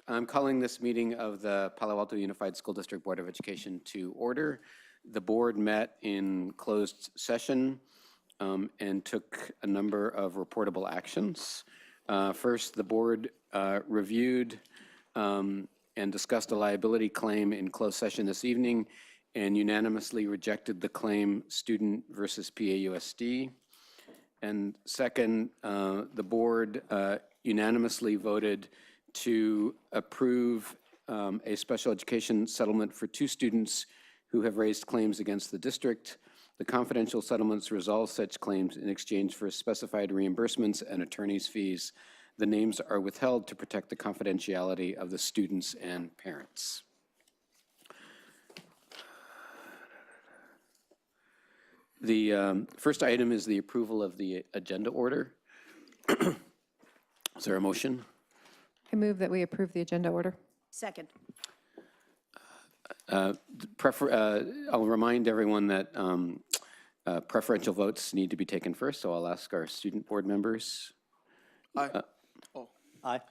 I'm calling this meeting of the Palo Alto Unified School District Board of Education to order. The board met in closed session and took a number of reportable actions. First, the board reviewed and discussed a liability claim in closed session this evening and unanimously rejected the claim student versus PAUSD. And second, the board unanimously voted to approve a special education settlement for 2 students who have raised claims against the district. The confidential settlements resolve such claims in exchange for specified reimbursements and attorney's fees. The names are withheld to protect the confidentiality of the students and parents. The first item is the approval of the agenda order. Is there a motion? I move that we approve the agenda order. Second. I'll remind everyone that preferential votes need to be taken first, so I'll ask our student board members. Aye. Aye.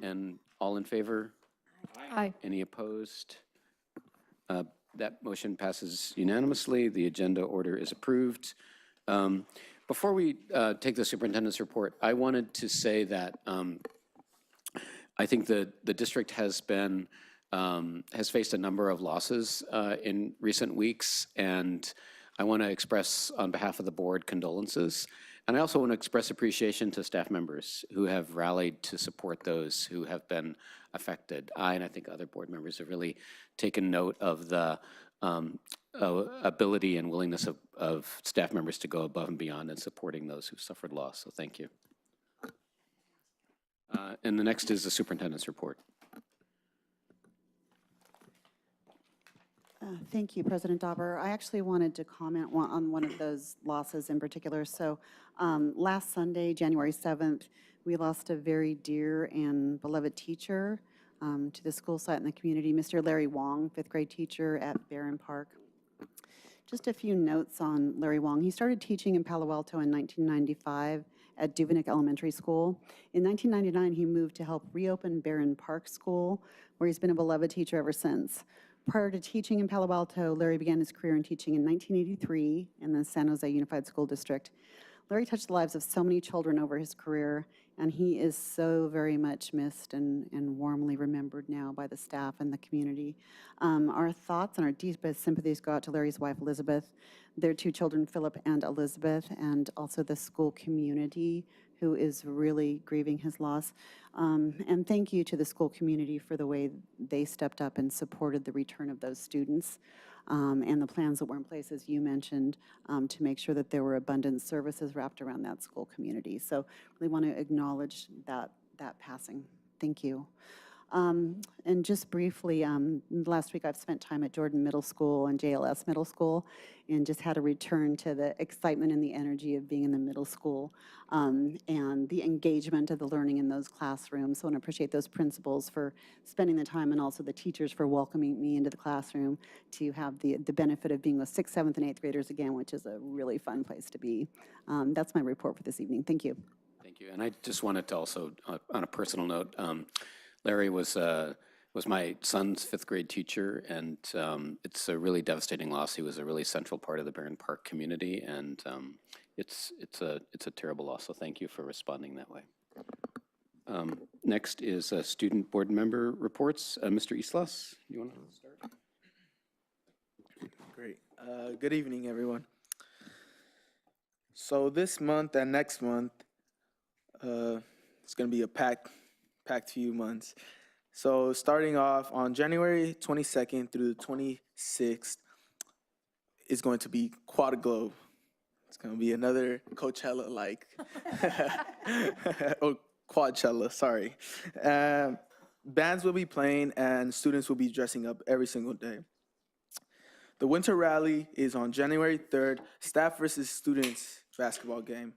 And all in favor? Aye. Any opposed? That motion passes unanimously. The agenda order is approved. Before we take the superintendent's report, I wanted to say that I think the district has faced a number of losses in recent weeks, and I want to express on behalf of the board condolences. And I also want to express appreciation to staff members who have rallied to support those who have been affected. And I think other board members have really taken note of the ability and willingness of staff members to go above and beyond in supporting those who suffered loss. So thank you. And the next is the superintendent's report. Thank you, President Dauber. I actually wanted to comment on one of those losses in particular. So last Sunday, January 7th, we lost a very dear and beloved teacher to the school site and the community, Mr. Larry Wong, 5th grade teacher at Barron Park. Just a few notes on Larry Wong. He started teaching in Palo Alto in 1995 at Duvenick Elementary School. In 1999, he moved to help reopen Barron Park School, where he's been a beloved teacher ever since. Prior to teaching in Palo Alto, Larry began his career in teaching in 1983 in the San Jose Unified School District. Larry touched the lives of so many children over his career, and he is so very much missed and warmly remembered now by the staff and the community. Our thoughts and our deepest sympathies go out to Larry's wife, Elizabeth, their 2 children, Philip and Elizabeth, and also the school community who is really grieving his loss. And thank you to the school community for the way they stepped up and supported the return of those students and the plans that were in place, as you mentioned, to make sure that there were abundant services wrapped around that school community. So really want to acknowledge that passing. Thank you. And just briefly, last week I've spent time at Jordan Middle School and JLS Middle School and just had a return to the excitement and the energy of being in the middle school and the engagement of the learning in those classrooms. So I want to appreciate those principals for spending the time and also the teachers for welcoming me into the classroom to have the benefit of being with 6th, 7th, and 8th graders again, which is a really fun place to be. That's my report for this evening. Thank you. Thank you. And I just wanted to also, on a personal note, Larry was my son's 5th grade teacher, and it's a really devastating loss. He was a really central part of the Barron Park community, and it's a terrible loss. So thank you for responding that way. Next is student board member reports. Mr. Islas, you want to start? Great. Good evening, everyone. So this month and next month, it's going to be a packed few months. So starting off on January 22nd through the 26th is going to be Quad Globe. It's going to be another Coachella-like, or Quadcella, sorry. Bands will be playing and students will be dressing up every single day. The Winter Rally is on January 3rd, staff versus students basketball game.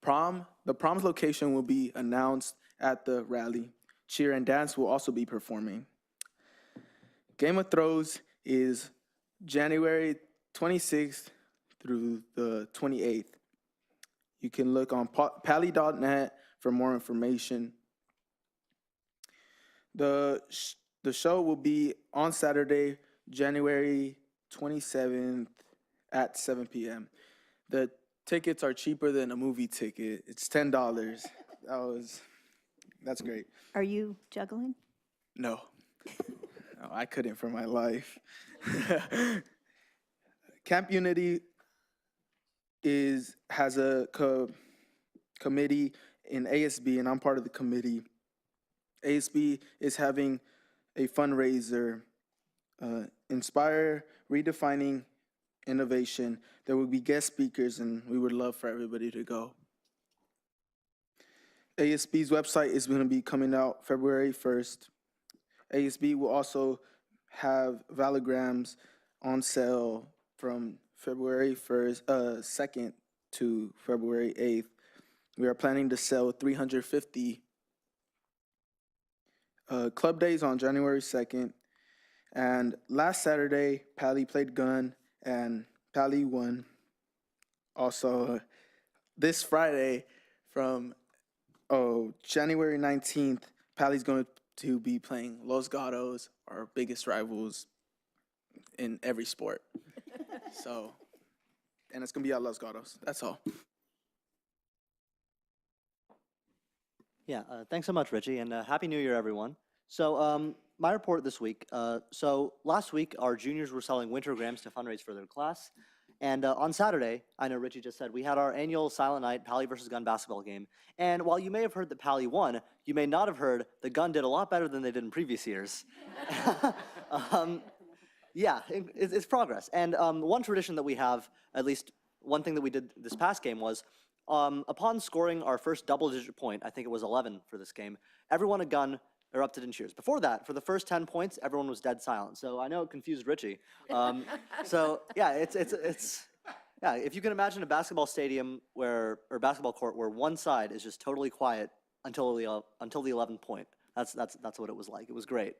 The prom's location will be announced at the rally. Cheer and dance will also be performing. Game of Thrones is January 26th through the 28th. You can look on pally.net for more information. The show will be on Saturday, January 27th at 7 p.m. The tickets are cheaper than a movie ticket. It's $10. That's great. Are you juggling? No. No, I couldn't for my life. Camp Unity has a committee in ASB, and I'm part of the committee. ASB is having a fundraiser, Inspire Redefining Innovation. There will be guest speakers, and we would love for everybody to go. ASB's website is going to be coming out February 1st. ASB will also have Valograms on sale from February 2nd to February 8th. We are planning to sell 350. Club Days on January 2nd. And last Saturday, Pally played Gun, and Pally won. Also, this Friday from January 19th, Pally's going to be playing Los Gatos, our biggest rivals in every sport. And it's going to be at Los Gatos. That's all. Yeah, thanks so much, Richie, and Happy New Year, everyone. So my report this week. So last week, our juniors were selling wintergrams to fundraise for their class. And on Saturday, I know Richie just said, we had our annual Silent Night Pally versus Gun basketball game. And while you may have heard that Pally won, you may not have heard the Gun did a lot better than they did in previous years. Yeah, it's progress. And one tradition that we have, at least one thing that we did this past game was, upon scoring our first double-digit point, I think it was 11 for this game, everyone at Gun erupted in cheers. Before that, for the first 10 points, everyone was dead silent. So I know it confused Richie. So yeah, yeah. If you can imagine a basketball stadium or basketball court where one side is just totally quiet until the 11th point. That's what it was like. It was great.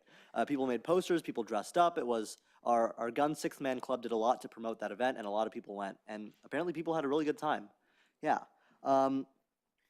People made posters. People dressed up. It was our Gun Sixth Man Club did a lot to promote that event, and a lot of people went. And apparently, people had a really good time. Yeah.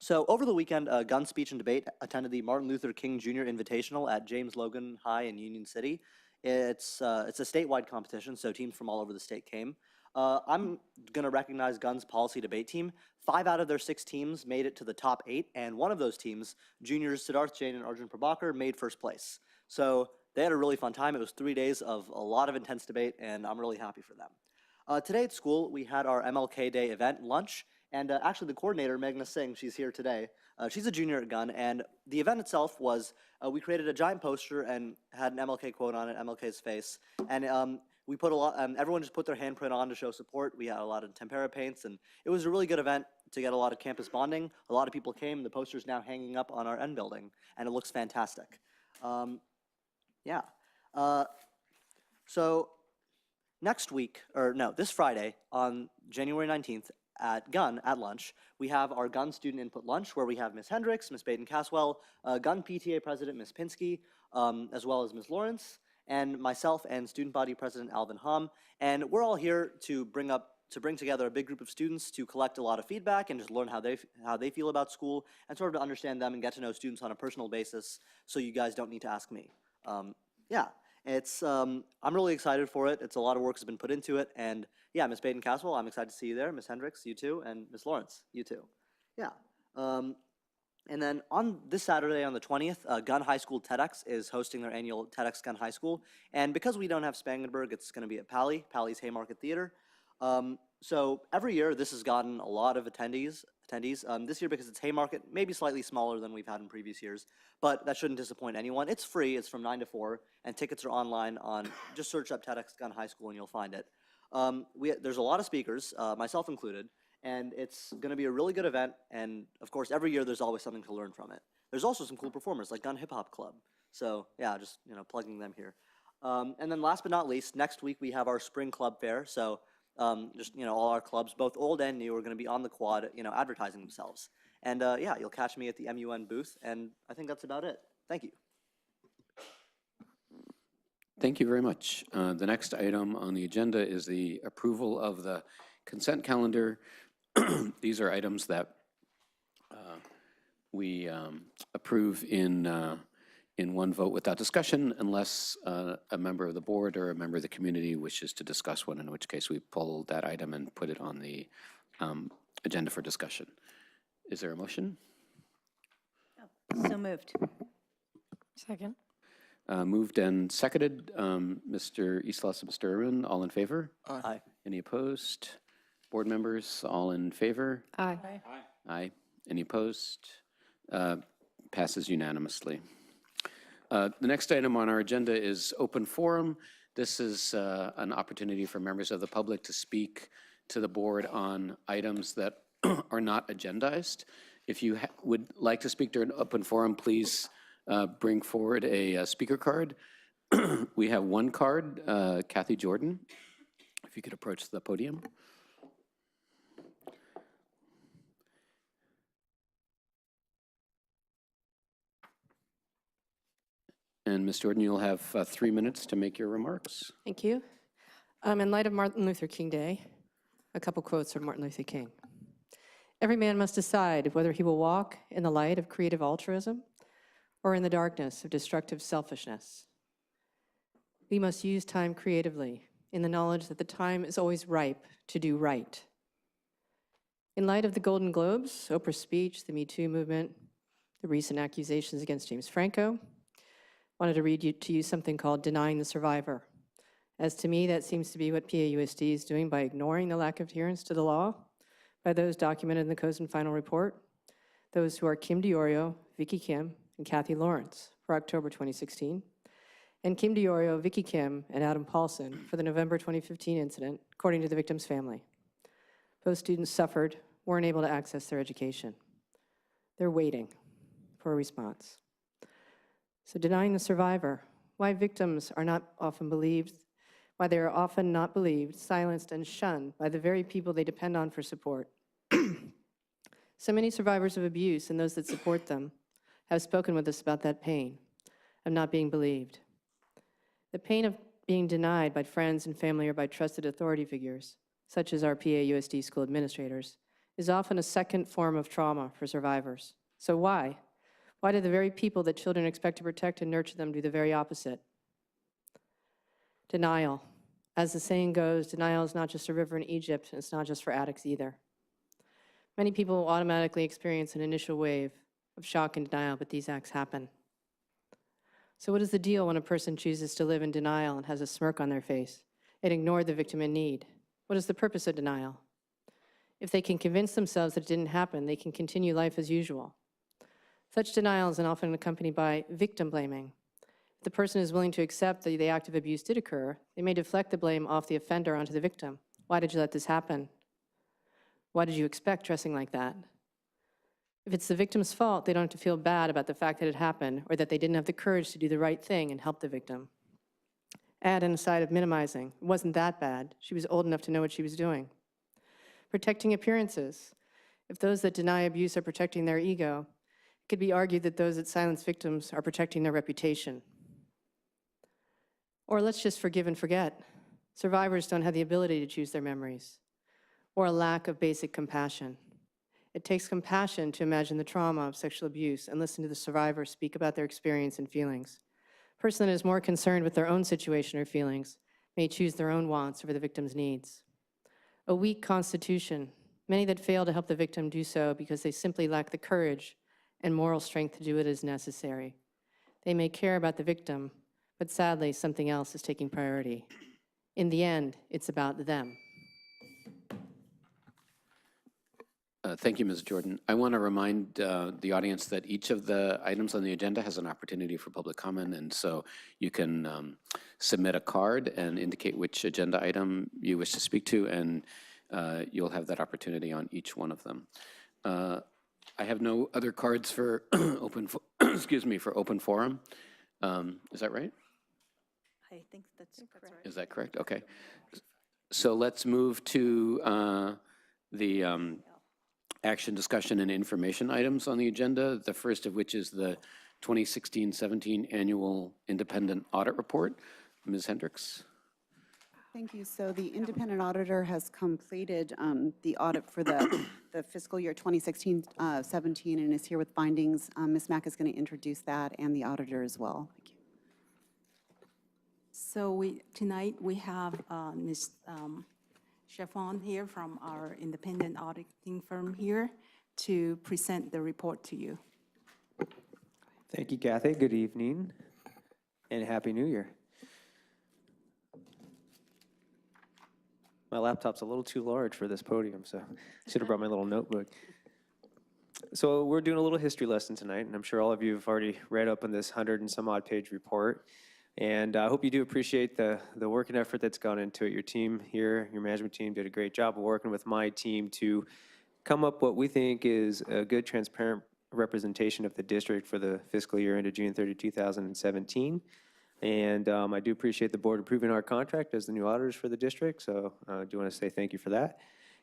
So over the weekend, Gun Speech and Debate attended the Martin Luther King Jr. Invitational at James Logan High in Union City. It's a statewide competition, so teams from all over the state came. I'm going to recognize Gun's policy debate team. 5 out of their 6 teams made it to the top 8, and one of those teams, juniors Siddharth Jain and Arjun Prabhakar, made first place. So they had a really fun time. It was 3 days of a lot of intense debate, and I'm really happy for them. Today at school, we had our MLK Day event, lunch, and actually the coordinator, Meghna Singh, she's here today. She's a junior at Gun, and the event itself was, we created a giant poster and had an MLK quote on it, MLK's face, and we put a lot, everyone just put their handprint on to show support. We had a lot of tempera paints, and it was a really good event to get a lot of campus bonding. A lot of people came. The poster's now hanging up on our N building, and it looks fantastic. Yeah. So next week, this Friday on January 19th at Gun at lunch, we have our Gun student input lunch where we have Ms. Hendricks, Ms. Baden-Caswell, Gun PTA President Ms. Pinsky, as well as Ms. Lawrence, and myself and student body president Alvin Hom. And we're all here to bring together a big group of students to collect a lot of feedback and just learn how they feel about school and sort of to understand them and get to know students on a personal basis so you guys don't need to ask me. Yeah, I'm really excited for it. It's a lot of work has been put into it. And yeah, Ms. Baden-Caswell, I'm excited to see you there. Ms. Hendricks, you too. And Ms. Lawrence, you too. Yeah. And then on this Saturday, on the 20th, Gun High School TEDx is hosting their annual TEDx Gun High School. And because we don't have Spangenberg, it's going to be at Pally's Haymarket Theater. So every year, this has gotten a lot of attendees. This year, because it's Haymarket, maybe slightly smaller than we've had in previous years, but that shouldn't disappoint anyone. It's free. It's from 9 to 4, and tickets are online just search up TEDx Gun High School and you'll find it. There's a lot of speakers, myself included, and it's going to be a really good event, and of course, every year there's always something to learn from it. There's also some cool performers like Gun Hip Hop Club, so yeah, just plugging them here. And then last but not least, next week we have our Spring Club Fair, so all our clubs, both old and new, are going to be on the quad, advertising themselves. And yeah, you'll catch me at the MUN booth, and I think that's about it. Thank you. Thank you very much. The next item on the agenda is the approval of the consent calendar. These are items that we approve in in one vote without discussion unless a member of the board or a member of the community wishes to discuss one, in which case we pull that item and put it on the agenda for discussion. Is there a motion? So moved. Second. Moved and seconded. Mr. Islas and Mr. Arun, all in favor? Aye. Any opposed? Board members, all in favor? Aye. Aye. Any opposed? Passes unanimously. The next item on our agenda is open forum. This is an opportunity for members of the public to speak to the board on items that are not agendized. If you would like to speak during open forum, please bring forward a speaker card. We have one card, Kathy Jordan, if you could approach the podium. And Ms. Jordan, you'll have 3 minutes to make your remarks. Thank you. In light of Martin Luther King Day, a couple quotes from Martin Luther King. Every man must decide whether he will walk in the light of creative altruism or in the darkness of destructive selfishness. We must use time creatively in the knowledge that the time is always ripe to do right. In light of the Golden Globes, Oprah's speech, the Me Too movement, the recent accusations against James Franco, I wanted to read to you something called Denying the Survivor. As to me, that seems to be what PAUSD is doing by ignoring the lack of adherence to the law by those documented in the Cozen Final Report, those who are Kim DiOrio, Vicky Kim, and Kathy Lawrence for October 2016, and Kim DiOrio, Vicky Kim, and Adam Paulson for the November 2015 incident, according to the victim's family. Both students suffered, weren't able to access their education. They're waiting for a response. So denying the survivor, why victims are not often believed, why they are often not believed, silenced, and shunned by the very people they depend on for support. So many survivors of abuse and those that support them have spoken with us about that pain of not being believed. The pain of being denied by friends and family or by trusted authority figures, such as our PAUSD school administrators, is often a second form of trauma for survivors. So why? Why do the very people that children expect to protect and nurture them do the very opposite? Denial. As the saying goes, denial is not just a river in Egypt, and it's not just for addicts either. Many people will automatically experience an initial wave of shock and denial, but these acts happen. So what is the deal when a person chooses to live in denial and has a smirk on their face and ignore the victim in need? What is the purpose of denial? If they can convince themselves that it didn't happen, they can continue life as usual. Such denial is often accompanied by victim blaming. If the person is willing to accept that the act of abuse did occur, they may deflect the blame off the offender onto the victim. Why did you let this happen? Why did you expect dressing like that? If it's the victim's fault, they don't have to feel bad about the fact that it happened or that they didn't have the courage to do the right thing and help the victim. Add in a side of minimizing. It wasn't that bad. She was old enough to know what she was doing. Protecting appearances. If those that deny abuse are protecting their ego, it could be argued that those that silence victims are protecting their reputation. Or let's just forgive and forget. Survivors don't have the ability to choose their memories, or a lack of basic compassion. It takes compassion to imagine the trauma of sexual abuse and listen to the survivor speak about their experience and feelings. A person that is more concerned with their own situation or feelings may choose their own wants over the victim's needs. A weak constitution. Many that fail to help the victim do so because they simply lack the courage and moral strength to do what is necessary. They may care about the victim, but sadly, something else is taking priority. In the end, it's about them. Thank you, Ms. Jordan. I want to remind the audience that each of the items on the agenda has an opportunity for public comment, and so you can submit a card and indicate which agenda item you wish to speak to, and you'll have that opportunity on each one of them. I have no other cards for open, excuse me, for open forum. Is that right? I think that's correct. Is that correct? Okay. So let's move to the action, discussion, and information items on the agenda, the first of which is the 2016-17 Annual Independent Audit Report. Ms. Hendricks. Thank you. So the independent auditor has completed the audit for the fiscal year 2016-17 and is here with findings. Ms. Mack is going to introduce that and the auditor as well. Thank you. So tonight we have Ms. Chiffon here from our independent auditing firm here to present the report to you. Thank you, Kathy. Good evening and Happy New Year. My laptop's a little too large for this podium, so I should have brought my little notebook. So we're doing a little history lesson tonight, and I'm sure all of you have already read up on this 100 and some odd page report. And I hope you do appreciate the work and effort that's gone into it. Your team here, your management team did a great job of working with my team to come up what we think is a good, transparent representation of the district for the fiscal year ended June 30, 2017. And I do appreciate the board approving our contract as the new auditors for the district, so I do want to say thank you for that.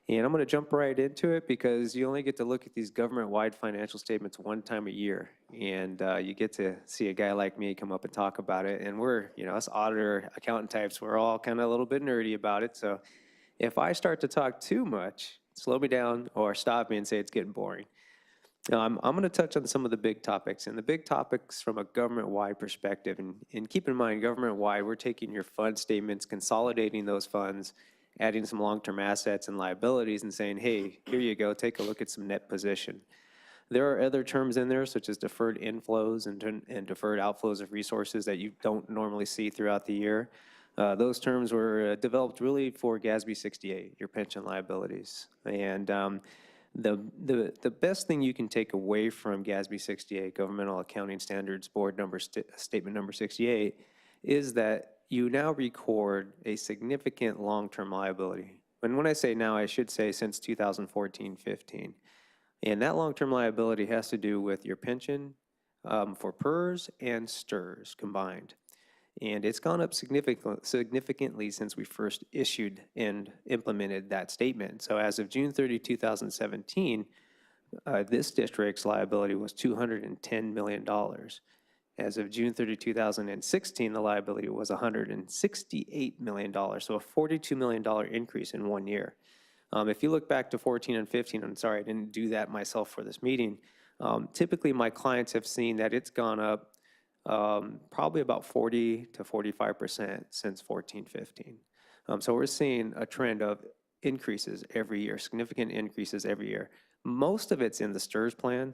And I'm going to jump right into it because you only get to look at these government-wide financial statements one time a year, and you get to see a guy like me come up and talk about it. And we're, us auditor, accountant types, we're all kind of a little bit nerdy about it. So if I start to talk too much, slow me down or stop me and say it's getting boring. I'm going to touch on some of the big topics, and the big topics from a government-wide perspective. And keep in mind, government-wide, we're taking your fund statements, consolidating those funds, adding some long-term assets and liabilities, and saying, hey, here you go, take a look at some net position. There are other terms in there, such as deferred inflows and deferred outflows of resources that you don't normally see throughout the year. Those terms were developed really for GASB 68, your pension liabilities. And the best thing you can take away from GASB 68, Governmental Accounting Standards Board Statement number 68, is that you now record a significant long-term liability. And when I say now, I should say since 2014-15. And that long-term liability has to do with your pension for PERS and STRS combined. And it's gone up significantly since we first issued and implemented that statement. So as of June 30, 2017, this district's liability was $210 million. As of June 30, 2016, the liability was $168 million, so a $42 million increase in 1 year. If you look back to 14 and 15, I'm sorry, I didn't do that myself for this meeting. Typically, my clients have seen that it's gone up probably about 40 to 45% since 14, 15. So we're seeing a trend of increases every year, significant increases every year. Most of it's in the STRS plan,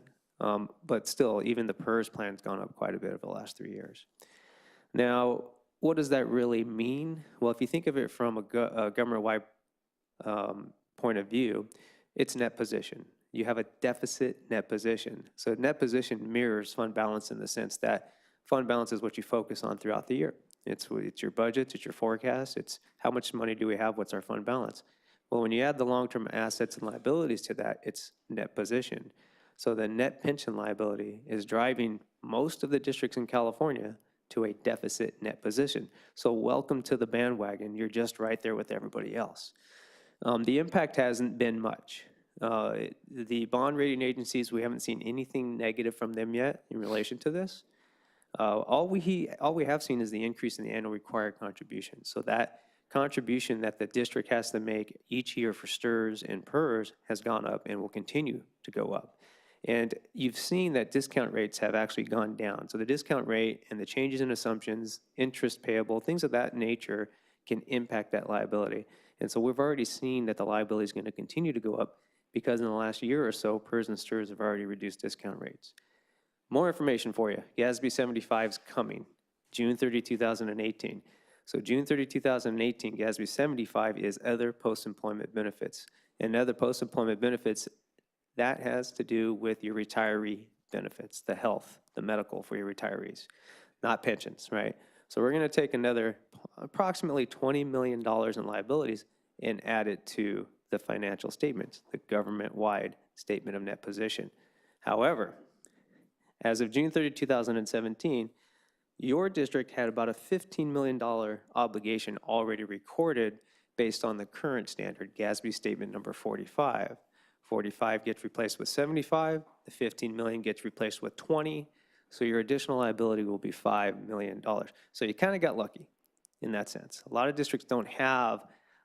but still, even the PERS plan has gone up quite a bit over the last 3 years. Now, what does that really mean? Well, if you think of it from a government-wide point of view, it's net position. You have a deficit net position. So net position mirrors fund balance in the sense that fund balance is what you focus on throughout the year. It's your budgets, it's your forecast, it's how much money do we have, what's our fund balance. Well, when you add the long-term assets and liabilities to that, it's net position. So the net pension liability is driving most of the districts in California to a deficit net position. So welcome to the bandwagon. You're just right there with everybody else. The impact hasn't been much. The bond rating agencies, we haven't seen anything negative from them yet in relation to this. All we have seen is the increase in the annual required contribution. So that contribution that the district has to make each year for STRS and PERS has gone up and will continue to go up. And you've seen that discount rates have actually gone down. So the discount rate and the changes in assumptions, interest payable, things of that nature can impact that liability. And so we've already seen that the liability is going to continue to go up because in the last year or so, PERS and STRS have already reduced discount rates. More information for you. GASB 75 is coming, June 30, 2018. So June 30, 2018, GASB 75 is other post-employment benefits. And other post-employment benefits, that has to do with your retiree benefits, the health, the medical for your retirees, not pensions, right? So we're going to take another approximately $20 million in liabilities and add it to the financial statements, the government-wide statement of net position. However, as of June 30, 2017, your district had about a $15 million obligation already recorded based on the current standard, GASB statement number 45. 45 gets replaced with 75, the 15 million gets replaced with 20, so your additional liability will be $5 million. So you kind of got lucky. in that sense. A lot of districts don't have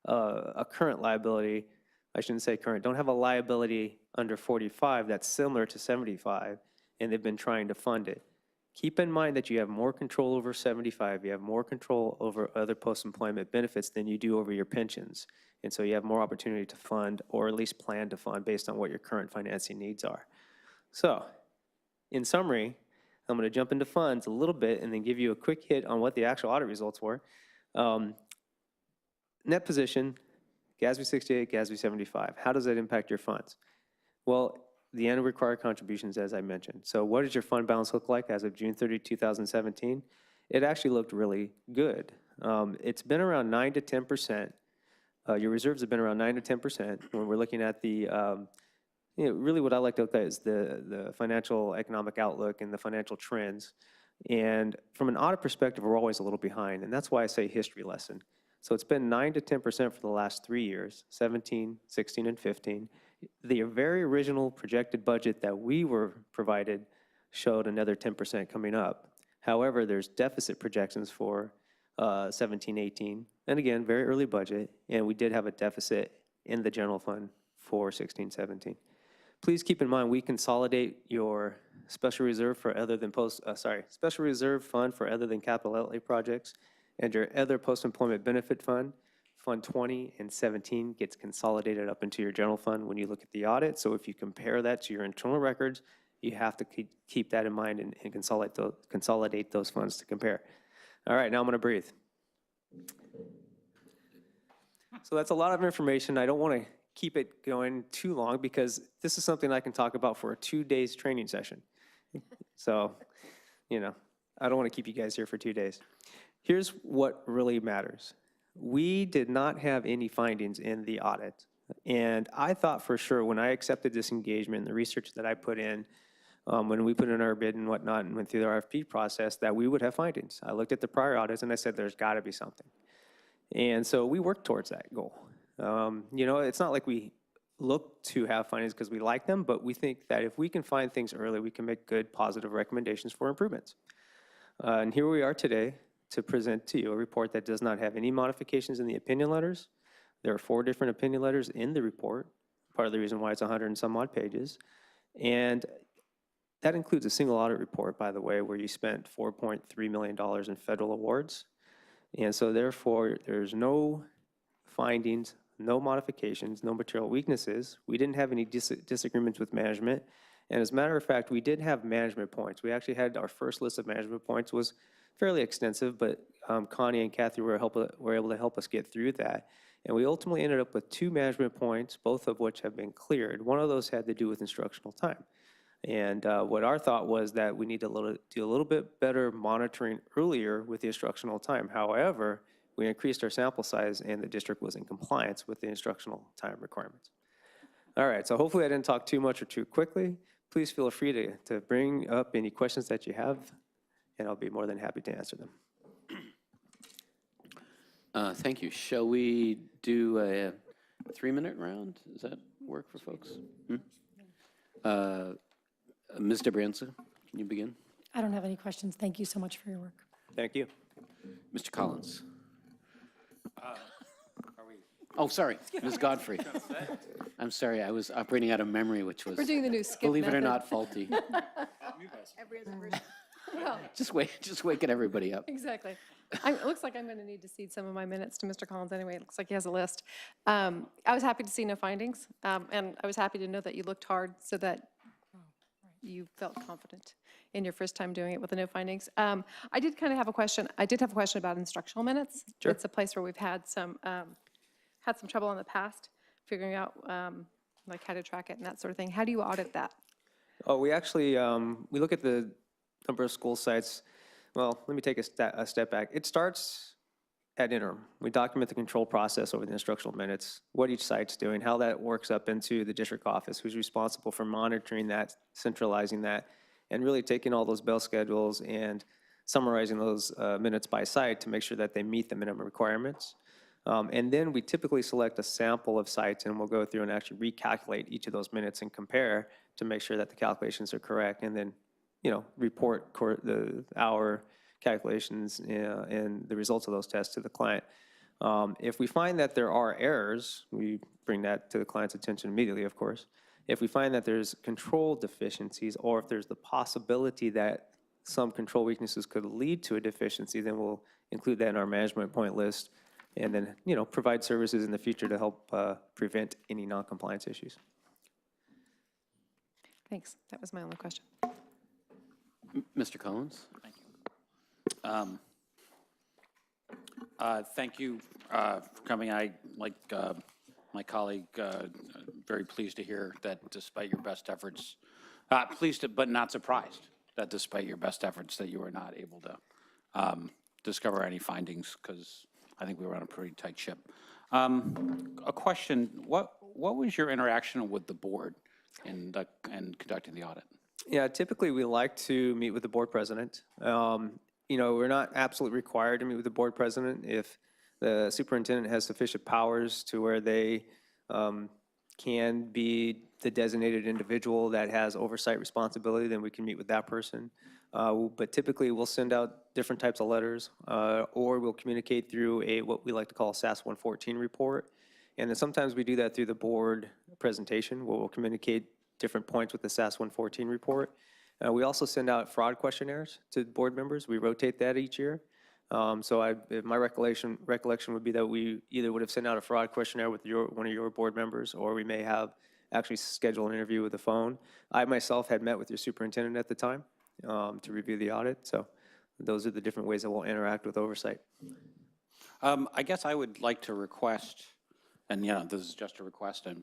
a current liability, I shouldn't say current, don't have a liability under 45 that's similar to 75, and they've been trying to fund it. Keep in mind that you have more control over 75, you have more control over other post-employment benefits than you do over your pensions. And so you have more opportunity to fund, or at least plan to fund, based on what your current financing needs are. So, in summary, I'm going to jump into funds a little bit and then give you a quick hit on what the actual audit results were. Net position, GASB 68, GASB 75. How does that impact your funds? Well, the annual required contributions, as I mentioned. So what does your fund balance look like as of June 30, 2017? It actually looked really good. It's been around 9 to 10%. Your reserves have been around 9 to 10% when we're looking at the, really what I like to look at is the financial economic outlook and the financial trends. And from an audit perspective, we're always a little behind, and that's why I say history lesson. So it's been 9 to 10% for the last 3 years, 17, 16, and 15. The very original projected budget that we were provided showed another 10% coming up. However, there's deficit projections for 17, 18, and again, very early budget, and we did have a deficit in the general fund for 16, 17. Please keep in mind, we consolidate your special reserve for other than special reserve fund for other than capital outlay projects, and your other post-employment benefit fund, Fund 20 and 17 gets consolidated up into your general fund when you look at the audit. So if you compare that to your internal records, you have to keep that in mind and consolidate those funds to compare. All right, now I'm going to breathe. So that's a lot of information. I don't want to keep it going too long because this is something I can talk about for a 2 days training session. So, I don't want to keep you guys here for 2 days. Here's what really matters. We did not have any findings in the audit. And I thought for sure when I accepted this engagement, the research that I put in, when we put in our bid and whatnot and went through the RFP process, that we would have findings. I looked at the prior audits and I said, there's got to be something. And so we worked towards that goal. It's not like we look to have findings because we like them, but we think that if we can find things early, we can make good, positive recommendations for improvements. And here we are today to present to you a report that does not have any modifications in the opinion letters. There are 4 different opinion letters in the report, part of the reason why it's 100 and some odd pages. And that includes a single audit report, by the way, where you spent $4.3 million in federal awards. And so therefore, there's no findings, no modifications, no material weaknesses. We didn't have any disagreements with management. And as a matter of fact, we did have management points. We actually had our first list of management points was fairly extensive, but Connie and Kathy were able to help us get through that. And we ultimately ended up with 2 management points, both of which have been cleared. One of those had to do with instructional time. And what our thought was that we need to do a little bit better monitoring earlier with the instructional time. However, we increased our sample size and the district was in compliance with the instructional time requirements. All right, so hopefully I didn't talk too much or too quickly. Please feel free to bring up any questions that you have, and I'll be more than happy to answer them. Thank you. Shall we do a 3-minute round? Does that work for folks? Ms. DeBranza, can you begin? I don't have any questions. Thank you so much for your work. Thank you. Mr. Collins? Oh, sorry, Ms. Godfrey. I'm sorry, I was operating out of memory, which was, We're doing the new skip believe it or method. not, faulty. Just waking everybody up. Exactly. It looks like I'm going to need to cede some of my minutes to Mr. Collins anyway. It looks like he has a list. I was happy to see no findings, and I was happy to know that you looked hard so that you felt confident in your first time doing it with the no findings. I did kind of have a question. I did have a question about instructional minutes. Sure. It's a place where we've had some trouble in the past figuring out like how to track it and that sort of thing. How do you audit that? Oh, we actually, we look at the number of school sites. Well, let me take a step back. It starts at interim. We document the control process over the instructional minutes, what each site's doing, how that works up into the district office, who's responsible for monitoring that, centralizing that, and really taking all those bell schedules and summarizing those minutes by site to make sure that they meet the minimum requirements. And then we typically select a sample of sites and we'll go through and actually recalculate each of those minutes and compare to make sure that the calculations are correct, and then report our calculations and the results of those tests to the client. If we find that there are errors, we bring that to the client's attention immediately, of course. If we find that there's control deficiencies, or if there's the possibility that some control weaknesses could lead to a deficiency, then we'll include that in our management point list, and then, provide services in the future to help prevent any non-compliance issues. Thanks. That was my only question. Mr. Collins? Thank you for coming. I, like my colleague, very pleased to hear that despite your best efforts, but not surprised that despite your best efforts that you were not able to discover any findings, because I think we were on a pretty tight ship. A question, what was your interaction with the board in conducting the audit? Yeah, typically we like to meet with the board president. We're not absolutely required to meet with the board president. If the superintendent has sufficient powers to where they can be the designated individual that has oversight responsibility, then we can meet with that person. But typically we'll send out different types of letters, or we'll communicate through what we like to call a SAS 114 report. And then sometimes we do that through the board presentation, where we'll communicate different points with the SAS 114 report. We also send out fraud questionnaires to board members. We rotate that each year. My recollection would be that we either would have sent out a fraud questionnaire with one of your board members, or we may have actually scheduled an interview with the phone. I myself had met with your superintendent at the time to review the audit. So those are the different ways that we'll interact with oversight. I guess I would like to request, and this is just a request and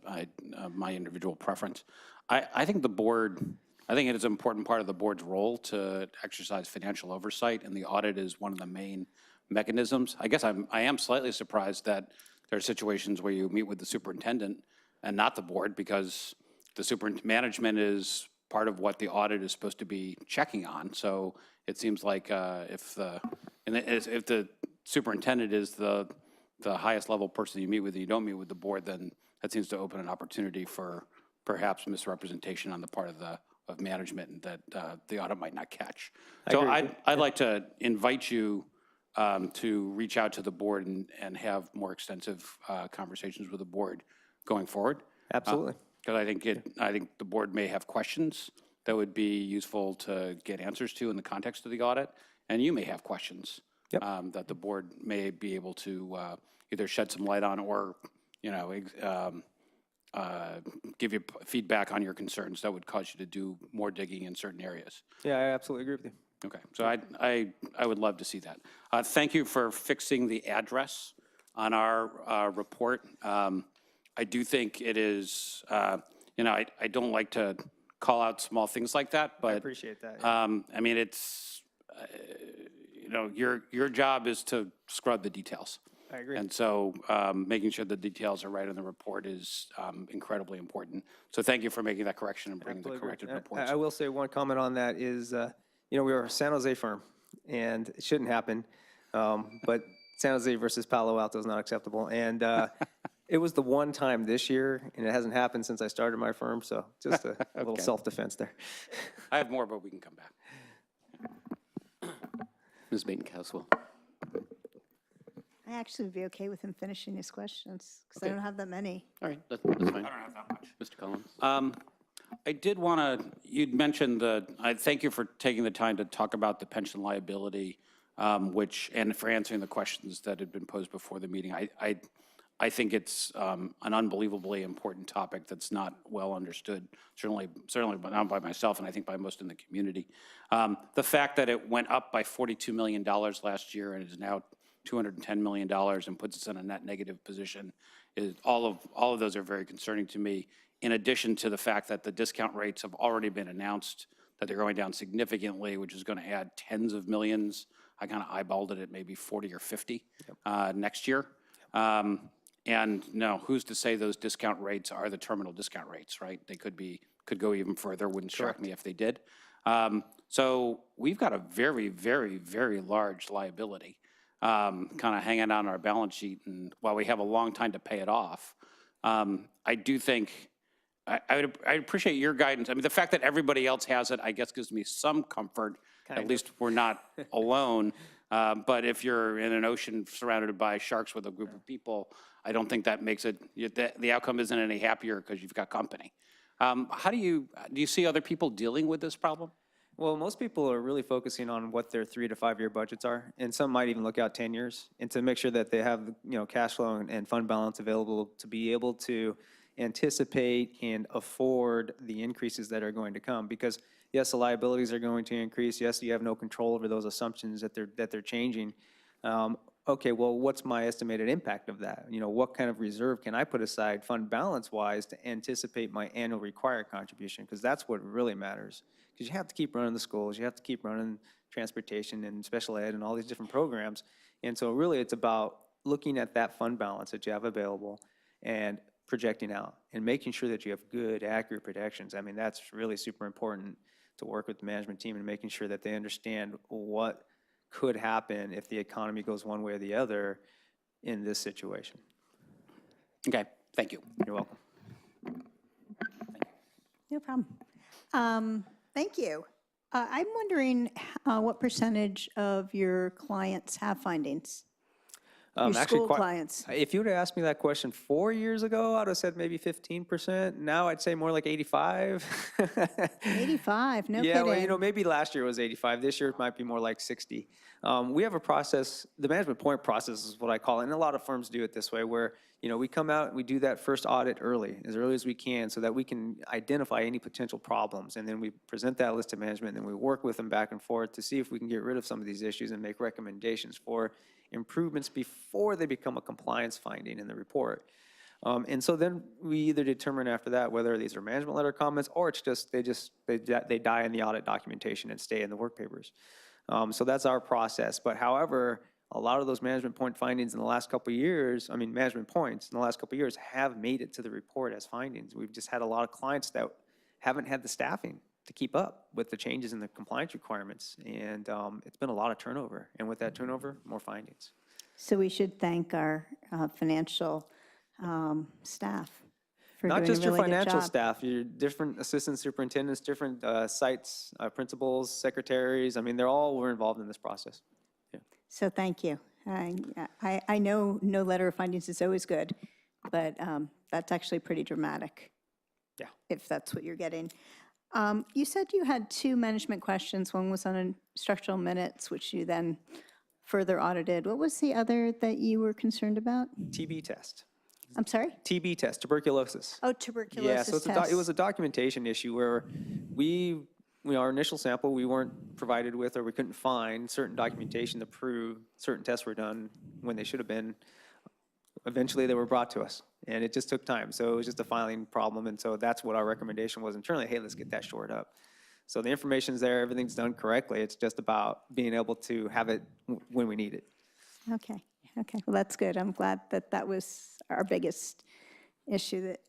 my individual preference. I think it is an important part of the board's role to exercise financial oversight, and the audit is one of the main mechanisms. I guess I am slightly surprised that there are situations where you meet with the superintendent and not the board, because the management is part of what the audit is supposed to be checking on. So it seems like if the superintendent is the highest level person you meet with and you don't meet with the board, then that seems to open an opportunity for perhaps misrepresentation on the part of management and that the audit might not catch. So I'd like to invite you to reach out to the board and have more extensive conversations with the board going forward. Absolutely. Because I think the board may have questions that would be useful to get answers to in the context of the audit, and you may have questions that the board may be able to either shed some light on or give you feedback on your concerns that would cause you to do more digging in certain areas. Yeah, I absolutely agree with you. Okay, so I would love to see that. Thank you for fixing the address on our report. I do think it is, I don't like to call out small things like that, but I appreciate that. I mean, it's, your job is to scrub the details. I agree. And so making sure the details are right in the report is incredibly important. So thank you for making that correction and bringing the corrected reports. I will say one comment on that is, we are a San Jose firm, and it shouldn't happen, but San Jose versus Palo Alto is not acceptable. And it was the one time this year, and it hasn't happened since I started my firm, so just a little self-defense there. I have more, but we can come back. Ms. Baten-Cowswell. I actually would be okay with him finishing his questions, because I don't have that many. All right, that's fine. I don't have that much. Mr. Collins? I did want to, you'd mentioned I thank you for taking the time to talk about the pension liability, and for answering the questions that had been posed before the meeting. I think it's an unbelievably important topic that's not well understood, certainly not by myself, and I think by most in the community. The fact that it went up by $42 million last year and is now $210 million and puts us in a net negative position, is all of those are very concerning to me, in addition to the fact that the discount rates have already been announced, that they're going down significantly, which is going to add tens of millions. I kind of eyeballed it at maybe 40 or 50 next year. And no, who's to say those discount rates are the terminal discount rates, right? They could go even further, wouldn't shock me if they did. So we've got a very, very, very large liability kind of hanging on our balance sheet, and while we have a long time to pay it off, I do think, I appreciate your guidance. I mean, the fact that everybody else has it, I guess, gives me some comfort at least we're not alone. But if you're in an ocean surrounded by sharks with a group of people, I don't think that makes it, the outcome isn't any happier because you've got company. How do you see other people dealing with this problem? Well, most people are really focusing on what their 3 to 5 year budgets are, and some might even look out 10 years, and to make sure that they have, cash flow and fund balance available to be able to anticipate and afford the increases that are going to come. Because yes, the liabilities are going to increase. Yes, you have no control over those assumptions that they're changing. Okay, well, what's my estimated impact of that? What kind of reserve can I put aside fund balance wise to anticipate my annual required contribution? Because that's what really matters. Because you have to keep running the schools, you have to keep running transportation and special ed and all these different programs. And so really it's about looking at that fund balance that you have available and projecting out and making sure that you have good, accurate projections. I mean, that's really super important to work with the management team and making sure that they understand what could happen if the economy goes one way or the other in this situation. Okay, thank you. You're welcome. No problem. Thank you. I'm wondering what percentage of your clients have findings? Your school clients? If you would have asked me that question 4 years ago, I would have said maybe 15%. Now I'd say more like 85. 85, no Yeah, kidding. well, maybe last year was 85. This year it might be more like 60. We have a process, the management point process is what I call it, and a lot of firms do it this way, where we come out and we do that first audit early as we can, so that we can identify any potential problems, and then we present that list to management, and then we work with them back and forth to see if we can get rid of some of these issues and make recommendations for improvements before they become a compliance finding in the report. And so then we either determine after that whether these are management letter comments or it's just they die in the audit documentation and stay in the work papers. So that's our process. But however, a lot of those management point findings in the last couple of years, management points in the last couple of years have made it to the report as findings. We've just had a lot of clients that haven't had the staffing to keep up with the changes in the compliance requirements. And it's been a lot of turnover. And with that turnover, more findings. So we should thank our financial staff for doing a Not just your really good financial job. staff, your different assistant superintendents, different sites, principals, secretaries. They're all were involved in this process. Yeah. So thank you. I know no letter of findings is always good, but that's actually pretty dramatic. Yeah. If that's what you're getting. You said you had 2 management questions. One was on instructional minutes, which you then further audited. What was the other that you were concerned about? TB test. I'm sorry? TB test, tuberculosis. Oh, tuberculosis Yeah, so test. it was a documentation issue where our initial sample, we weren't provided with or we couldn't find certain documentation to prove certain tests were done when they should have been. Eventually, they were brought to us, and it just took time. So it was just a filing problem, and so that's what our recommendation was internally. Hey, let's get that shored up. So the information's there, everything's done correctly. It's just about being able to have it when we need it. Okay, well, that's good. I'm glad that was our biggest issue that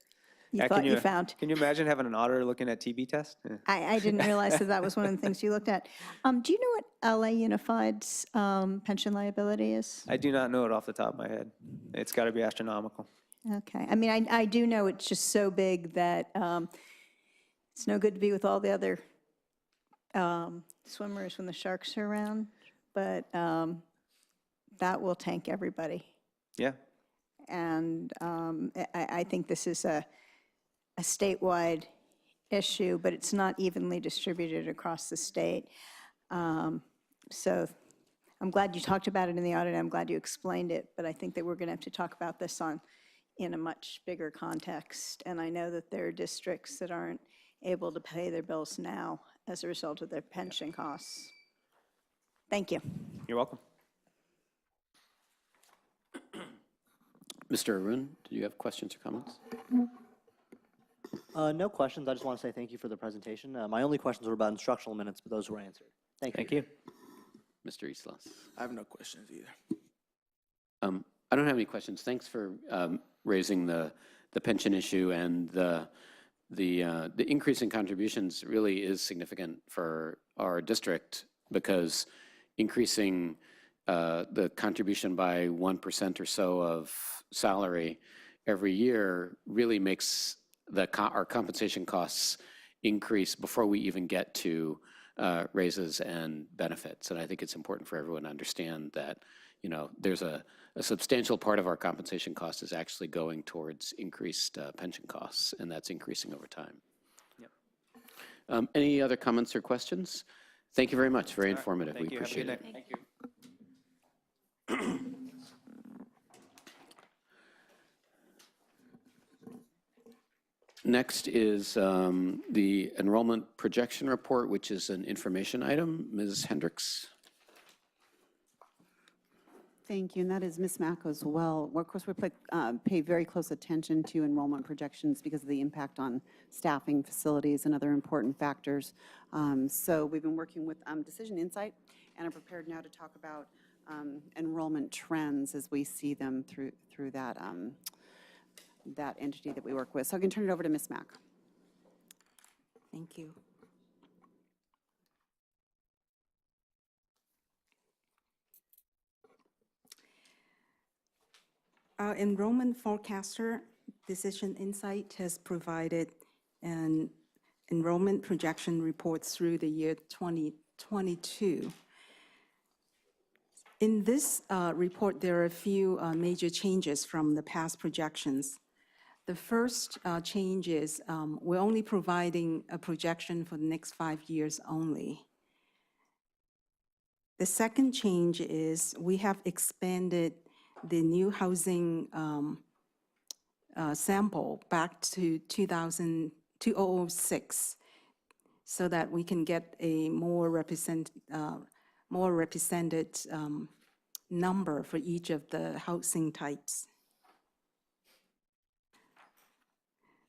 you Yeah, thought you found. Can you imagine having an auditor looking at TB test? Yeah. I didn't realize that was one of the things you looked at. Do you know what LA Unified's pension liability is? I do not know it off the top of my head. It's got to be astronomical. Okay, I do know it's just so big that it's no good to be with all the other swimmers when the sharks are around, but that will tank everybody. Yeah. And I think this is a statewide issue, but it's not evenly distributed across the state. So I'm glad you talked about it in the audit. I'm glad you explained it, but I think that we're going to have to talk about this in a much bigger context. And I know that there are districts that aren't able to pay their bills now as a result of their pension costs. Thank you. You're welcome. Mr. Arun, do you have questions or comments? No questions. I just want to say thank you for the presentation. My only questions were about instructional minutes, but those were answered. Thank you. Thank you. Mr. Islas? I have no questions either. I don't have any questions. Thanks for raising the pension issue, and the increase in contributions really is significant for our district, because increasing the contribution by 1% or so of salary every year really makes our compensation costs increase before we even get to raises and benefits. And I think it's important for everyone to understand that, there's a substantial part of our compensation cost is actually going towards increased pension costs, and that's increasing over time. Any other comments or questions? Thank you very much. Very informative. We appreciate it. Thank you. Next is the enrollment projection report, which is an information item. Ms. Hendricks. Thank you, and that is Ms. Mack as well. Well, of course, we pay very close attention to enrollment projections because of the impact on staffing, facilities, and other important factors. So we've been working with Decision Insight, and I'm prepared now to talk about enrollment trends as we see them through that, that entity that we work with. So I can turn it over to Ms. Mack. Thank you. Our enrollment forecaster, Decision Insight, has provided an enrollment projection report through the year 2022. In this report, there are a few major changes from the past projections. The first change is we're only providing a projection for the next 5 years only. The second change is we have expanded the new housing sample back to 2006 so that we can get a more represented number for each of the housing types.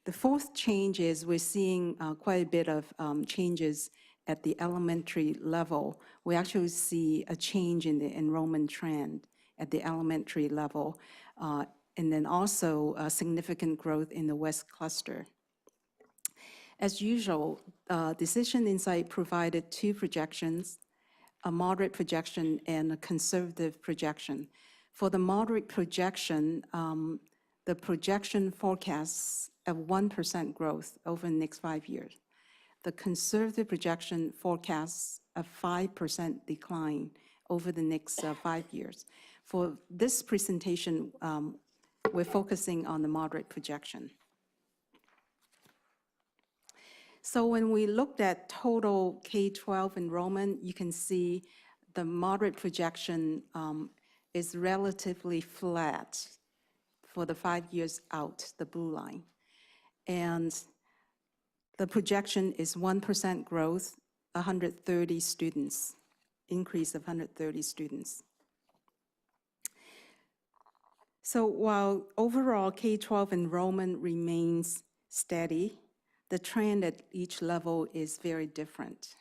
The fourth change is we're seeing quite a bit of changes at the elementary level. We actually see a change in the enrollment trend at the elementary level, and then also significant growth in the West Cluster. As usual, Decision Insight provided two projections, a moderate projection and a conservative projection. For the moderate projection, the projection forecasts a 1% growth over the next 5 years. The conservative projection forecasts a 5% decline over the next 5 years. For this presentation, we're focusing on the moderate projection. So when we looked at total K-12 enrollment, you can see the moderate projection is relatively flat for the 5 years out, the blue line. And the projection is 1% growth, 130 students, increase of 130 students. So while overall K-12 enrollment remains steady, the trend at each level is very different.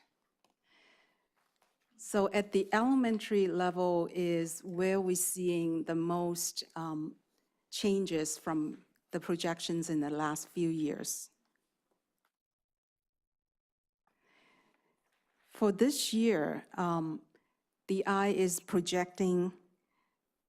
So at the elementary level is where we're seeing the most changes from the projections in the last few years. For this year, the DI is projecting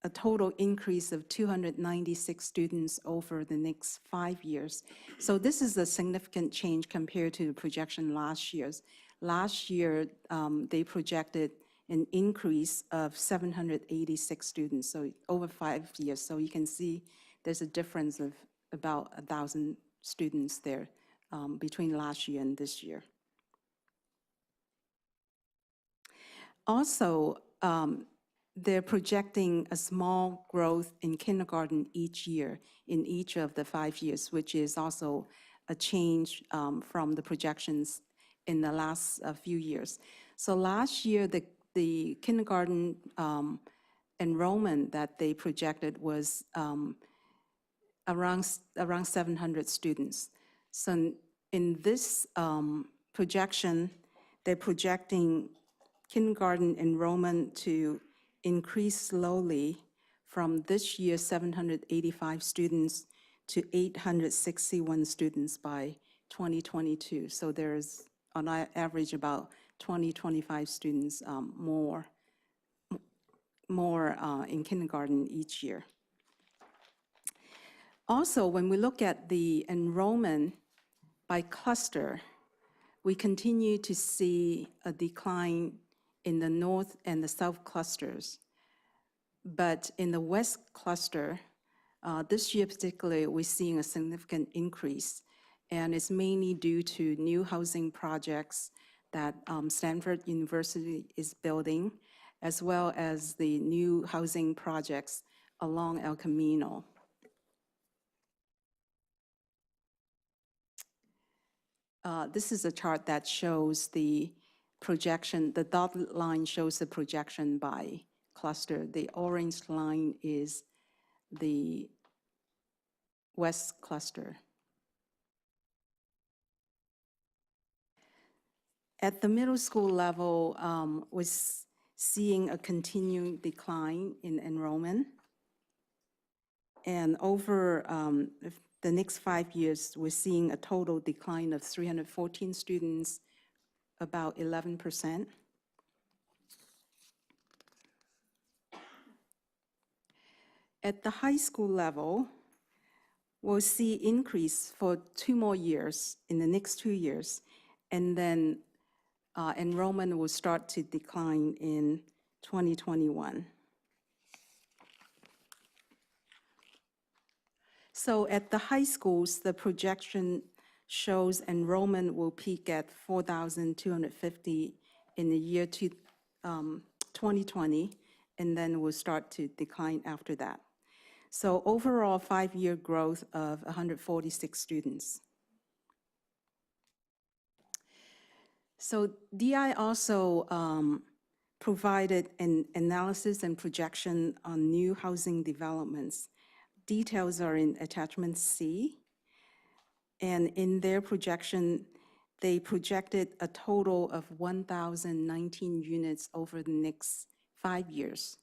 a total increase of 296 students over the next 5 years. So this is a significant change compared to the projection last year's. Last year, they projected an increase of 786 students, so over 5 years. So you can see there's a difference of about 1,000 students there between last year and this year. Also, they're projecting a small growth in kindergarten each year in each of the 5 years, which is also a change from the projections in the last few years. So last year, the kindergarten enrollment that they projected was around 700 students. So in this projection, they're projecting kindergarten enrollment to increase slowly from this year's 785 students to 861 students by 2022. So there's on average about 25 students more in kindergarten each year. Also, when we look at the enrollment by cluster, we continue to see a decline in the north and the south clusters. But in the west cluster, this year particularly, we're seeing a significant increase. And it's mainly due to new housing projects that Stanford University is building, as well as the new housing projects along El Camino. This is a chart that shows the projection. The dotted line shows the projection by cluster. The orange line is the west cluster. At the middle school level, we're seeing a continuing decline in enrollment. And over the next 5 years, we're seeing a total decline of 314 students, about 11%. At the high school level, we'll see increase for 2 more years, in the next 2 years, and then enrollment will start to decline in 2021. So at the high schools, the projection shows enrollment will peak at 4,250 in the year 2020, and then will start to decline after that. So overall, 5-year growth of 146 students. So DI also provided an analysis and projection on new housing developments. Details are in attachment C. And in their projection, they projected a total of 1,019 units over the next 5 years.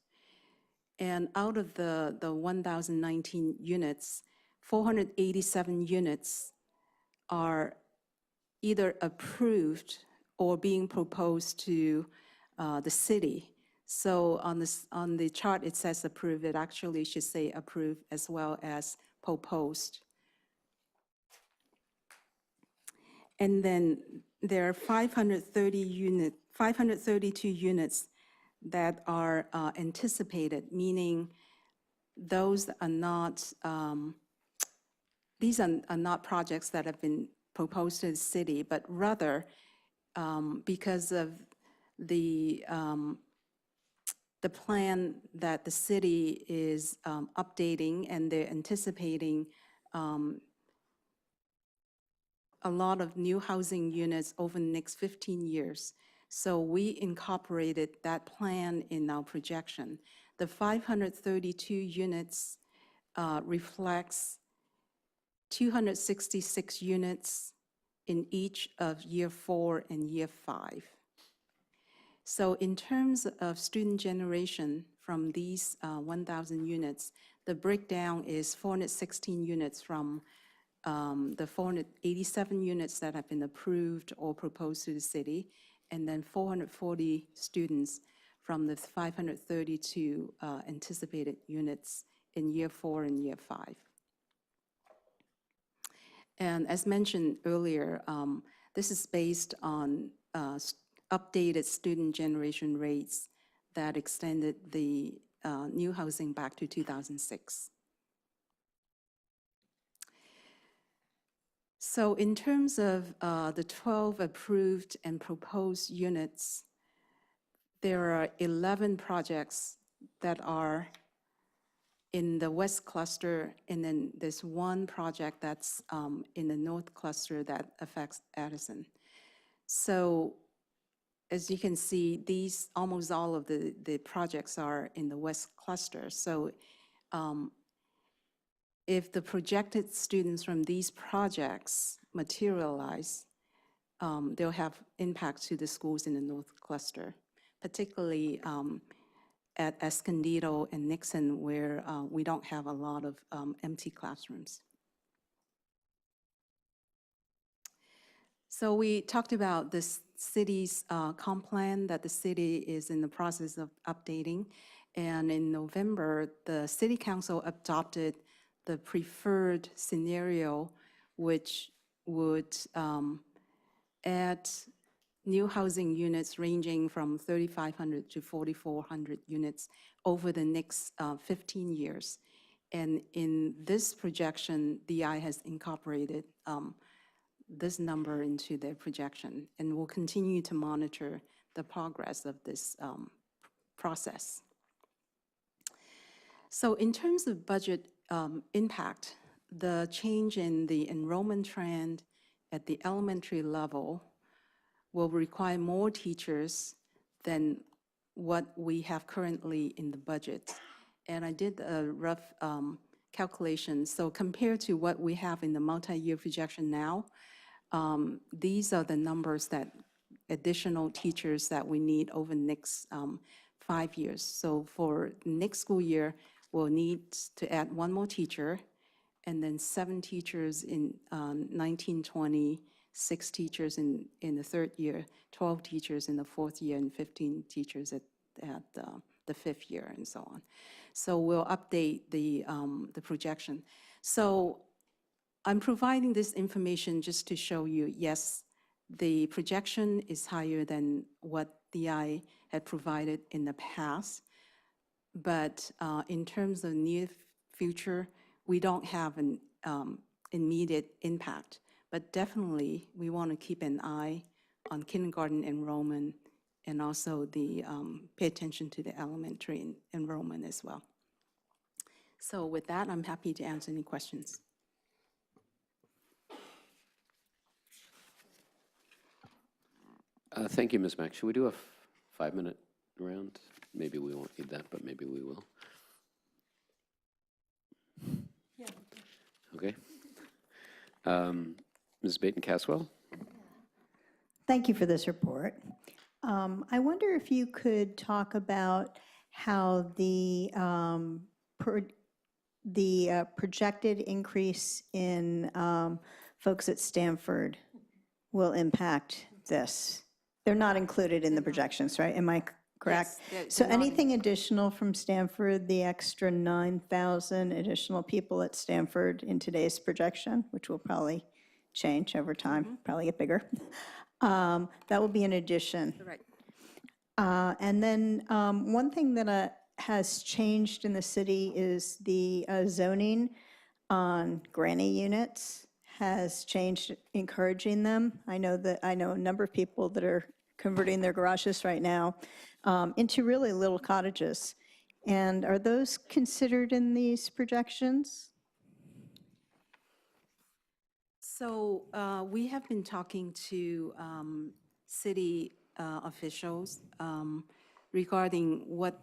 And out of the 1,019 units, 487 units are either approved or being proposed to the city. So on the chart, it says approved. It actually should say approved as well as proposed. And then there are 532 units that are anticipated, meaning those are not, these are not projects that have been proposed to the city, but rather because of the plan that the city is updating, and they're anticipating a lot of new housing units over the next 15 years. So we incorporated that plan in our projection. The 532 units reflects 266 units in each of year 4 and year 5. So in terms of student generation from these 1,000 units, the breakdown is 416 units from the 487 units that have been approved or proposed to the city, and then 440 students from the 532 anticipated units in year 4 and year 5. And as mentioned earlier, this is based on updated student generation rates that extended the new housing back to 2006. So in terms of the 12 approved and proposed units, there are 11 projects that are in the west cluster, and then there's one project that's in the north cluster that affects Addison. So as you can see, these, almost all of the projects are in the west cluster. So if the projected students from these projects materialize, they'll have impact to the schools in the north cluster, particularly at Escondido and Nixon, where we don't have a lot of empty classrooms. So we talked about the city's comp plan that the city is in the process of updating. And in November, the city council adopted the preferred scenario, which would add new housing units ranging from 3,500 to 4,400 units over the next 15 years. And in this projection, DI has incorporated this number into their projection, and will continue to monitor the progress of this process. So in terms of budget impact, the change in the enrollment trend at the elementary level will require more teachers than what we have currently in the budget. And I did a rough calculation. So compared to what we have in the multi-year projection now, these are the numbers that additional teachers that we need over the next 5 years. So for next school year, we'll need to add 1 more teacher, and then 7 teachers in 1920, 6 teachers in the 3rd year, 12 teachers in the 4th year, and 15 teachers at the 5th year, and so on. So we'll update the projection. So I'm providing this information just to show you, yes, the projection is higher than what DI had provided in the past, but in terms of near future, we don't have an immediate impact. But definitely, we want to keep an eye on kindergarten enrollment and also pay attention to the elementary enrollment as well. So with that, I'm happy to answer any questions. Thank you, Ms. Mack. Should we do a 5-minute round? Maybe we won't need that, but maybe we will. Yeah. Okay. Ms. Baton-Caswell? Thank you for this report. I wonder if you could talk about how the projected increase in folks at Stanford will impact this. They're not included in the projections, right? Am I correct? Yes, So they're not anything additional from Stanford, the extra 9,000 additional people at Stanford in today's projection, which will probably change over time, probably get bigger, that will be an addition. Right. And then one thing that has changed in the city is the zoning on granny units has changed, encouraging them. I know a number of people that are converting their garages right now into really little cottages. And are those considered in these projections? So we have been talking to city officials regarding what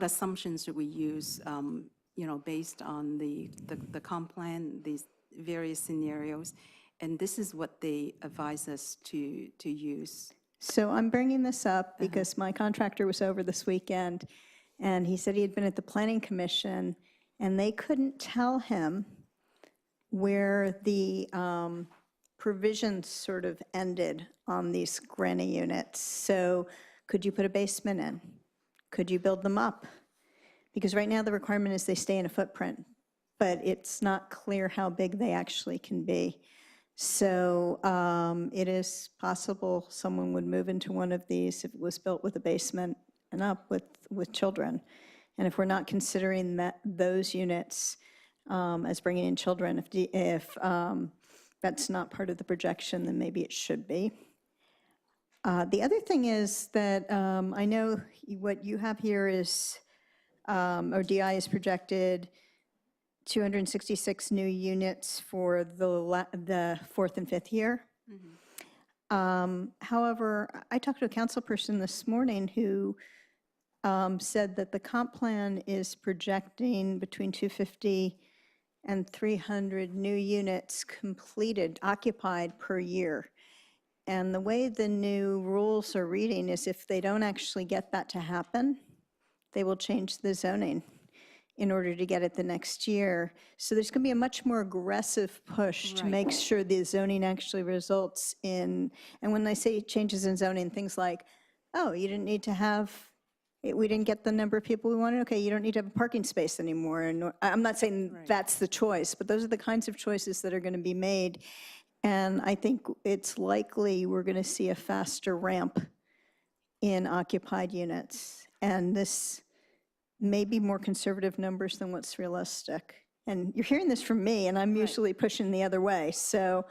assumptions should we use, based on the comp plan, these various scenarios, and this is what they advise us to use. So I'm bringing this up because my contractor was over this weekend, and he said he had been at the Planning Commission, and they couldn't tell him where the provisions sort of ended on these granny units. So could you put a basement in? Could you build them up? Because right now the requirement is they stay in a footprint, but it's not clear how big they actually can be. So it is possible someone would move into one of these if it was built with a basement and up with children. And if we're not considering those units as bringing in children, if that's not part of the projection, then maybe it should be. The other thing is that I know what you have here is, or DI is projected 266 new units for the 4th and 5th year. However, I talked to a council person this morning who said that the comp plan is projecting between 250 and 300 new units completed, occupied per year. And the way the new rules are reading is if they don't actually get that to happen, they will change the zoning in order to get it the next year. So there's going to be a much more aggressive push to make sure the zoning actually results in, and when I say changes in zoning, things like, oh, you didn't need to have, we didn't get the number of people we wanted, okay, you don't need to have a parking space anymore. And I'm not saying that's the choice, but those are the kinds of choices that are going to be made. And I think it's likely we're going to see a faster ramp in occupied units. And this may be more conservative numbers than what's realistic. And you're hearing this from me, and I'm usually pushing the other way. So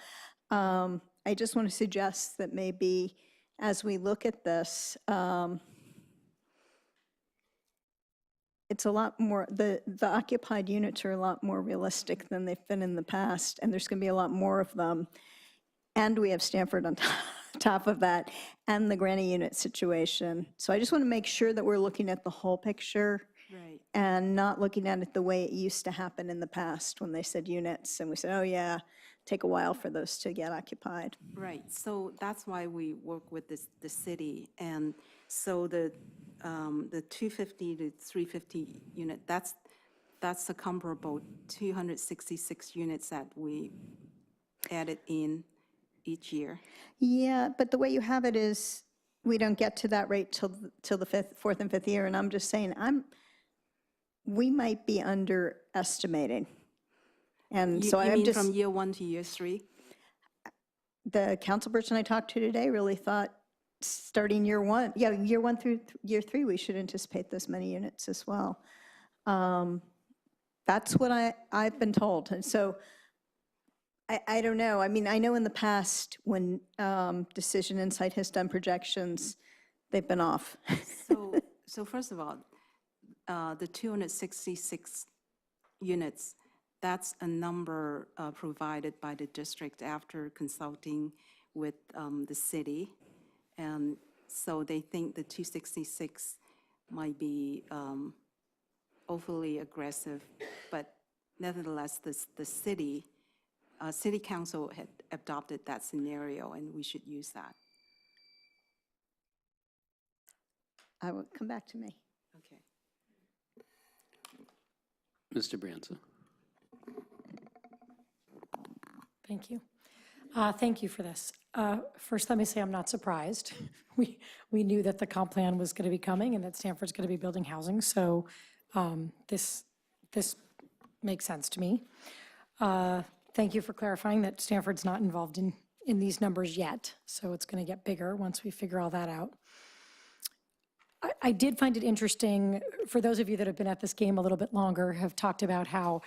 I just want to suggest that maybe as we look at this, it's a lot more, the occupied units are a lot more realistic than they've been in the past, and there's going to be a lot more of them. And we have Stanford on top of that, and the granny unit situation. So I just want to make sure that we're looking at the whole picture Right. and not looking at it the way it used to happen in the past when they said units, and we said, oh yeah, take a while for those to get occupied. Right, so that's why we work with the city, and so the 250 to 350 unit, that's a comparable 266 units that we added in each year. Yeah, but the way you have it is, we don't get to that rate till the fourth and fifth year, and I'm just saying, we might be underestimating. And so You I'm mean just, from year 1 to year 3? the council person I talked to today really thought, starting year 1, yeah, year 1 through year 3, we should anticipate this many units as well. That's what I've been told, and so I don't know. I mean, I know in the past when Decision Insight has done projections, they've been off. So first of all, the 266 units, that's a number provided by the district after consulting with the city. And so they think the 266 might be overly aggressive, but nevertheless, the city council had adopted that scenario, and we should use that. I will come back to me. Okay. Mr. Branson. Thank you. Thank you for this. First, let me say I'm not surprised. We knew that the comp plan was going to be coming and that Stanford's going to be building housing, so this makes sense to me. Thank you for clarifying that Stanford's not involved in these numbers yet, so it's going to get bigger once we figure all that out. I did find it interesting, for those of you that have been at this game a little bit longer, have talked about how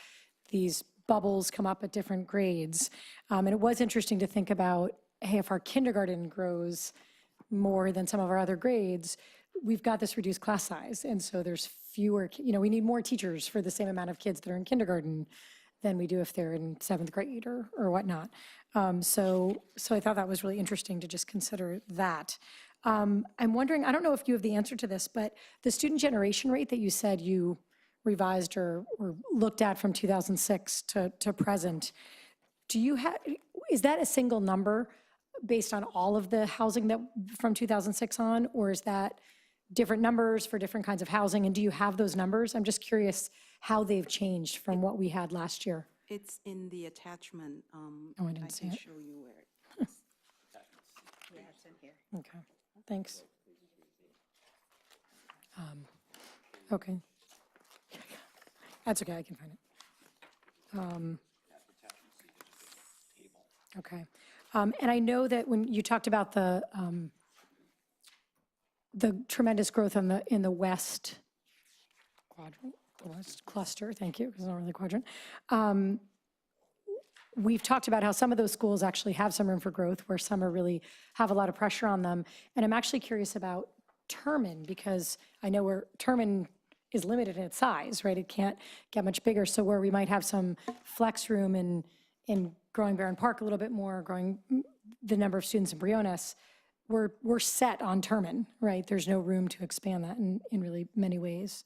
these bubbles come up at different grades. And it was interesting to think about, hey, if our kindergarten grows more than some of our other grades, we've got this reduced class size. And so there's fewer, we need more teachers for the same amount of kids that are in kindergarten than we do if they're in 7th grade or whatnot. So I thought that was really interesting to just consider that. I'm wondering, I don't know if you have the answer to this, but the student generation rate that you said you revised or looked at from 2006 to present, is that a single number based on all of the housing that from 2006 on, or is that different numbers for different kinds of housing? And do you have those numbers? I'm just curious how they've changed from what we had last year. It's in the attachment. Oh, I didn't see can it. show you where it is. Yeah, it's in here. Okay, thanks. Okay. That's okay, I can find it. Okay. And I know that when you talked about the tremendous growth in the west quadrant, the west cluster, thank you, because it's not really a quadrant. We've talked about how some of those schools actually have some room for growth, where some are really have a lot of pressure on them. And I'm actually curious about Terman, because I know where Terman is limited in its size, right? It can't get much bigger. So where we might have some flex room in growing Barron Park a little bit more, growing the number of students in Briones, we're set on Terman, right? There's no room to expand that in really many ways.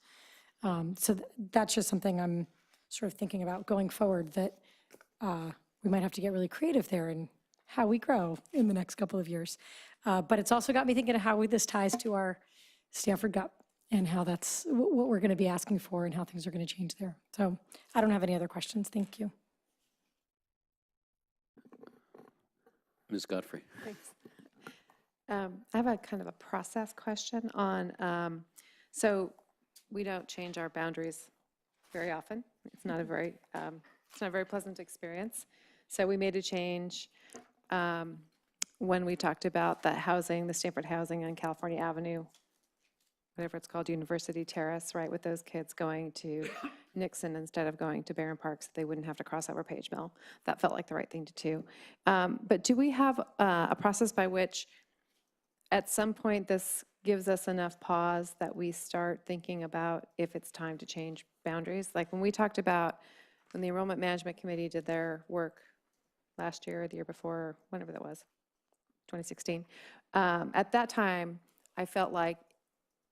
So that's just something I'm sort of thinking about going forward, that we might have to get really creative there in how we grow in the next couple of years. But it's also got me thinking of how this ties to our Stanford GUP and how that's what we're going to be asking for and how things are going to change there. So I don't have any other questions. Thank you. Ms. Godfrey. Thanks. I have a kind of a process question on, so we don't change our boundaries very often. It's not a very pleasant experience. So we made a change. when we talked about the housing, the Stanford housing on California Avenue, whatever it's called, University Terrace, right, with those kids going to Nixon instead of going to Barron Park, so they wouldn't have to cross over Page Mill. That felt like the right thing to do. But do we have a process by which, at some point, this gives us enough pause that we start thinking about if it's time to change boundaries? Like when we talked about, when the Enrollment Management Committee did their work last year or the year before, whenever that was, 2016, at that time, I felt like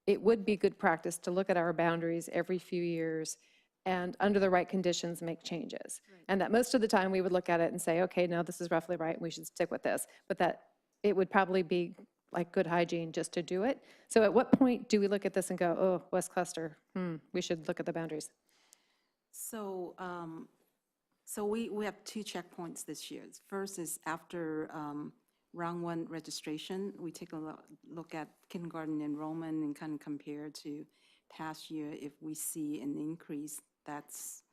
it would be good practice to look at our boundaries every few years and under the right conditions, make changes. And that most of the time, we would look at it and say, okay, no, this is roughly right, and we should stick with this. But that it would probably be like good hygiene just to do it. So at what point do we look at this and go, oh, West Cluster, we should look at the boundaries? So, we have 2 checkpoints this year. First is after round 1 registration, we take a look at kindergarten enrollment and kind of compare to past year. If we see an increase, that's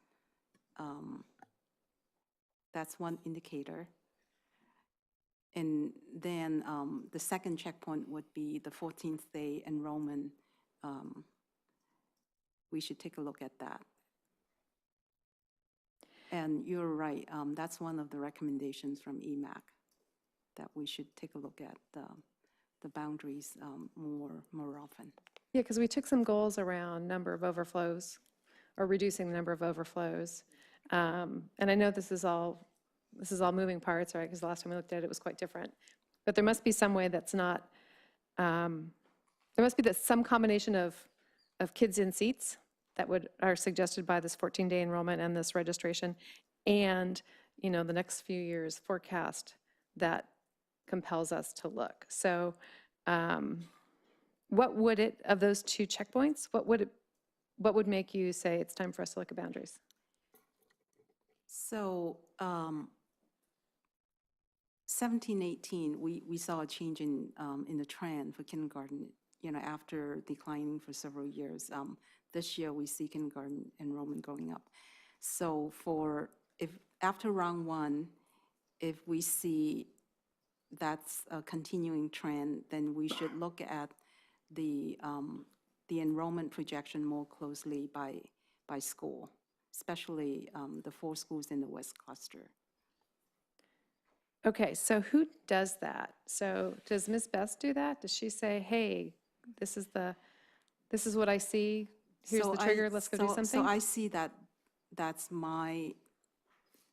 one indicator. And then the second checkpoint would be the 14th day enrollment. We should take a look at that. And you're right, that's one of the recommendations from EMAC, that we should take a look at the boundaries more often. Yeah, because we took some goals around number of overflows or reducing the number of overflows. And I know this is all moving parts, right? Because the last time we looked at it, it was quite different. But there must be some way that's not, there must be some combination of kids in seats that are suggested by this 14-day enrollment and this registration, and, the next few years forecast that compels us to look. So what would it, of those 2 checkpoints, what would make you say it's time for us to look at boundaries? So 17, 18, we saw a change in the trend for kindergarten, after declining for several years. This year, we see kindergarten enrollment going up. So if after round 1, if we see that's a continuing trend, then we should look at the enrollment projection more closely by school, especially the 4 schools in the West Cluster. Okay, so who does that? So does Ms. Best do that? Does she say, hey, this is what I see, here's the trigger, let's go do something? So I see that's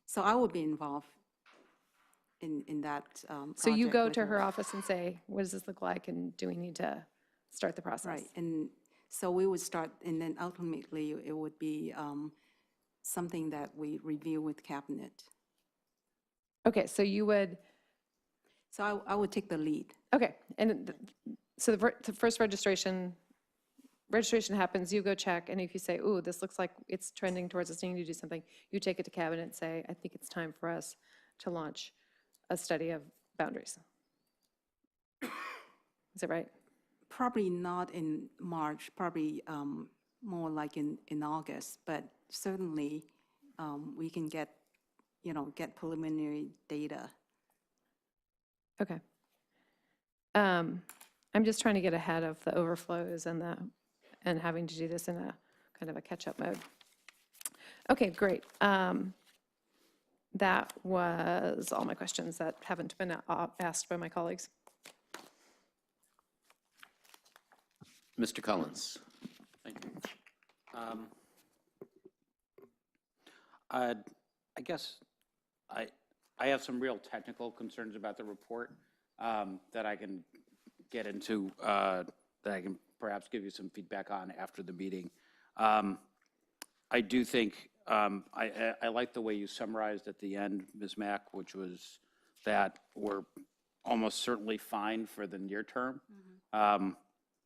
so I would be involved in that So you project go with to her office and say, what does this look like, and do we need to start the process? Right, and so we would start, and then ultimately, it would be something that we review with cabinet. Okay, so you would, So I would take the lead. okay, and so the first registration happens, you go check, and if you say, ooh, this looks like it's trending towards us needing to do something, you take it to cabinet and say, I think it's time for us to launch a study of boundaries. Is that right? Probably not in March, probably more like in August, but certainly we can get preliminary data. Okay. I'm just trying to get ahead of the overflows and having to do this in a kind of a catch-up mode. Okay, great. That was all my questions that haven't been asked by my colleagues. Mr. Collins. Thank you. I guess I have some real technical concerns about the report that I can get into, that I can perhaps give you some feedback on after the meeting. I do think, I like the way you summarized at the end, Ms. Mack, which was that we're almost certainly fine for the near term,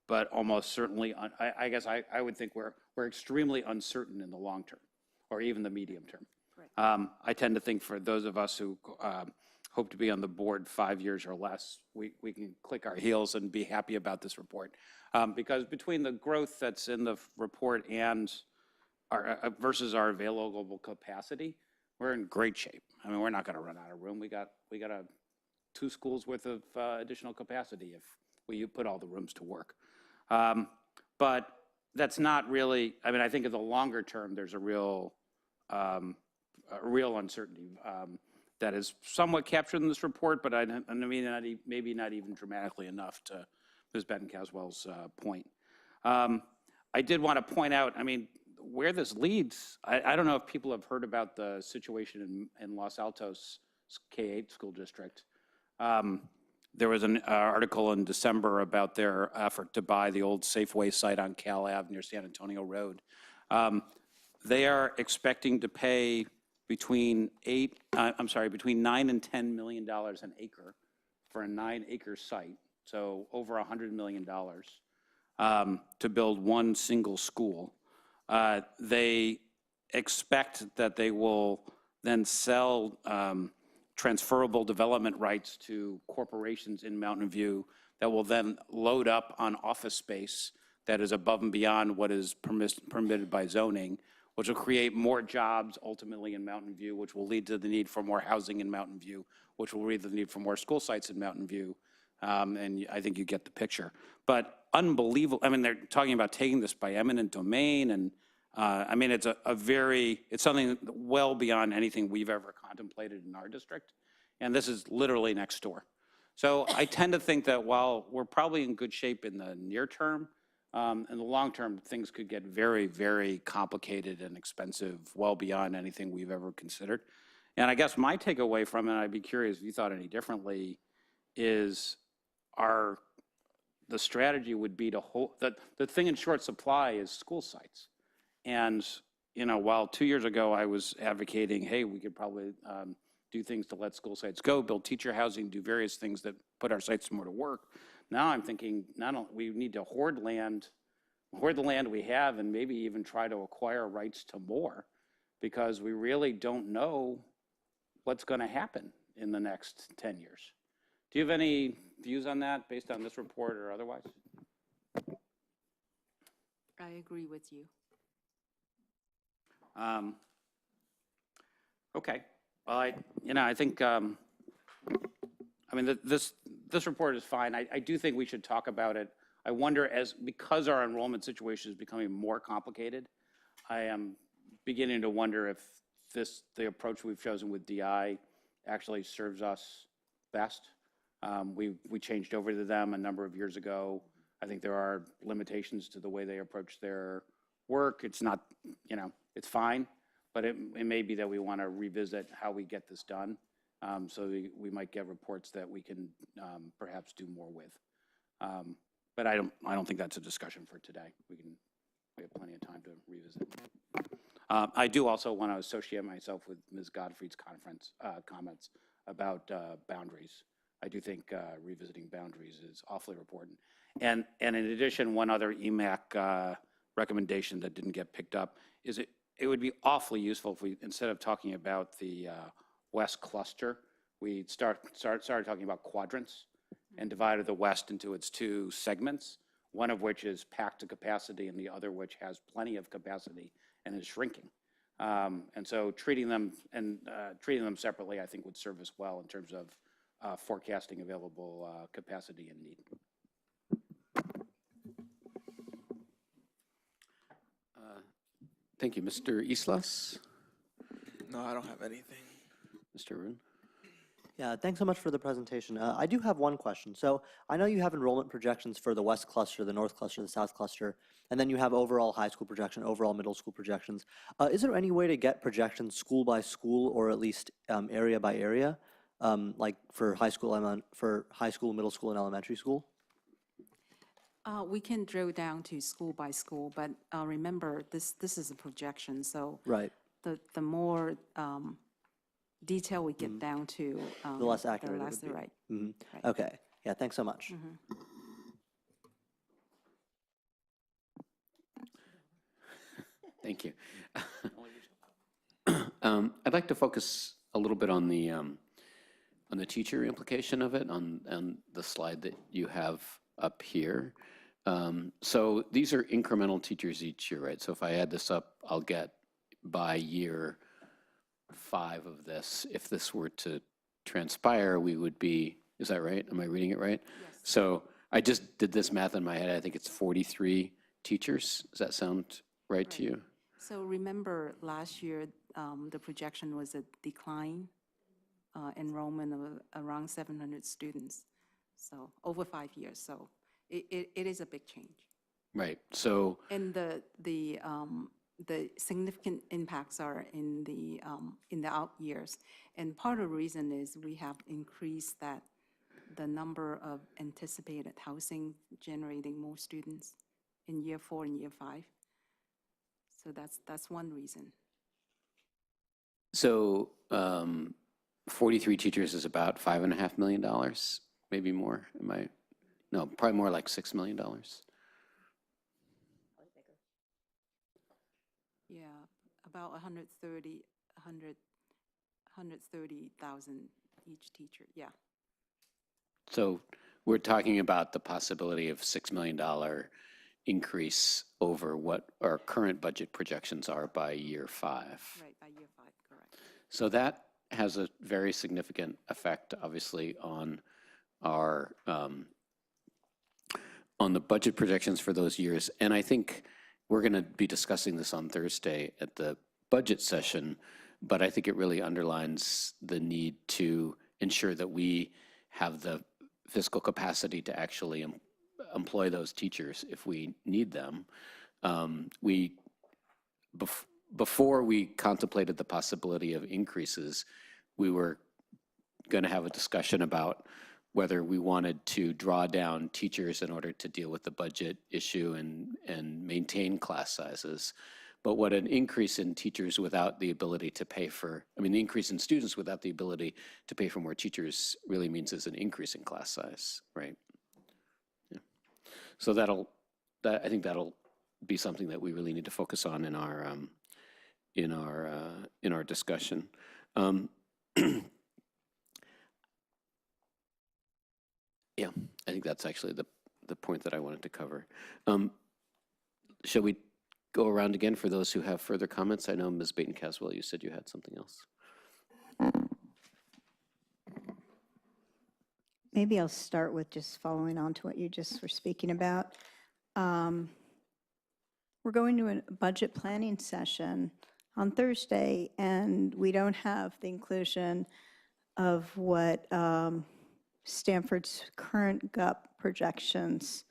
but almost certainly, I guess I would think we're extremely uncertain in the long term, or even the medium term. I tend to think for those of us who hope to be on the board 5 years or less, we can click our heels and be happy about this report. Because between the growth that's in the report and versus our available capacity, we're in great shape. I mean, we're not going to run out of room. We got a 2 schools worth of additional capacity if we put all the rooms to work. But that's not really, I mean, I think in the longer term, there's a real uncertainty that is somewhat captured in this report, but I mean, maybe not even dramatically enough to Ms. Betton-Caswell's point. I did want to point out, I mean, where this leads, I don't know if people have heard about the situation in Los Altos K-8 school district. There was an article in December about their effort to buy the old Safeway site on Cal Ave near San Antonio Road. They are expecting to pay between $9 and $10 million an acre for a 9-acre site, so over $100 million, to build one single school. They expect that they will then sell transferable development rights to corporations in Mountain View that will then load up on office space that is above and beyond what is permitted by zoning, which will create more jobs ultimately in Mountain View, which will lead to the need for more housing in Mountain View, which will lead to the need for more school sites in Mountain View. And I think you get the picture. But unbelievable, I mean, they're talking about taking this by eminent domain, and I mean, it's it's something well beyond anything we've ever contemplated in our district. And this is literally next door. So I tend to think that while we're probably in good shape in the near term, in the long term, things could get very, very complicated and expensive, well beyond anything we've ever considered. And I guess my takeaway from it, I'd be curious if you thought any differently, is the strategy would be to hold, the thing in short supply is school sites. And, you know, while 2 years ago I was advocating, hey, we could probably do things to let school sites go, build teacher housing, do various things that put our sites more to work. Now I'm thinking, not only we need to hoard the land we have, and maybe even try to acquire rights to more, because we really don't know what's going to happen in the next 10 years. Do you have any views on that based on this report or otherwise? I agree with you. Okay. Well, I think, I mean, this report is fine. I do think we should talk about it. I wonder, because our enrollment situation is becoming more complicated, I am beginning to wonder if the approach we've chosen with DI actually serves us best. We changed over to them a number of years ago. I think there are limitations to the way they approach their work. It's not, it's fine, but it may be that we want to revisit how we get this done. So we might get reports that we can perhaps do more with. But I don't think that's a discussion for today. We have plenty of time to revisit. I do also want to associate myself with Ms. Godfrey's comments about boundaries. I do think revisiting boundaries is awfully important. And in addition, one other EMAC recommendation that didn't get picked up is it would be awfully useful if we, instead of talking about the West cluster, we started talking about quadrants and divided the West into its 2 segments, one of which is packed to capacity and the other which has plenty of capacity and is shrinking. And so treating them separately, I think, would serve us well in terms of forecasting available capacity and need. Thank you. Mr. Islas? No, I don't have anything. Mr. Roon? Yeah, thanks so much for the presentation. I do have one question. So I know you have enrollment projections for the West cluster, the North cluster, the South cluster, and then you have overall high school projection, overall middle school projections. Is there any way to get projections school by school, or at least area by area, like for high school, middle school, and elementary school? We can drill down to school by school, but remember, this is a projection, so Right. the more detail we get down to, The less accurate the it less, would be. right. Mhm. Right. Okay. Yeah, thanks so much. Thank you. I'd like to focus a little bit on the teacher implication of it on the slide that you have up here. So these are incremental teachers each year, right? So if I add this up, I'll get by year 5 of this. If this were to transpire, we would be Is that right? Am I reading it right? Yes. So I just did this math in my head. I think it's 43 teachers. Does that sound right to you? So remember, last year, the projection was a decline enrollment of around 700 students, so over 5 years. So it is a big change. Right. So, And the significant impacts are in the out years. And part of the reason is we have increased the number of anticipated housing generating more students in year 4 and year 5. So that's one reason. so 43 teachers is about $5.5 million, maybe more. No, probably more like $6 million. Yeah, about 130,000 each teacher, yeah. So we're talking about the possibility of $6 million increase over what our current budget projections are by year 5. Right, by year 5, correct. So that has a very significant effect, obviously, on our, on the budget projections for those years. And I think we're going to be discussing this on Thursday at the budget session, but I think it really underlines the need to ensure that we have the fiscal capacity to actually employ those teachers if we need them. Before we contemplated the possibility of increases, we were going to have a discussion about whether we wanted to draw down teachers in order to deal with the budget issue and maintain class sizes. But what an increase in teachers without the ability to pay for, the increase in students without the ability to pay for more teachers really means is an increase in class size, right? Yeah. So I think that'll be something that we really need to focus on in our discussion. Yeah, I think that's actually the point that I wanted to cover. Shall we go around again for those who have further comments? I know Ms. Baton-Caswell, you said you had something else. Maybe I'll start with just following on to what you just were speaking about. We're going to a budget planning session on Thursday, and we don't have the inclusion of what Stanford's current GUP projections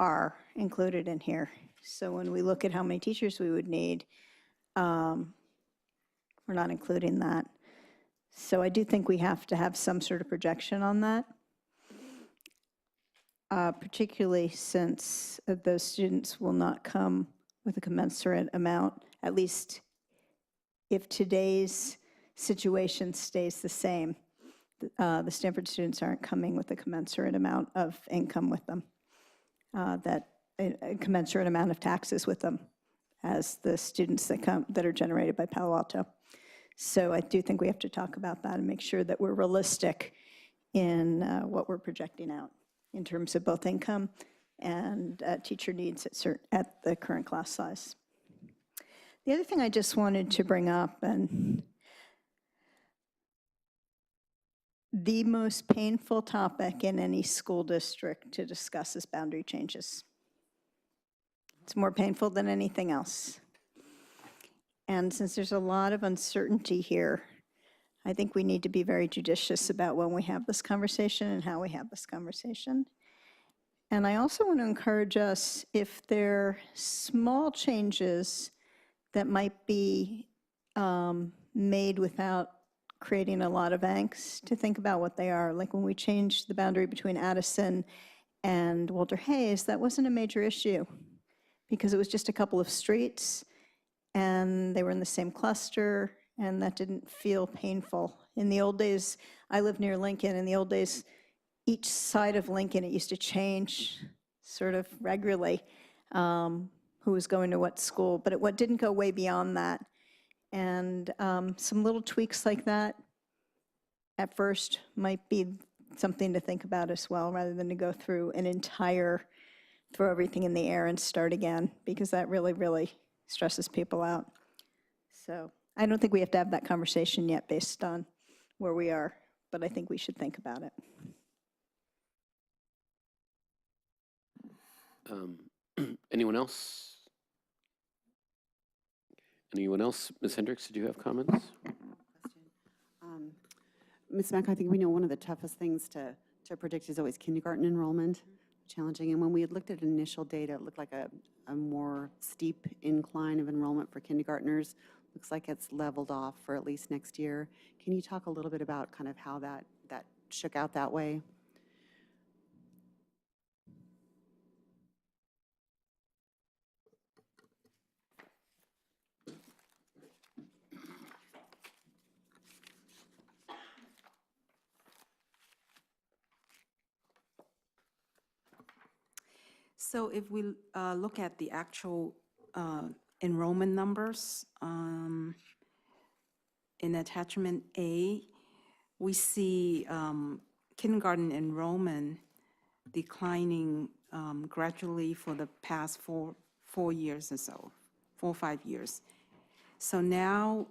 are included in here. So when we look at how many teachers we would need, we're not including that. So I do think we have to have some sort of projection on that, particularly since those students will not come with a commensurate amount, at least if today's situation stays the same. The Stanford students aren't coming with a commensurate amount of income with them, a commensurate amount of taxes with them as the students that are generated by Palo Alto. So I do think we have to talk about that and make sure that we're realistic in what we're projecting out in terms of both income and teacher needs at the current class size. The other thing I just wanted to bring up, and the most painful topic in any school district to discuss is boundary changes. It's more painful than anything else. And since there's a lot of uncertainty here, I think we need to be very judicious about when we have this conversation and how we have this conversation. And I also want to encourage us, if there are small changes that might be made without creating a lot of angst, to think about what they are. Like when we changed the boundary between Addison and Walter Hayes, that wasn't a major issue because it was just a couple of streets and they were in the same cluster, and that didn't feel painful. In the old days, I lived near Lincoln. In the old days, each side of Lincoln, it used to change sort of regularly who was going to what school, but what didn't go way beyond that. And some little tweaks like that at first might be something to think about as well, rather than to go through throw everything in the air and start again, because that really, really stresses people out. So I don't think we have to have that conversation yet based on where we are, but I think we should think about it. Anyone else? Anyone else? Ms. Hendricks, did you have comments? Ms. Mack, I think we know one of the toughest things to predict is always kindergarten enrollment, challenging. And when we had looked at initial data, it looked like a more steep incline of enrollment for kindergartners. Looks like it's leveled off for at least next year. Can you talk a little bit about kind of how that shook out that way? So if we look at the actual enrollment numbers in attachment A, we see kindergarten enrollment declining gradually for the past four years or so, 4 or 5 years. So now,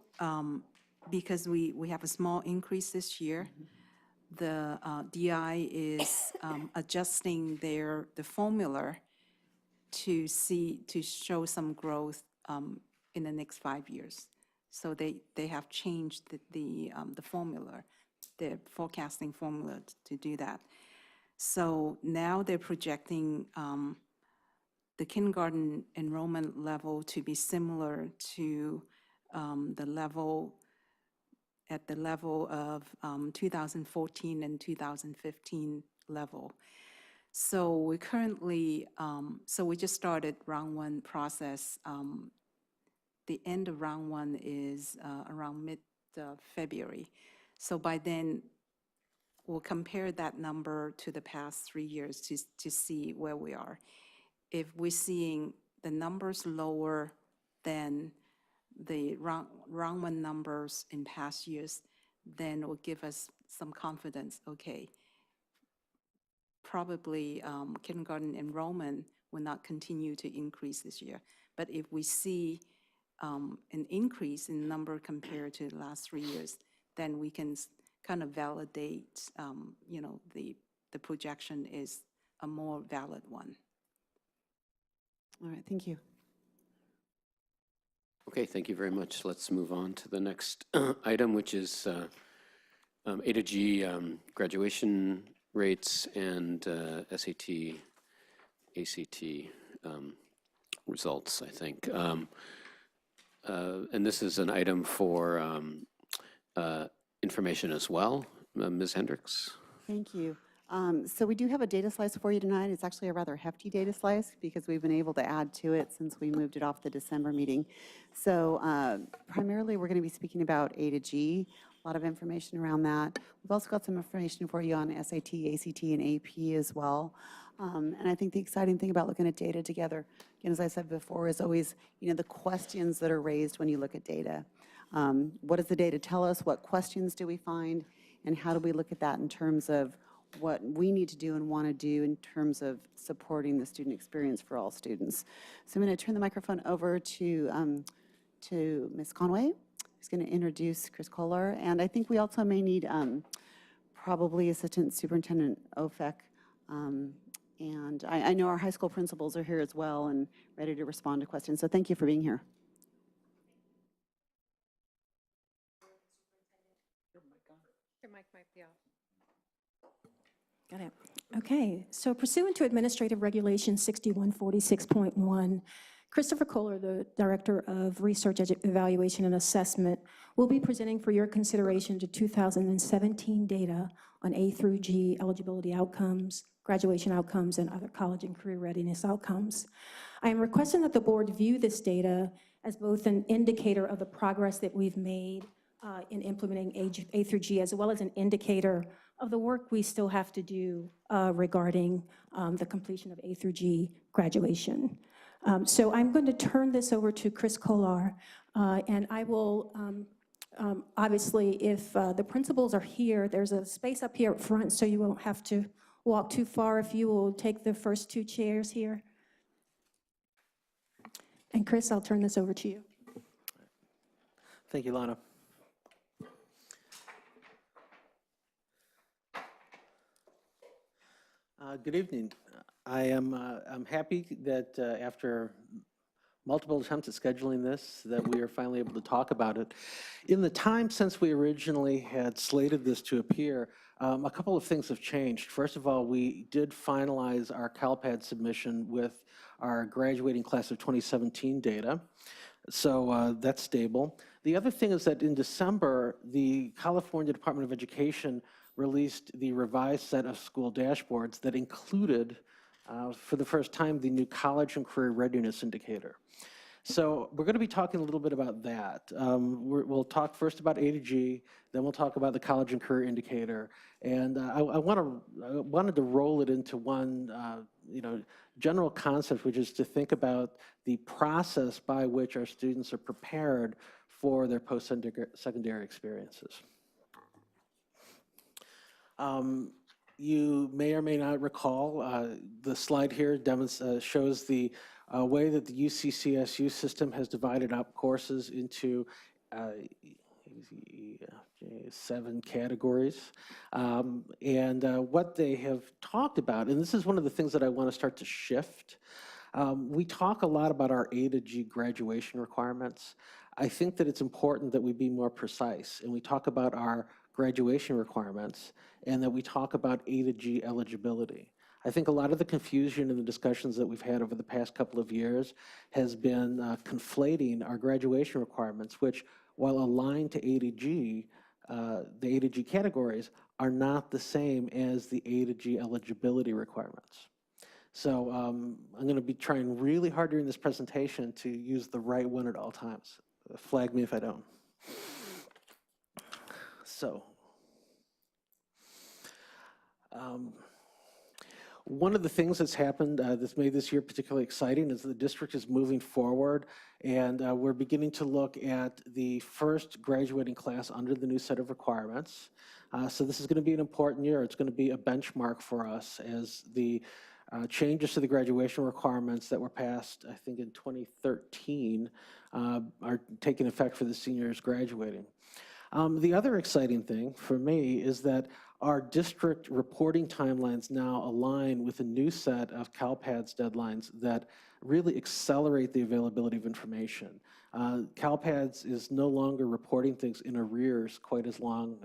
because we have a small increase this year, the DI is adjusting the formula to show some growth in the next 5 years. So they have changed the formula, the forecasting formula to do that. So now they're projecting the kindergarten enrollment level to be similar to the level of 2014 and 2015 level. So we currently, so we just started round one process. The end of round one is around mid-February. So by then, we'll compare that number to the past 3 years to see where we are. If we're seeing the numbers lower than the round one numbers in past years, then it will give us some confidence, okay, probably kindergarten enrollment will not continue to increase this year. But if we see an increase in number compared to the last 3 years, then we can kind of validate, the projection is a more valid one. All right, thank you. Okay, thank you very much. Let's move on to the next item, which is A to G graduation rates and SAT, ACT results, I think. And this is an item for information as well. Ms. Hendricks? Thank you. So we do have a data slice for you tonight. It's actually a rather hefty data slice because we've been able to add to it since we moved it off the December meeting. So primarily, we're going to be speaking about A to G, a lot of information around that. We've also got some information for you on SAT, ACT, and AP as well. And I think the exciting thing about looking at data together, again, as I said before, is always, the questions that are raised when you look at data. What does the data tell us? What questions do we find? And how do we look at that in terms of what we need to do and want to do in terms of supporting the student experience for all students? So I'm going to turn the microphone over to Ms. Conway, who's going to introduce Chris Kohler. And I think we also may need probably Assistant Superintendent Ofek. And I know our high school principals are here as well and ready to respond to questions. So thank you for being here. Your mic might be off. Got it. Okay, so pursuant to Administrative Regulation 6146.1, Christopher Kohler, the Director of Research, Evaluation, and Assessment, will be presenting for your consideration to 2017 data on A through G eligibility outcomes, graduation outcomes, and other college and career readiness outcomes. I am requesting that the board view this data as both an indicator of the progress that we've made in implementing A through G, as well as an indicator of the work we still have to do regarding the completion of A through G graduation. So I'm going to turn this over to Chris Kohler, and I will, obviously, if the principals are here, there's a space up here up front, so you won't have to walk too far if you will take the first 2 chairs here. And Chris, I'll turn this over to you. Thank you, Lana. Good evening. I'm happy that after multiple attempts at scheduling this, that we are finally able to talk about it. In the time since we originally had slated this to appear, a couple of things have changed. First of all, we did finalize our CalPAD submission with our graduating class of 2017 data. So that's stable. The other thing is that in December, the California Department of Education released the revised set of school dashboards that included, for the first time, the new college and career readiness indicator. So we're going to be talking a little bit about that. We'll talk first about A to G, then we'll talk about the college and career indicator. And I wanted to roll it into one general concept, which is to think about the process by which our students are prepared for their post-secondary experiences. You may or may not recall, the slide here shows the way that the UC-CSU system has divided up courses into 7 categories. And what they have talked about, and this is one of the things that I want to start to shift, we talk a lot about our A to G graduation requirements. I think that it's important that we be more precise, and we talk about our graduation requirements, and that we talk about A to G eligibility. I think a lot of the confusion in the discussions that we've had over the past couple of years has been conflating our graduation requirements, which, while aligned to A to G, the A to G categories are not the same as the A to G eligibility requirements. So I'm going to be trying really hard during this presentation to use the right one at all times. Flag me if I don't. So, one of the things that's happened that's made this year particularly exciting is the district is moving forward, and we're beginning to look at the first graduating class under the new set of requirements. So this is going to be an important year. It's going to be a benchmark for us as the changes to the graduation requirements that were passed, I think, in 2013 are taking effect for the seniors graduating. The other exciting thing for me is that our district reporting timelines now align with a new set of CalPADS deadlines that really accelerate the availability of information. CalPADS is no longer reporting things in arrears quite as long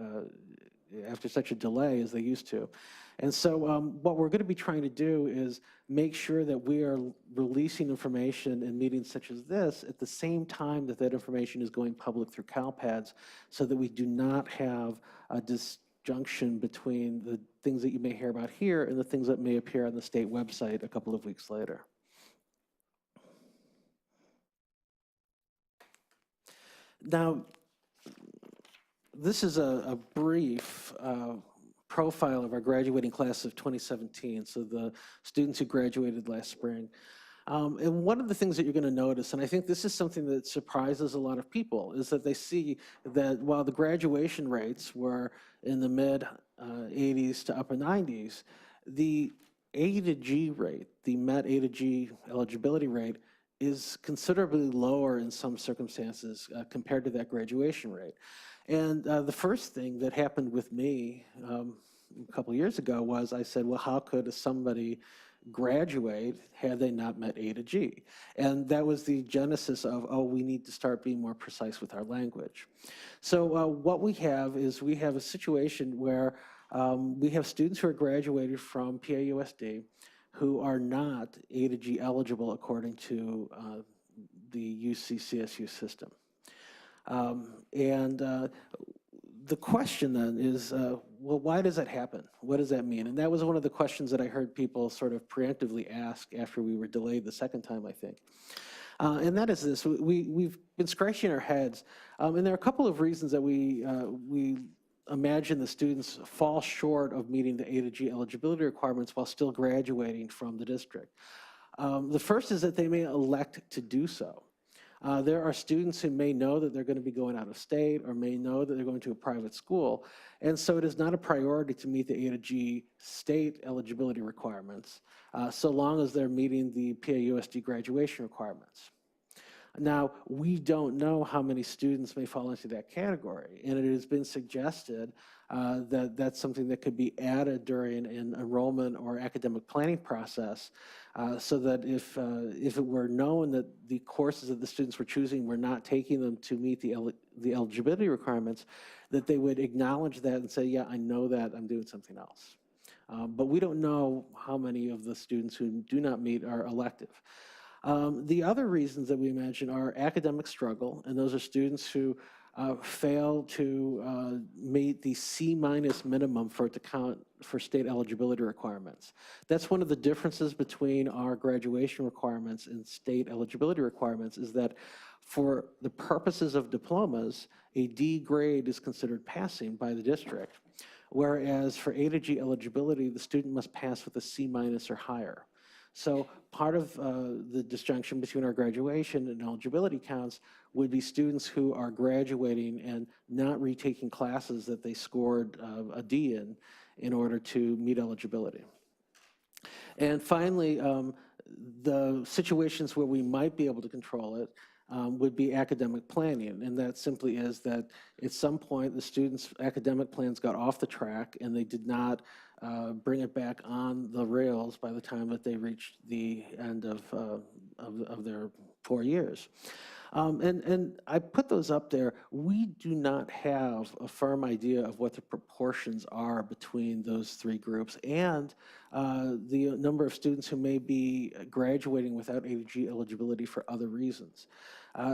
after such a delay as they used to. And so what we're going to be trying to do is make sure that we are releasing information in meetings such as this at the same time that that information is going public through CalPADS, so that we do not have a disjunction between the things that you may hear about here and the things that may appear on the state website a couple of weeks later. Now, this is a brief profile of our graduating class of 2017, so the students who graduated last spring. And one of the things that you're going to notice, and I think this is something that surprises a lot of people, is that they see that while the graduation rates were in the mid 80s to upper 90s, the A to G rate, the MET A to G eligibility rate, is considerably lower in some circumstances compared to that graduation rate. And the first thing that happened with me a couple of years ago was I said, well, how could somebody graduate had they not met A to G? And that was the genesis of, oh, we need to start being more precise with our language. So what we have is we have a situation where we have students who are graduated from PAUSD who are not A to G eligible according to the UC-CSU system. The question then is, well, why does that happen? What does that mean? And that was one of the questions that I heard people sort of preemptively ask after we were delayed the second time, I think. And that is this: we've been scratching our heads, and there are a couple of reasons that we imagine the students fall short of meeting the A to G eligibility requirements while still graduating from the district. The first is that they may elect to do so. There are students who may know that they're going to be going out of state or may know that they're going to a private school, and so it is not a priority to meet the A to G state eligibility requirements, so long as they're meeting the PAUSD graduation requirements. Now, we don't know how many students may fall into that category, and it has been suggested that's something that could be added during an enrollment or academic planning process, so that if it were known that the courses that the students were choosing were not taking them to meet the eligibility requirements, that they would acknowledge that and say, yeah, I know that, I'm doing something else. But we don't know how many of the students who do not meet are elective. The other reasons that we imagine are academic struggle, and those are students who fail to meet the C- minimum for it to count for state eligibility requirements. That's one of the differences between our graduation requirements and state eligibility requirements, is that for the purposes of diplomas, a D grade is considered passing by the district, whereas for A to G eligibility, the student must pass with a C- or higher. So part of the disjunction between our graduation and eligibility counts would be students who are graduating and not retaking classes that they scored a D in order to meet eligibility. And finally, the situations where we might be able to control it would be academic planning, and that simply is that at some point the students' academic plans got off the track and they did not bring it back on the rails by the time that they reached the end of their 4 years. And I put those up there. We do not have a firm idea of what the proportions are between those three groups and the number of students who may be graduating without A-G eligibility for other reasons.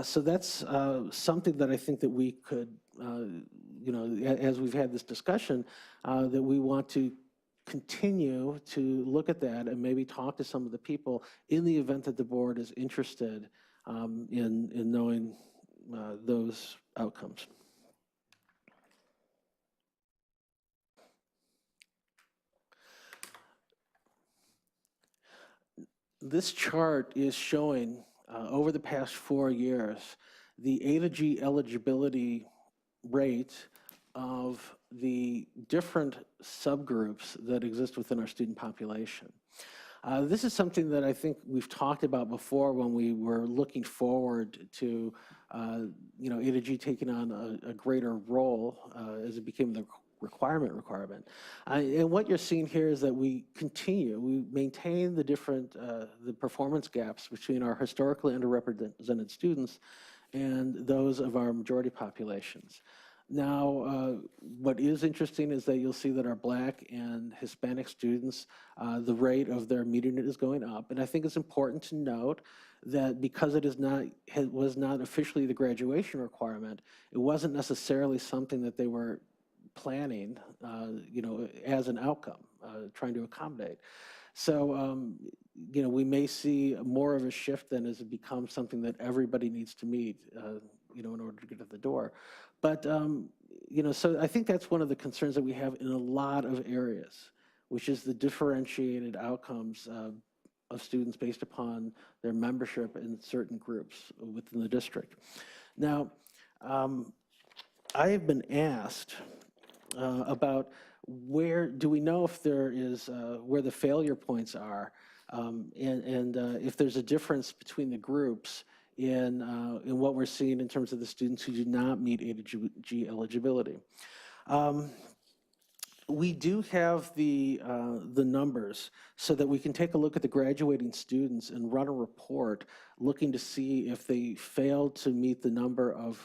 So that's something that I think that we could, as we've had this discussion, that we want to continue to look at that and maybe talk to some of the people in the event that the board is interested in knowing those outcomes. This chart is showing over the past 4 years the A to G eligibility rate of the different subgroups that exist within our student population. This is something that I think we've talked about before when we were looking forward to, A to G taking on a greater role as it became the requirement. And what you're seeing here is that we maintain the different, the performance gaps between our historically underrepresented students and those of our majority populations. Now, what is interesting is that you'll see that our Black and Hispanic students, the rate of their median is going up. And I think it's important to note that because it was not officially the graduation requirement, it wasn't necessarily something that they were planning, as an outcome, trying to accommodate. So, we may see more of a shift then as it becomes something that everybody needs to meet, in order to get to the door. But, so I think that's one of the concerns that we have in a lot of areas, which is the differentiated outcomes of students based upon their membership in certain groups within the district. Now, I have been asked about where do we know if there is, where the failure points are, and if there's a difference between the groups in what we're seeing in terms of the students who do not meet A to G eligibility. We do have the numbers so that we can take a look at the graduating students and run a report looking to see if they failed to meet the number of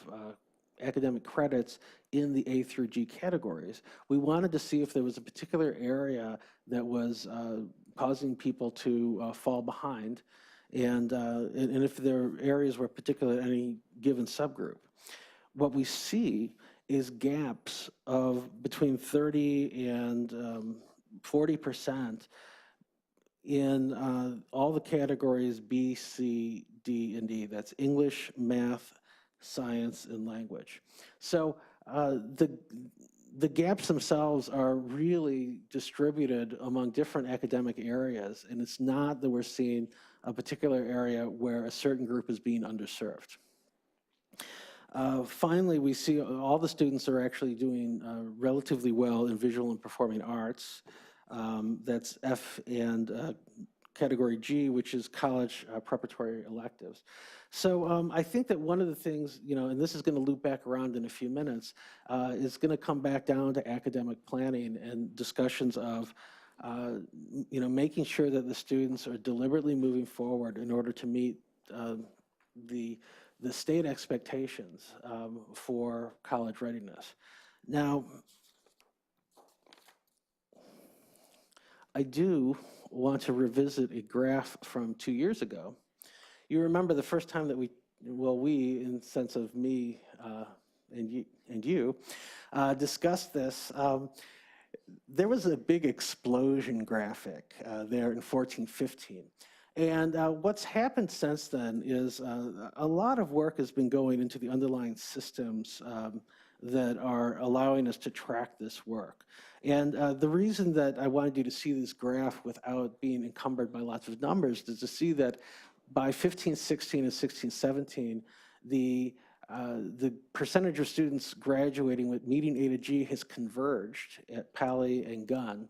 academic credits in the A through G categories. We wanted to see if there was a particular area that was causing people to fall behind, and if there are areas where particularly any given subgroup. What we see is gaps of between 30 and 40% in all the categories B, C, D, and E. That's English, math, science, and language. So the gaps themselves are really distributed among different academic areas, and it's not that we're seeing a particular area where a certain group is being underserved. Finally, we see all the students are actually doing relatively well in visual and performing arts. That's F and category G, which is college preparatory electives. So I think that one of the things, and this is going to loop back around in a few minutes, is going to come back down to academic planning and discussions of, making sure that the students are deliberately moving forward in order to meet the state expectations for college readiness. Now, I do want to revisit a graph from 2 years ago. You remember the first time that we, in the sense of me and you, discussed this. There was a big explosion graphic there in 14-15. And what's happened since then is a lot of work has been going into the underlying systems that are allowing us to track this work. And the reason that I wanted you to see this graph without being encumbered by lots of numbers is to see that by 15-16 and 16-17, the percentage of students graduating with meeting A to G has converged at Pali and Gunn.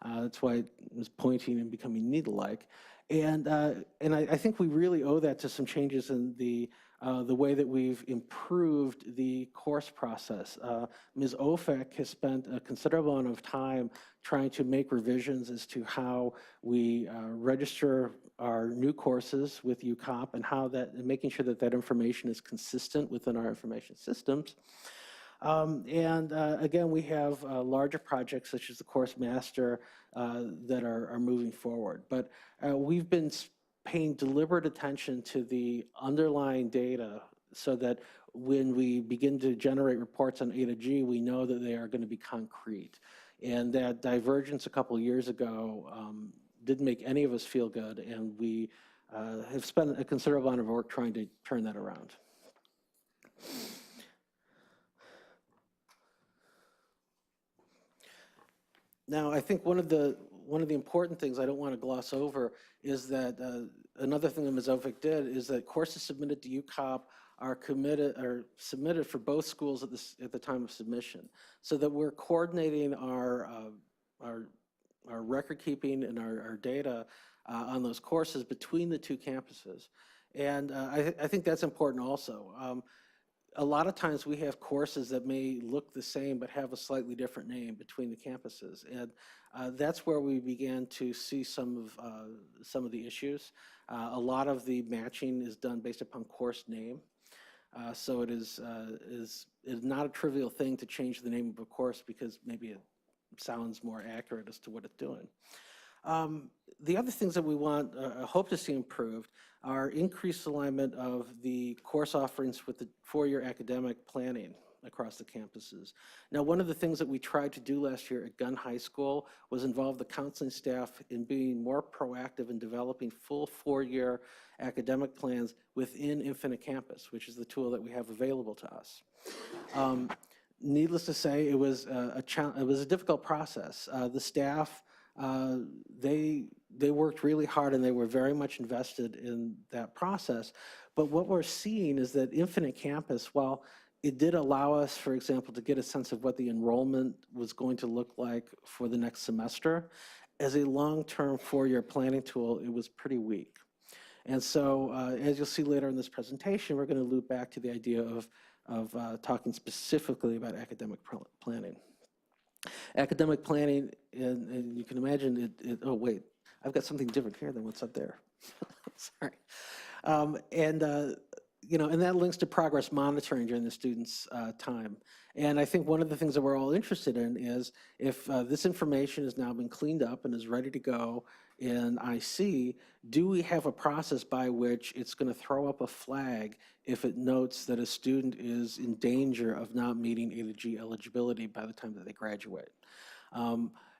That's why it was pointing and becoming needle-like. And I think we really owe that to some changes in the way that we've improved the course process. Ms. Ofek has spent a considerable amount of time trying to make revisions as to how we register our new courses with UCOP and making sure that that information is consistent within our information systems. Again, we have larger projects such as the Course Master that are moving forward. But we've been paying deliberate attention to the underlying data so that when we begin to generate reports on A to G, we know that they are going to be concrete. And that divergence a couple of years ago didn't make any of us feel good, and we have spent a considerable amount of work trying to turn that around. Now, I think one of the important things I don't want to gloss over is that another thing that Ms. Ofek did is that courses submitted to UCOP are submitted for both schools at the time of submission, so that we're coordinating our record keeping and our data on those courses between the two campuses. And I think that's important also. A lot of times we have courses that may look the same but have a slightly different name between the campuses, and that's where we began to see some of the issues. A lot of the matching is done based upon course name, so it is not a trivial thing to change the name of a course because maybe it sounds more accurate as to what it's doing. The other things that we hope to see improved are increased alignment of the course offerings with the four-year academic planning across the campuses. Now, one of the things that we tried to do last year at Gunn High School was involve the counseling staff in being more proactive in developing full four-year academic plans within Infinite Campus, which is the tool that we have available to us. Needless to say, it was a difficult process. The staff, they worked really hard and they were very much invested in that process. But what we're seeing is that Infinite Campus, while it did allow us, for example, to get a sense of what the enrollment was going to look like for the next semester, as a long-term four-year planning tool, it was pretty weak. And so, as you'll see later in this presentation, we're going to loop back to the idea of talking specifically about academic planning. Academic planning, and you can imagine oh wait, I've got something different here than what's up there. Sorry. And that links to progress monitoring during the students' time. And I think one of the things that we're all interested in is if this information has now been cleaned up and is ready to go in IC, do we have a process by which it's going to throw up a flag if it notes that a student is in danger of not meeting A to G eligibility by the time that they graduate?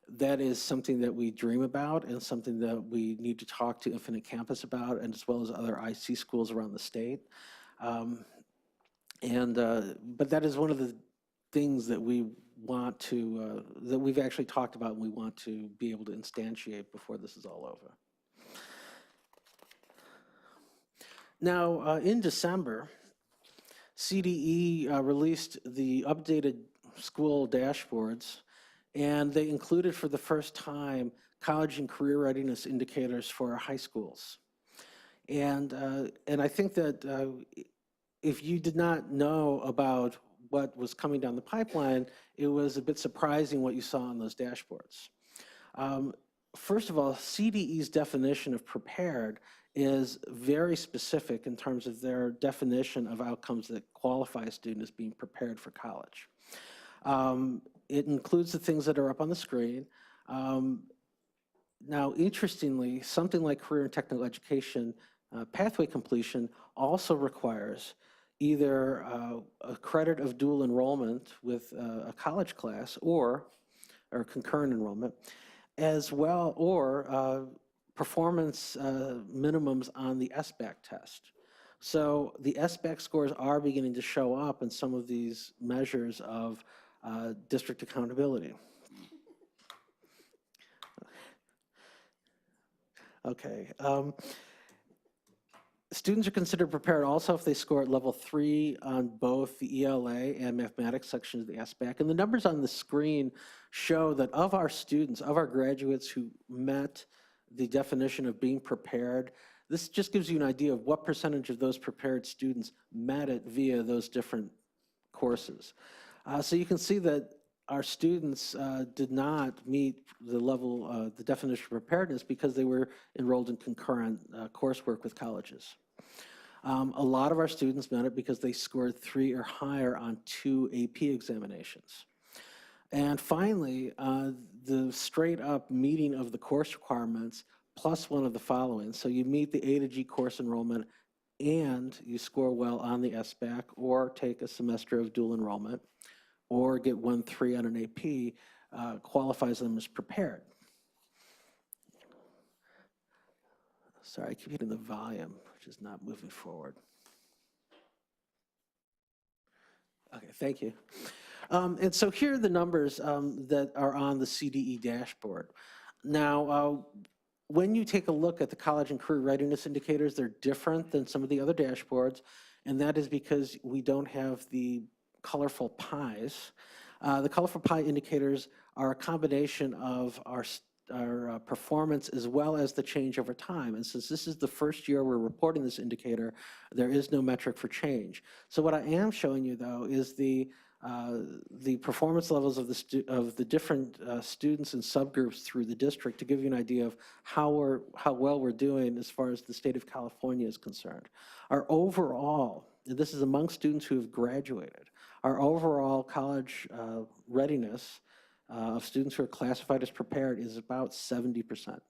That is something that we dream about and something that we need to talk to Infinite Campus about, and as well as other IC schools around the state. But that is one of the things that we want to, that we've actually talked about and we want to be able to instantiate before this is all over. Now, in December, CDE released the updated school dashboards, And they included for the first time college and career readiness indicators for our high schools. And I think that if you did not know about what was coming down the pipeline, it was a bit surprising what you saw on those dashboards. First of all, CDE's definition of prepared is very specific in terms of their definition of outcomes that qualify a student as being prepared for college. It includes the things that are up on the screen. Now, interestingly, something like career and technical education pathway completion also requires either a credit of dual enrollment with a college class or concurrent enrollment, as well, or performance minimums on the SBAC test. So the SBAC scores are beginning to show up in some of these measures of district accountability. Okay. Students are considered prepared also if they score at level 3 on both the ELA and mathematics sections of the SBAC. And the numbers on the screen show that of our students, of our graduates who met the definition of being prepared, this just gives you an idea of what percentage of those prepared students met it via those different courses. So you can see that our students did not meet the level, the definition of preparedness because they were enrolled in concurrent coursework with colleges. A lot of our students met it because they scored 3 or higher on 2 AP examinations. And finally, the straight up meeting of the course requirements plus one of the following. So you meet the A to G course enrollment and you score well on the SBAC or take a semester of dual enrollment or get 1-3 on an AP, qualifies them as prepared. Sorry, I keep hitting the volume, which is not moving forward. Okay, thank you. And so here are the numbers that are on the CDE dashboard. Now, when you take a look at the college and career readiness indicators, they're different than some of the other dashboards, and that is because we don't have the colorful pies. The colorful pie indicators are a combination of our performance as well as the change over time. And since this is the first year we're reporting this indicator, there is no metric for change. So what I am showing you, though, is the performance levels of the different students and subgroups through the district to give you an idea of how well we're doing as far as the state of California is concerned. Our overall, and this is among students who have graduated, our overall college readiness of students who are classified as prepared is about 70%.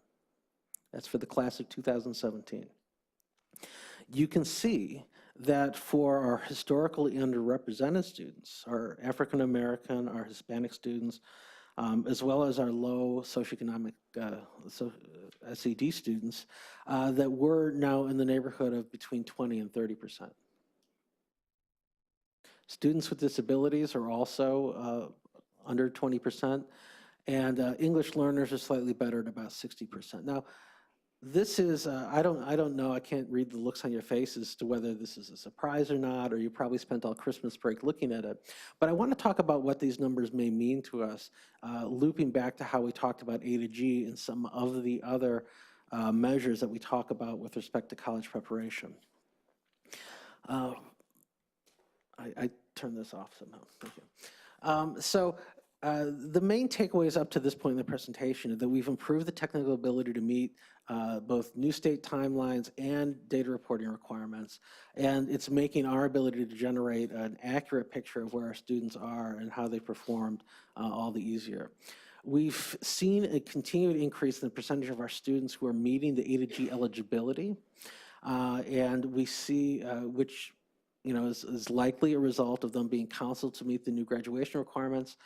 That's for the class of 2017. You can see that for our historically underrepresented students, our African American, our Hispanic students, as well as our low socioeconomic SED students, that we're now in the neighborhood of between 20 and 30%. Students with disabilities are also under 20%, and English learners are slightly better at about 60%. Now, this is, I don't know, I can't read the looks on your faces as to whether this is a surprise or not, or you probably spent all Christmas break looking at it. But I want to talk about what these numbers may mean to us, looping back to how we talked about A to G and some of the other measures that we talk about with respect to college preparation. I turned this off somehow. Thank you. The main takeaways up to this point in the presentation are that we've improved the technical ability to meet both new state timelines and data reporting requirements, and it's making our ability to generate an accurate picture of where our students are and how they performed all the easier. We've seen a continued increase in the percentage of our students who are meeting the A to G eligibility, and we see which is likely a result of them being counseled to meet the new graduation requirements,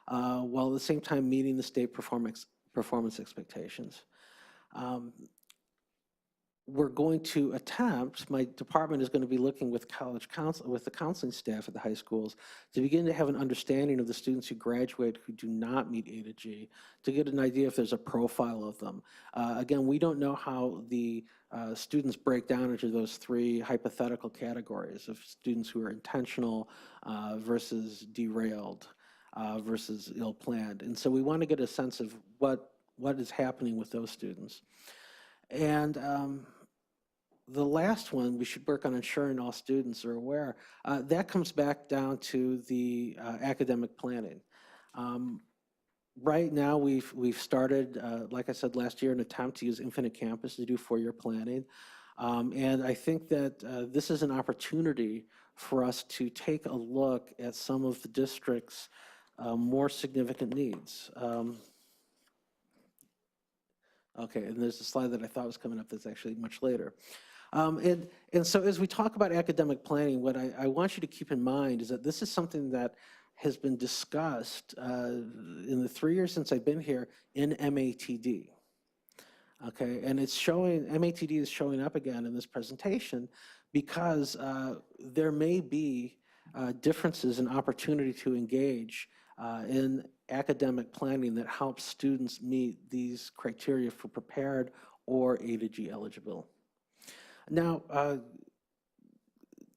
while at the same time meeting the state performance expectations. We're going to attempt, my department is going to be looking with the counseling staff at the high schools to begin to have an understanding of the students who graduate who do not meet A to G, to get an idea if there's a profile of them. Again, we don't know how the students break down into those 3 hypothetical categories of students who are intentional versus derailed. versus ill-planned. And so we want to get a sense of what is happening with those students. And the last one, we should work on ensuring all students are aware. That comes back down to the academic planning. Right now, we've started, like I said last year, an attempt to use Infinite Campus to do four-year planning. And I think that this is an opportunity for us to take a look at some of the district's more significant needs. Okay, and there's a slide that I thought was coming up that's actually much later. And so as we talk about academic planning, what I want you to keep in mind is that this is something that has been discussed in the 3 years since I've been here in MATD. Okay, and it's showing, MATD is showing up again in this presentation because there may be differences in opportunity to engage in academic planning that helps students meet these criteria for prepared or A to G eligible. Now,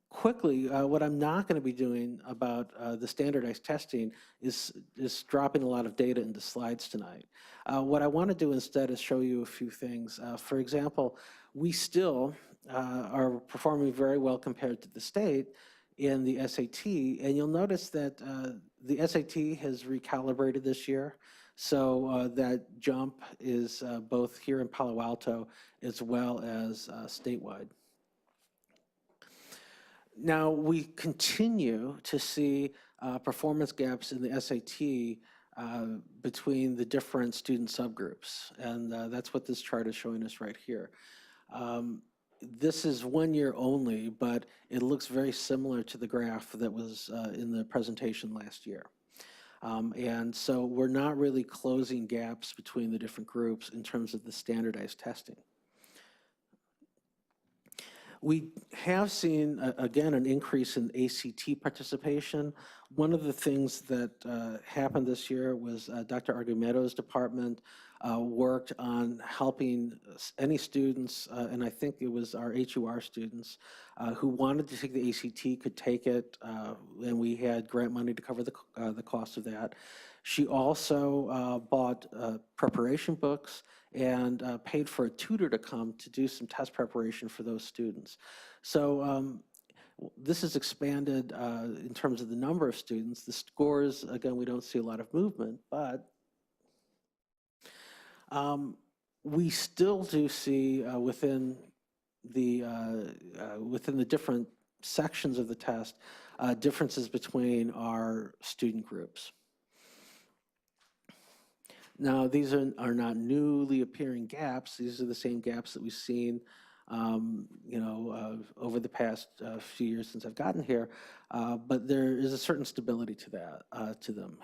quickly, what I'm not going to be doing about the standardized testing is dropping a lot of data into slides tonight. What I want to do instead is show you a few things. For example, we still are performing very well compared to the state in the SAT, and you'll notice that the SAT has recalibrated this year. So that jump is both here in Palo Alto as well as statewide. Now, we continue to see performance gaps in the SAT between the different student subgroups, and that's what this chart is showing us right here. This is 1 year only, but it looks very similar to the graph that was in the presentation last year. And so we're not really closing gaps between the different groups in terms of the standardized testing. We have seen, again, an increase in ACT participation. One of the things that happened this year was Dr. Argumedo's department worked on helping any students, and I think it was our HUR students, who wanted to take the ACT could take it, and we had grant money to cover the cost of that. She also bought preparation books and paid for a tutor to come to do some test preparation for those students. So this has expanded in terms of the number of students. The scores, again, we don't see a lot of movement, but we still do see within the different sections of the test differences between our student groups. Now, these are not newly appearing gaps. These are the same gaps that we've seen, over the past few years since I've gotten here. But there is a certain stability to that, to them.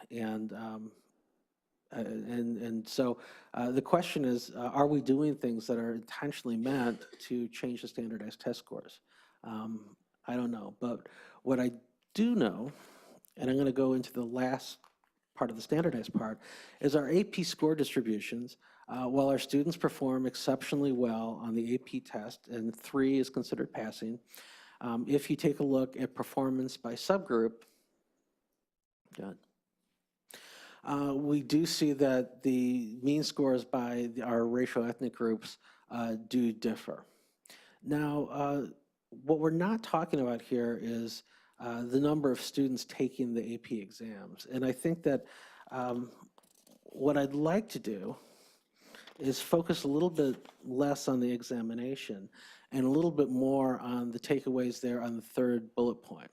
And so the question is, are we doing things that are intentionally meant to change the standardized test scores? I don't know. But what I do know, and I'm going to go into the last part of the standardized part, is our AP score distributions. While our students perform exceptionally well on the AP test, and 3 is considered passing, if you take a look at performance by subgroup, we do see that the mean scores by our racial ethnic groups do differ. Now, what we're not talking about here is the number of students taking the AP exams. And I think that what I'd like to do is focus a little bit less on the examination and a little bit more on the takeaways there on the 3rd bullet point.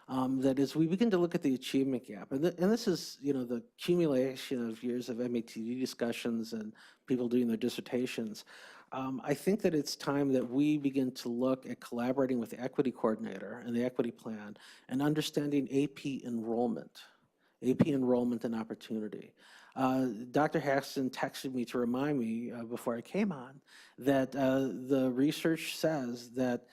That is, we begin to look at the achievement gap. And this is, the accumulation of years of MATD discussions and people doing their dissertations. I think that it's time that we begin to look at collaborating with the equity coordinator and the equity plan and understanding AP enrollment and opportunity. Dr. Haxton texted me to remind me before I came on that the research says that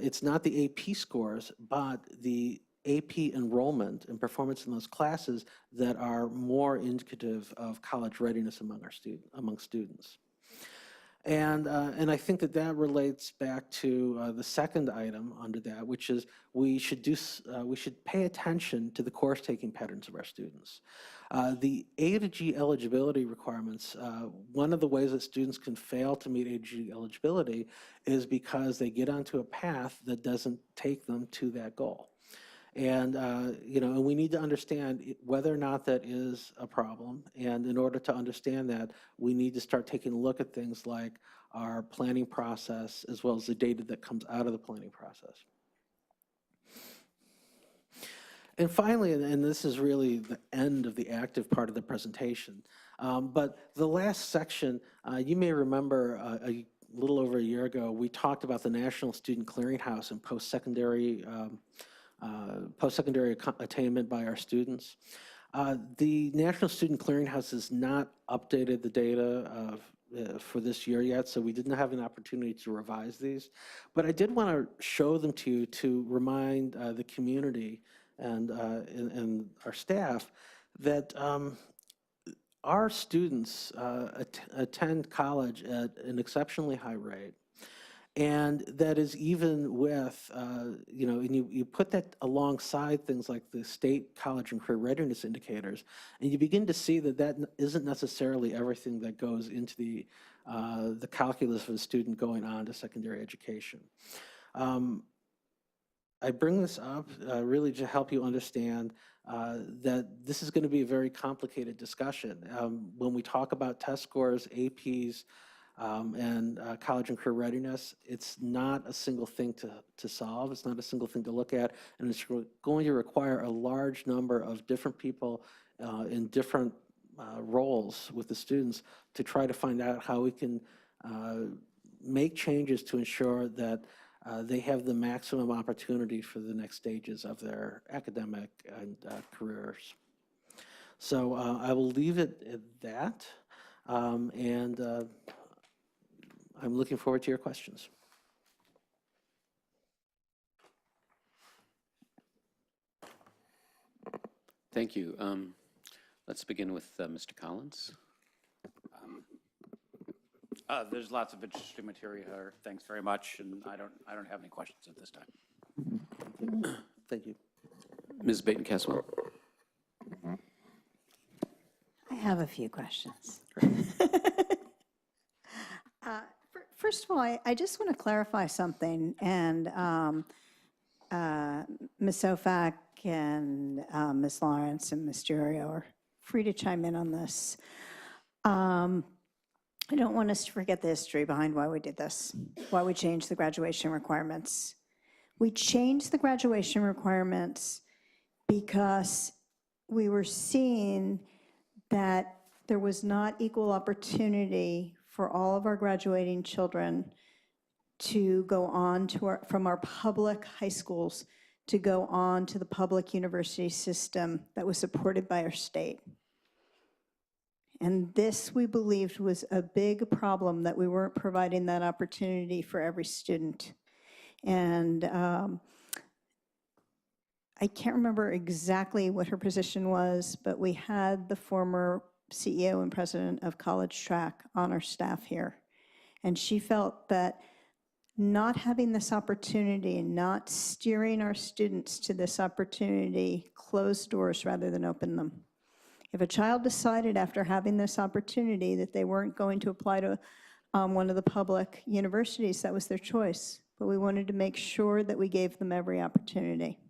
it's not the AP scores, but the AP enrollment and performance in those classes that are more indicative of college readiness among students. And I think that that relates back to the second item under that, which is we should pay attention to the course-taking patterns of our students. The A to G eligibility requirements, one of the ways that students can fail to meet A to G eligibility is because they get onto a path that doesn't take them to that goal. And, and we need to understand whether or not that is a problem. And in order to understand that, we need to start taking a look at things like our planning process, as well as the data that comes out of the planning process. And finally, and this is really the end of the active part of the presentation, but the last section, you may remember a little over a year ago, we talked about the National Student Clearinghouse and post-secondary attainment by our students. The National Student Clearinghouse has not updated the data for this year yet, so we didn't have an opportunity to revise these. But I did want to show them to you to remind the community and our staff that our students attend college at an exceptionally high rate. And that is even with, and you put that alongside things like the state college and career readiness indicators, and you begin to see that that isn't necessarily everything that goes into the calculus of a student going on to secondary education. I bring this up really to help you understand that this is going to be a very complicated discussion. When we talk about test scores, APs, and college and career readiness, it's not a single thing to solve. It's not a single thing to look at, and it's going to require a large number of different people in different roles with the students to try to find out how we can make changes to ensure that they have the maximum opportunity for the next stages of their academic and careers. So I will leave it at that, and I'm looking forward to your questions. Thank you. Let's begin with Mr. Collins. There's lots of interesting material here. Thanks very much, and I don't have any questions at this time. Thank you. Ms. Baton-Caswell. I have a few questions. First of all, I just want to clarify something, and Ms. Sofak and Ms. Lawrence and Ms. Jurio are free to chime in on this. I don't want us to forget the history behind why we did this, why we changed the graduation requirements. We changed the graduation requirements because we were seeing that there was not equal opportunity for all of our graduating children to go on to from our public high schools to go on to the public university system that was supported by our state. And this, we believed, was a big problem, that we weren't providing that opportunity for every student. And I can't remember exactly what her position was, but we had the former CEO and president of College Track on our staff here. And she felt that not having this opportunity and not steering our students to this opportunity closed doors rather than open them. If a child decided after having this opportunity that they weren't going to apply to one of the public universities, that was their choice. But we wanted to make sure that we gave them every opportunity.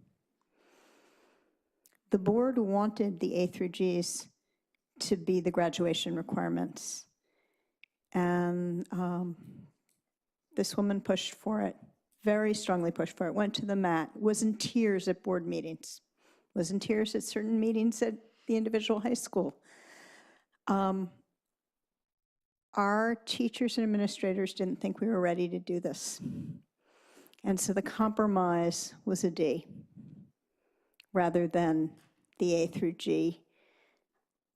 The board wanted the A through Gs to be the graduation requirements. And this woman pushed for it, very strongly pushed for it, went to the mat, was in tears at board meetings, was in tears at certain meetings at the individual high school. Our teachers and administrators didn't think we were ready to do this. And so the compromise was a D rather than the A through G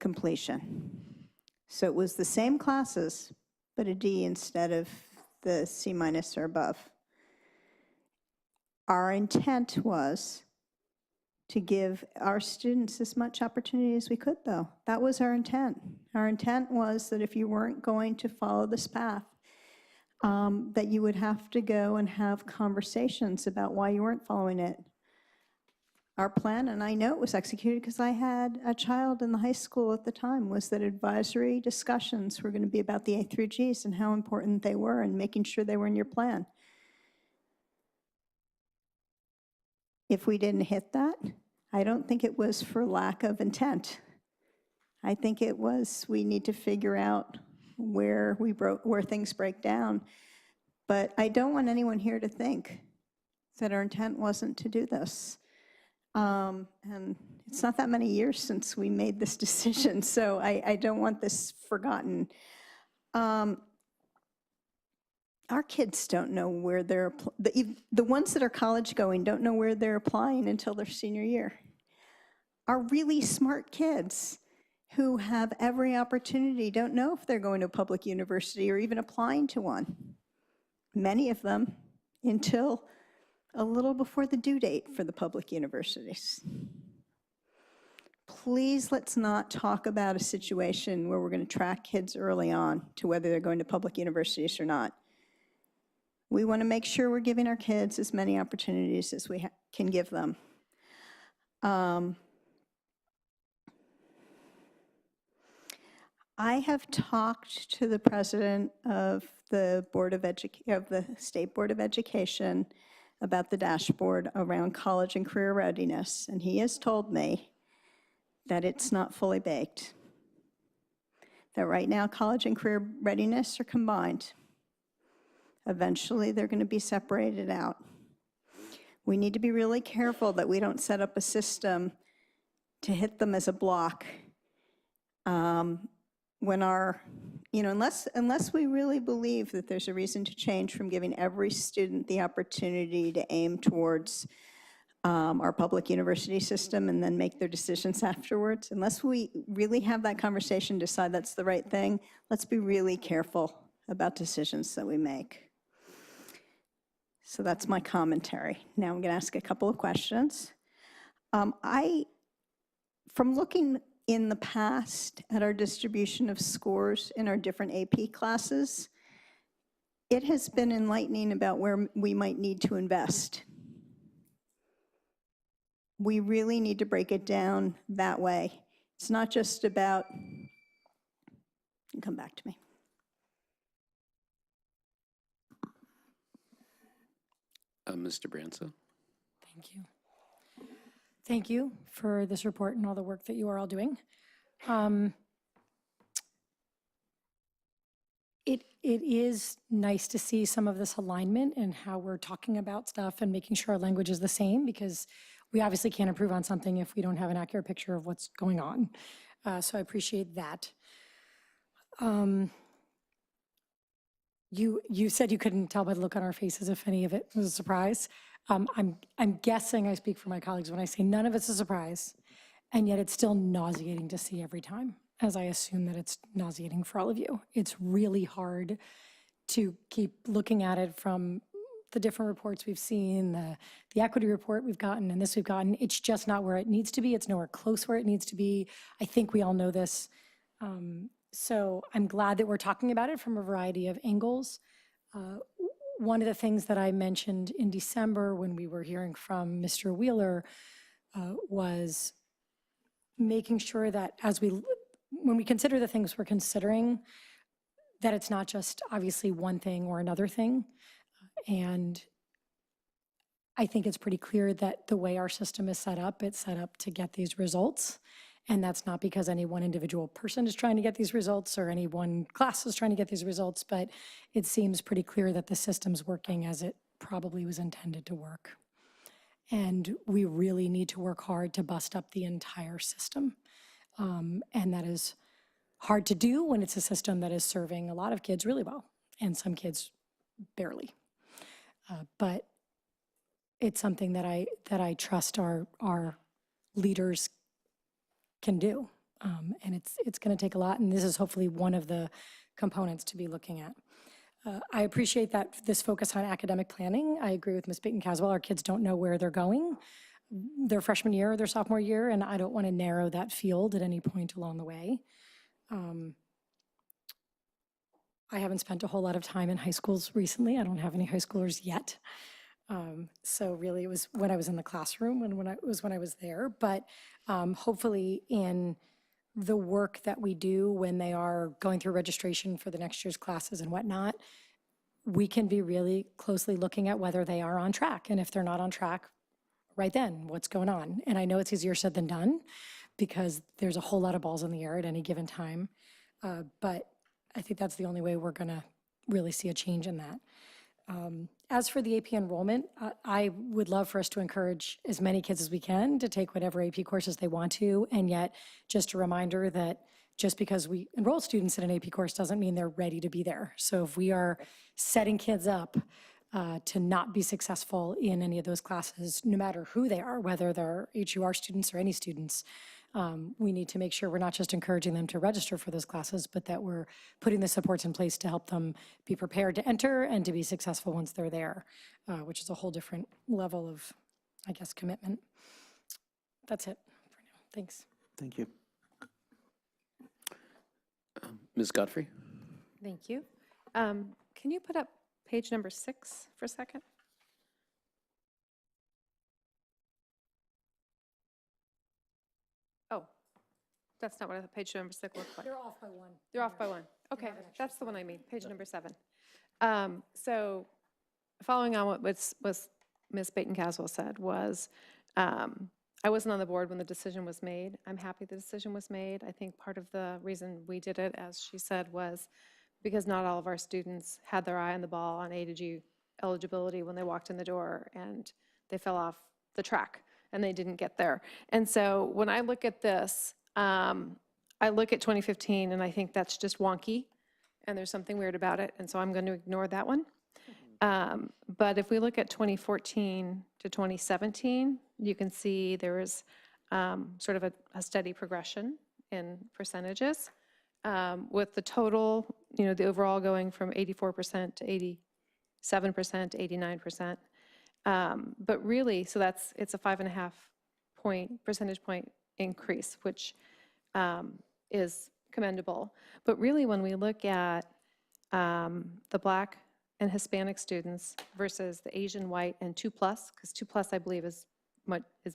completion. So it was the same classes, but a D instead of the C minus or above. Our intent was to give our students as much opportunity as we could, though. That was our intent. Our intent was that if you weren't going to follow this path, that you would have to go and have conversations about why you weren't following it. Our plan, and I know it was executed because I had a child in the high school at the time, was that advisory discussions were going to be about the A through Gs and how important they were and making sure they were in your plan. If we didn't hit that, I don't think it was for lack of intent. I think it was we need to figure out where things break down. But I don't want anyone here to think that our intent wasn't to do this. And it's not that many years since we made this decision, so I don't want this forgotten. Our kids don't know where they're, the ones that are college going don't know where they're applying until their senior year. Our really smart kids who have every opportunity don't know if they're going to a public university or even applying to one. Many of them until a little before the due date for the public universities. Please let's not talk about a situation where we're going to track kids early on to whether they're going to public universities or not. We want to make sure we're giving our kids as many opportunities as we can give them. I have talked to the president of the State Board of Education about the dashboard around college and career readiness, and he has told me that it's not fully baked. That right now college and career readiness are combined. Eventually they're going to be separated out. We need to be really careful that we don't set up a system to hit them as a block. When unless we really believe that there's a reason to change from giving every student the opportunity to aim towards our public university system and then make their decisions afterwards, unless we really have that conversation, decide that's the right thing, let's be really careful about decisions that we make. So that's my commentary. Now I'm going to ask a couple of questions. From looking in the past at our distribution of scores in our different AP classes, it has been enlightening about where we might need to invest. We really need to break it down that way. It's not just about, come back to me. Mr. Branso. Thank you. Thank you for this report and all the work that you are all doing. It is nice to see some of this alignment and how we're talking about stuff and making sure our language is the same, because we obviously can't improve on something if we don't have an accurate picture of what's going on. So I appreciate that. You said you couldn't tell by the look on our faces if any of it was a surprise. I'm guessing I speak for my colleagues when I say none of it's a surprise, and yet it's still nauseating to see every time, as I assume that it's nauseating for all of you. It's really hard to keep looking at it from the different reports we've seen, the equity report we've gotten, and this we've gotten. It's just not where it needs to be. It's nowhere close where it needs to be. I think we all know this. So I'm glad that we're talking about it from a variety of angles. One of the things that I mentioned in December when we were hearing from Mr. Wheeler was making sure that when we consider the things we're considering, that it's not just obviously one thing or another thing. And I think it's pretty clear that the way our system is set up, it's set up to get these results. And that's not because any one individual person is trying to get these results or any one class is trying to get these results, but it seems pretty clear that the system's working as it probably was intended to work. And we really need to work hard to bust up the entire system. And that is hard to do when it's a system that is serving a lot of kids really well and some kids barely. But it's something that I trust our leaders can do. And it's going to take a lot, and this is hopefully one of the components to be looking at. I appreciate that this focus on academic planning. I agree with Ms. Baton-Caswell. Our kids don't know where they're going, their freshman year or their sophomore year, and I don't want to narrow that field at any point along the way. I haven't spent a whole lot of time in high schools recently. I don't have any high schoolers yet. So really, it was when I was in the classroom and when I was there. But hopefully in the work that we do when they are going through registration for the next year's classes and whatnot, we can be really closely looking at whether they are on track. And if they're not on track, right then, what's going on? And I know it's easier said than done because there's a whole lot of balls in the air at any given time. But I think that's the only way we're going to really see a change in that. As for the AP enrollment, I would love for us to encourage as many kids as we can to take whatever AP courses they want to, and yet just a reminder that just because we enroll students in an AP course doesn't mean they're ready to be there. So if we are setting kids up to not be successful in any of those classes, no matter who they are, whether they're HUR students or any students, we need to make sure we're not just encouraging them to register for those classes, but that we're putting the supports in place to help them be prepared to enter and to be successful once they're there, which is a whole different level of, I guess, commitment. That's it for now. Thanks. Thank you. Ms. Godfrey? Thank you. Can you put up page number 6 for a second? Oh, that's not what page number 6 looks like. They're off by one. They're off by 1. Okay, that's the one I mean, page number 7. So following on what Ms. Baton-Caswell said was, I wasn't on the board when the decision was made. I'm happy the decision was made. I think part of the reason we did it, as she said, was because not all of our students had their eye on the ball on A to G eligibility when they walked in the door, and they fell off the track and they didn't get there. And so when I look at this, I look at 2015 and I think that's just wonky and there's something weird about it, and so I'm going to ignore that one. But if we look at 2014 to 2017, you can see there is sort of a steady progression in percentages, with the total, the overall going from 84% to 87% to 89%. But really, so it's a 5.5 percentage point increase, which is commendable. But really, when we look at the Black and Hispanic students versus the Asian, white, and 2+, because 2+, I believe, is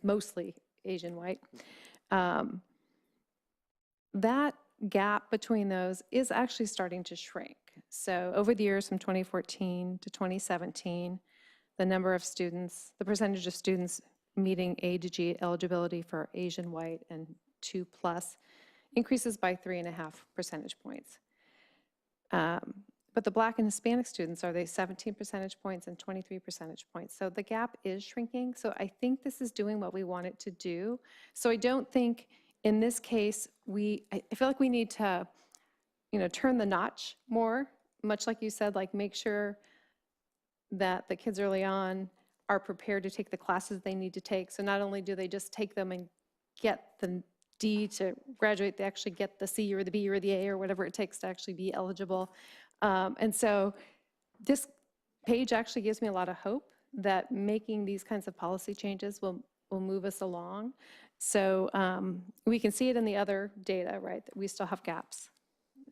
mostly Asian white, that gap between those is actually starting to shrink. So over the years from 2014 to 2017, the number of students, the percentage of students meeting A to G eligibility for Asian, white, and 2+ increases by 3.5 percentage points. But the Black and Hispanic students are 17 percentage points and 23 percentage points. So the gap is shrinking. So I think this is doing what we want it to do. So I don't think in this case, I feel like we need to, turn the notch more, much like you said, like make sure that the kids early on are prepared to take the classes they need to take. So not only do they just take them and get the D to graduate, they actually get the C or the B or the A or whatever it takes to actually be eligible. And so this page actually gives me a lot of hope that making these kinds of policy changes will move us along. So we can see it in the other data, right, that we still have gaps,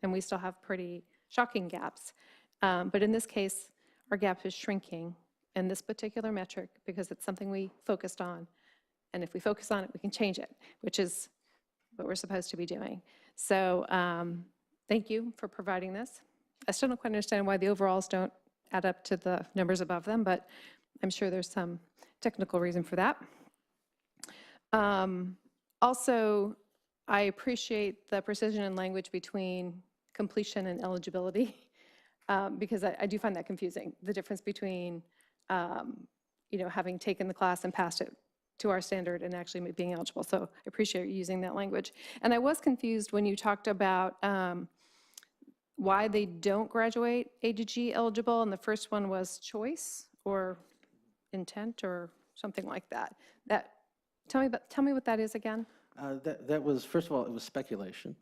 and we still have pretty shocking gaps. But in this case, our gap is shrinking in this particular metric because it's something we focused on. And if we focus on it, we can change it, which is what we're supposed to be doing. So thank you for providing this. I still don't quite understand why the overalls don't add up to the numbers above them, but I'm sure there's some technical reason for that. Also, I appreciate the precision in language between completion and eligibility, because I do find that confusing, the difference between having taken the class and passed it to our standard and actually being eligible. So I appreciate you using that language. And I was confused when you talked about why they don't graduate A to G eligible, and the first one was choice or intent or something like that. Tell me what that is again. That was, first of all, it was speculation.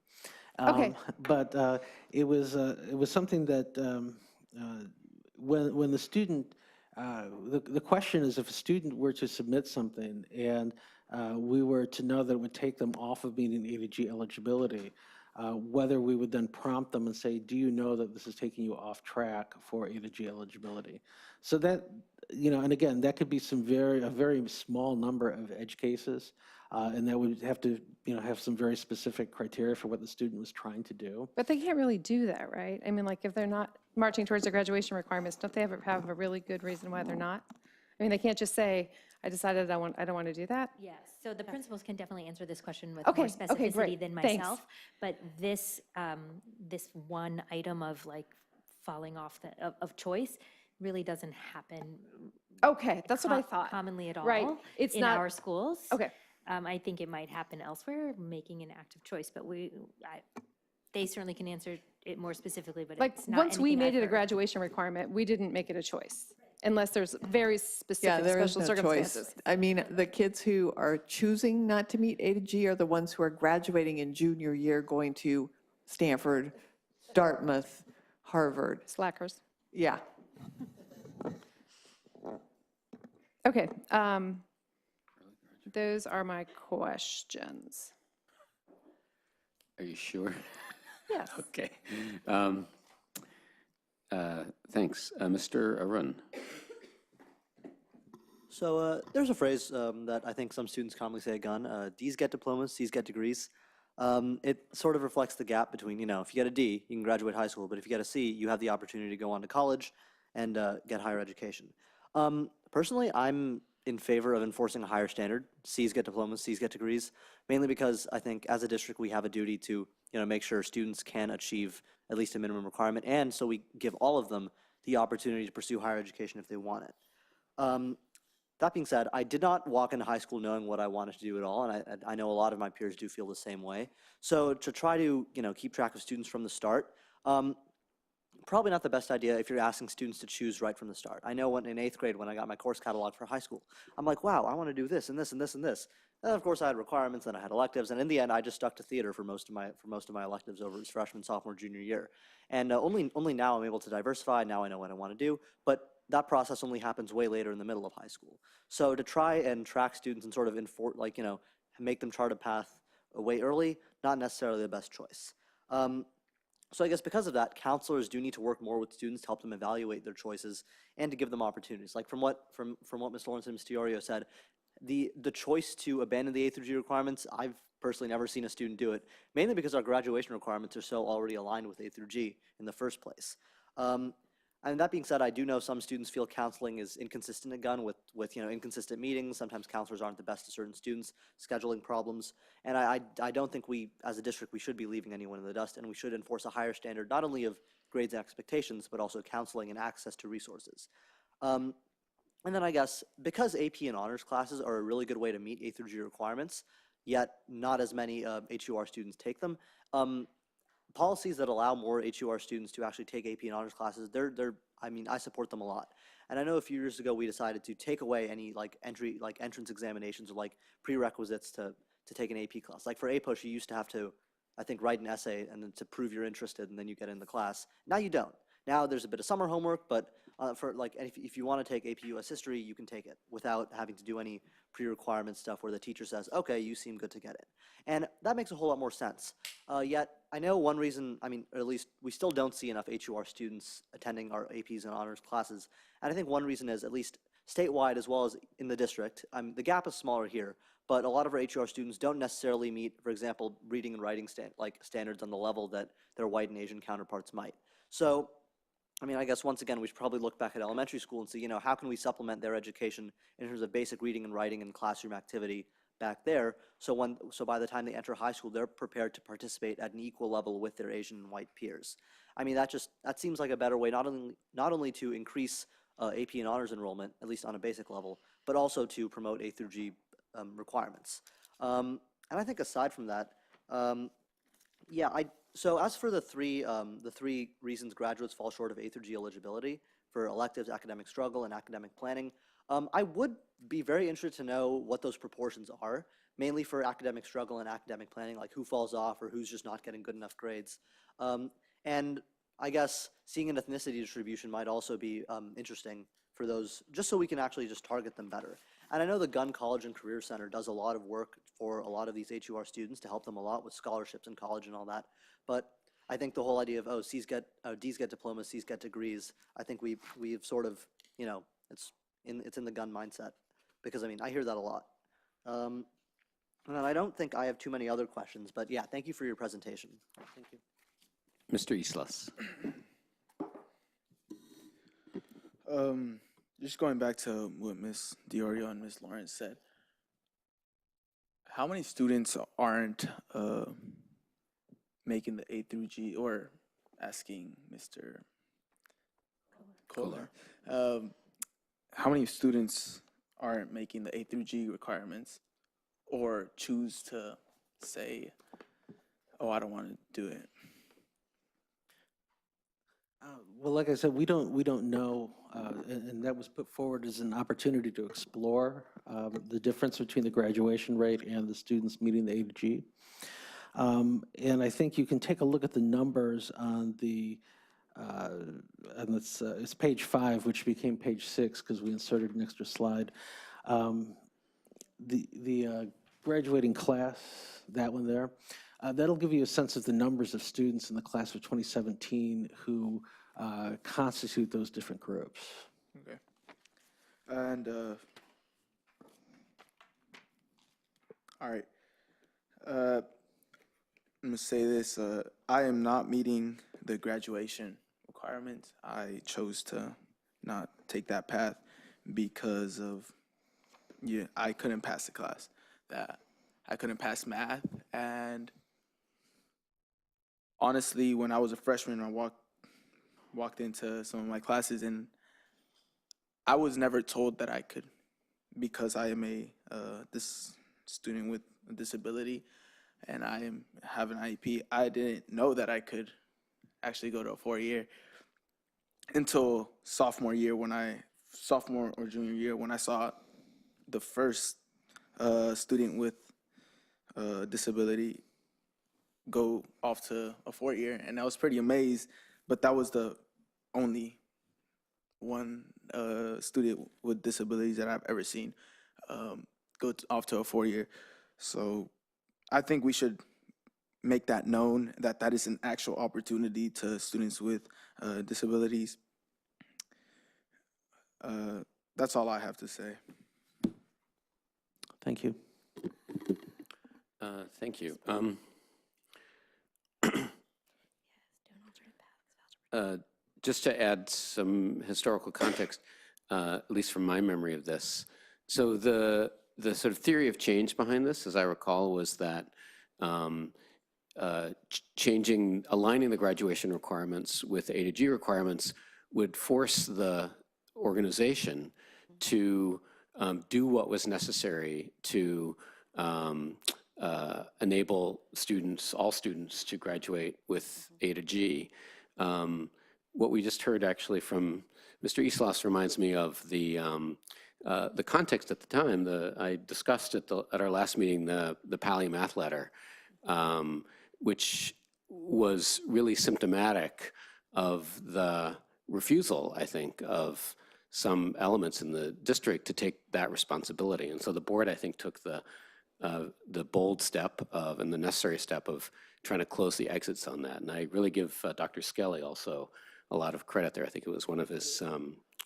Okay. But it was something that when the student, the question is if a student were to submit something and we were to know that it would take them off of meeting A to G eligibility, whether we would then prompt them and say, do you know that this is taking you off track for A to G eligibility? So that, and again, that could be a very small number of edge cases, and that would have to, have some very specific criteria for what the student was trying to do. But they can't really do that, right? I mean, like, if they're not marching towards their graduation requirements, don't they have a really good reason why they're not? I mean, they can't just say, I decided I don't want to do that? Yes, so the principals can definitely answer this question with Okay, more okay, specificity great. than Thanks. myself. But this, this one item of like falling off of choice really doesn't happen Okay, that's what I thought. commonly at all Right, it's in not- our schools. Okay. I think it might happen elsewhere, making an active choice, but they certainly can answer it more specifically, but Like, it's not once we anything made I've it a heard. graduation requirement, we didn't make it a choice, unless there's very Yeah, specific there is special no choice. circumstances. I mean, the kids who are choosing not to meet A to G are the ones who are graduating in junior year, going to Stanford, Dartmouth, Harvard. Slackers. Yeah. Okay, those are my questions. Are you sure? Yes. Okay. Thanks. Mr. Arun. So there's a phrase that I think some students commonly say at Gunn, Ds get diplomas, Cs get degrees. It sort of reflects the gap between, if you get a D, you can graduate high school, but if you get a C, you have the opportunity to go on to college and get higher education. Personally, I'm in favor of enforcing a higher standard. Cs get diplomas, Cs get degrees, mainly because I think as a district we have a duty to make sure students can achieve at least a minimum requirement, and so we give all of them the opportunity to pursue higher education if they want it. That being said, I did not walk into high school knowing what I wanted to do at all, and I know a lot of my peers do feel the same way. So to try to keep track of students from the start, probably not the best idea if you're asking students to choose right from the start. I know in 8th grade when I got my course catalog for high school, I'm like, wow, I want to do this and this and this and this. And of course I had requirements and I had electives, and in the end I just stuck to theater for most of my electives over as freshman, sophomore, junior year. And only now I'm able to diversify. Now I know what I want to do, but that process only happens way later in the middle of high school. So to try and track students and sort of make them chart a path way early, not necessarily the best choice. So I guess because of that, counselors do need to work more with students to help them evaluate their choices and to give them opportunities. Like from what Ms. Lawrence and Ms. Diorio said, the choice to abandon the A through G requirements, I've personally never seen a student do it, mainly because our graduation requirements are so already aligned with A through G in the first place. And that being said, I do know some students feel counseling is inconsistent at Gunn with inconsistent meetings. Sometimes counselors aren't the best to certain students, scheduling problems. And I don't think we, as a district, we should be leaving anyone in the dust, and we should enforce a higher standard, not only of grades and expectations, but also counseling and access to resources. And then I guess, because AP and honors classes are a really good way to meet A through G requirements, yet not as many HUR students take them, policies that allow more HUR students to actually take AP and honors classes, I support them a lot. And I know a few years ago we decided to take away any entrance examinations or prerequisites to take an AP class. Like for APUSH, you used to have to, I think, write an essay and then to prove you're interested, and then you get in the class. Now you don't. Now there's a bit of summer homework, but if you want to take AP US History, you can take it without having to do any pre-requirement stuff where the teacher says, okay, you seem good to get it. And that makes a whole lot more sense. Yet, I know one reason, or at least we still don't see enough HUR students attending our APs and honors classes. And I think one reason is, at least statewide as well as in the district, the gap is smaller here, but a lot of our HUR students don't necessarily meet, for example, reading and writing standards on the level that their white and Asian counterparts might. So, I guess once again, we should probably look back at elementary school and see, how can we supplement their education in terms of basic reading and writing and classroom activity back there, so by the time they enter high school, they're prepared to participate at an equal level with their Asian and white peers. That seems like a better way, not only to increase AP and honors enrollment, at least on a basic level, but also to promote A through G requirements. And I think aside from that, so as for the three reasons graduates fall short of A through G eligibility for electives, academic struggle, and academic planning, I would be very interested to know what those proportions are, mainly for academic struggle and academic planning, like who falls off or who's just not getting good enough grades. And I guess seeing an ethnicity distribution might also be interesting for those, just so we can actually just target them better. And I know the Gunn College and Career Center does a lot of work for a lot of these HUR students to help them a lot with scholarships in college and all that. But I think the whole idea of, oh, D's get diplomas, C's get degrees, I think we've sort of, you know, it's in the gun mindset. Because, I mean, I hear that a lot. And I don't think I have too many other questions, but yeah, thank you for your presentation. Thank you. Mr. Islas. Just going back to what Ms. Diorio and Ms. Lawrence said, how many students aren't making the A through G, or asking Mr. Kohler, how many students aren't making the A through G requirements, or choose to say, oh, I don't want to do it? Well, like I said, we don't know, and that was put forward as an opportunity to explore the difference between the graduation rate and the students meeting the A to G. And I think you can take a look at the numbers on the, and it's page 5, which became page 6 because we inserted an extra slide. The graduating class, that one there, that'll give you a sense of the numbers of students in the class of 2017 who constitute those different groups. Okay. And, all right. I'm gonna say this, I am not meeting the graduation requirement. I chose to not take that path because of, I couldn't pass the class. That I couldn't pass math, and honestly, when I was a freshman, I walked into some of my classes, and I was never told that I could, because I am this student with a disability, and I have an IEP. I didn't know that I could actually go to a 4-year until sophomore or junior year, when I saw the first student with disability go off to a 4-year, and I was pretty amazed. But that was the only one student with disabilities that I've ever seen go off to a 4-year. So I think we should make that known, that that is an actual opportunity to students with disabilities. That's all I have to say. Thank you. Thank you. Just to add some historical context, at least from my memory of this. So the sort of theory of change behind this, as I recall, was that aligning the graduation requirements with A to G requirements would force the organization to do what was necessary to enable all students to graduate with A to G. What we just heard actually from Mr. Islas reminds me of the context at the time. I discussed at our last meeting the Pali math letter, which was really symptomatic of the refusal, I think, of some elements in the district to take that responsibility. And so the board, I think, took the bold step and the necessary step of trying to close the exits on that. And I really give Dr. Skelly also a lot of credit there. I think it was one of his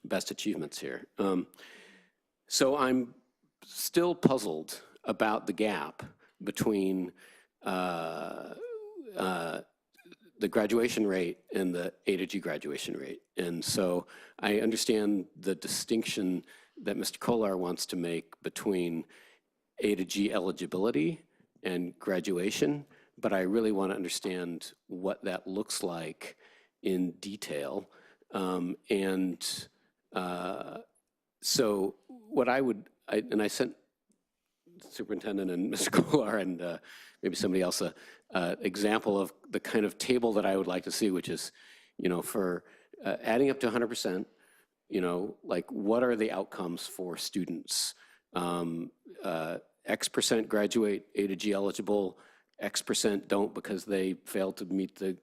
best achievements here. So I'm still puzzled about the gap between the graduation rate and the A to G graduation rate. And so I understand the distinction that Mr. Kolar wants to make between A to G eligibility and graduation, but I really want to understand what that looks like in detail. So what I sent Superintendent and Mr. Kolar and maybe somebody else an example of the kind of table that I would like to see, which is, for adding up to 100%, like what are the outcomes for students? X% graduate A to G eligible, X% don't because they failed to meet the,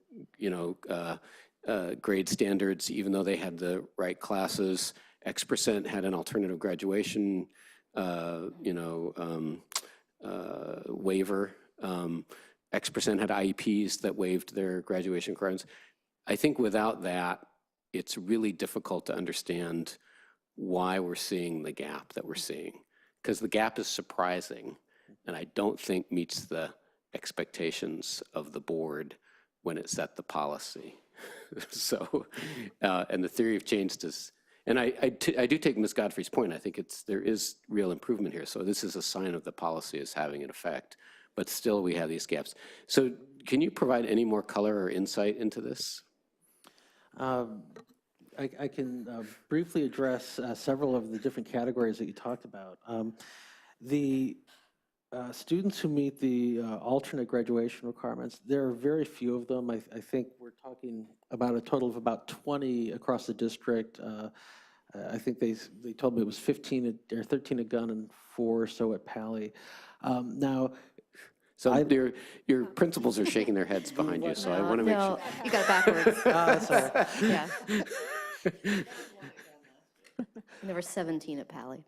grade standards, even though they had the right classes. X% had an alternative graduation, waiver. X% had IEPs that waived their graduation requirements. I think without that, it's really difficult to understand why we're seeing the gap that we're seeing, because the gap is surprising, and I don't think meets the expectations of the board when it set the policy. So, and the theory of change does, and I do take Ms. Godfrey's point. I think there is real improvement here. So this is a sign of the policy is having an effect, but still we have these gaps. So can you provide any more color or insight into this? I can briefly address several of the different categories that you talked about. The students who meet the alternate graduation requirements, there are very few of them. I think we're talking about a total of about 20 across the district. I think they told me it was 15 or 13 at Gunn and 4 or so at Pally. Now, so your principals are shaking their heads behind you, so I want to make sure. No, you got it backwards. That's all right. Yeah. There were 17 at Pally.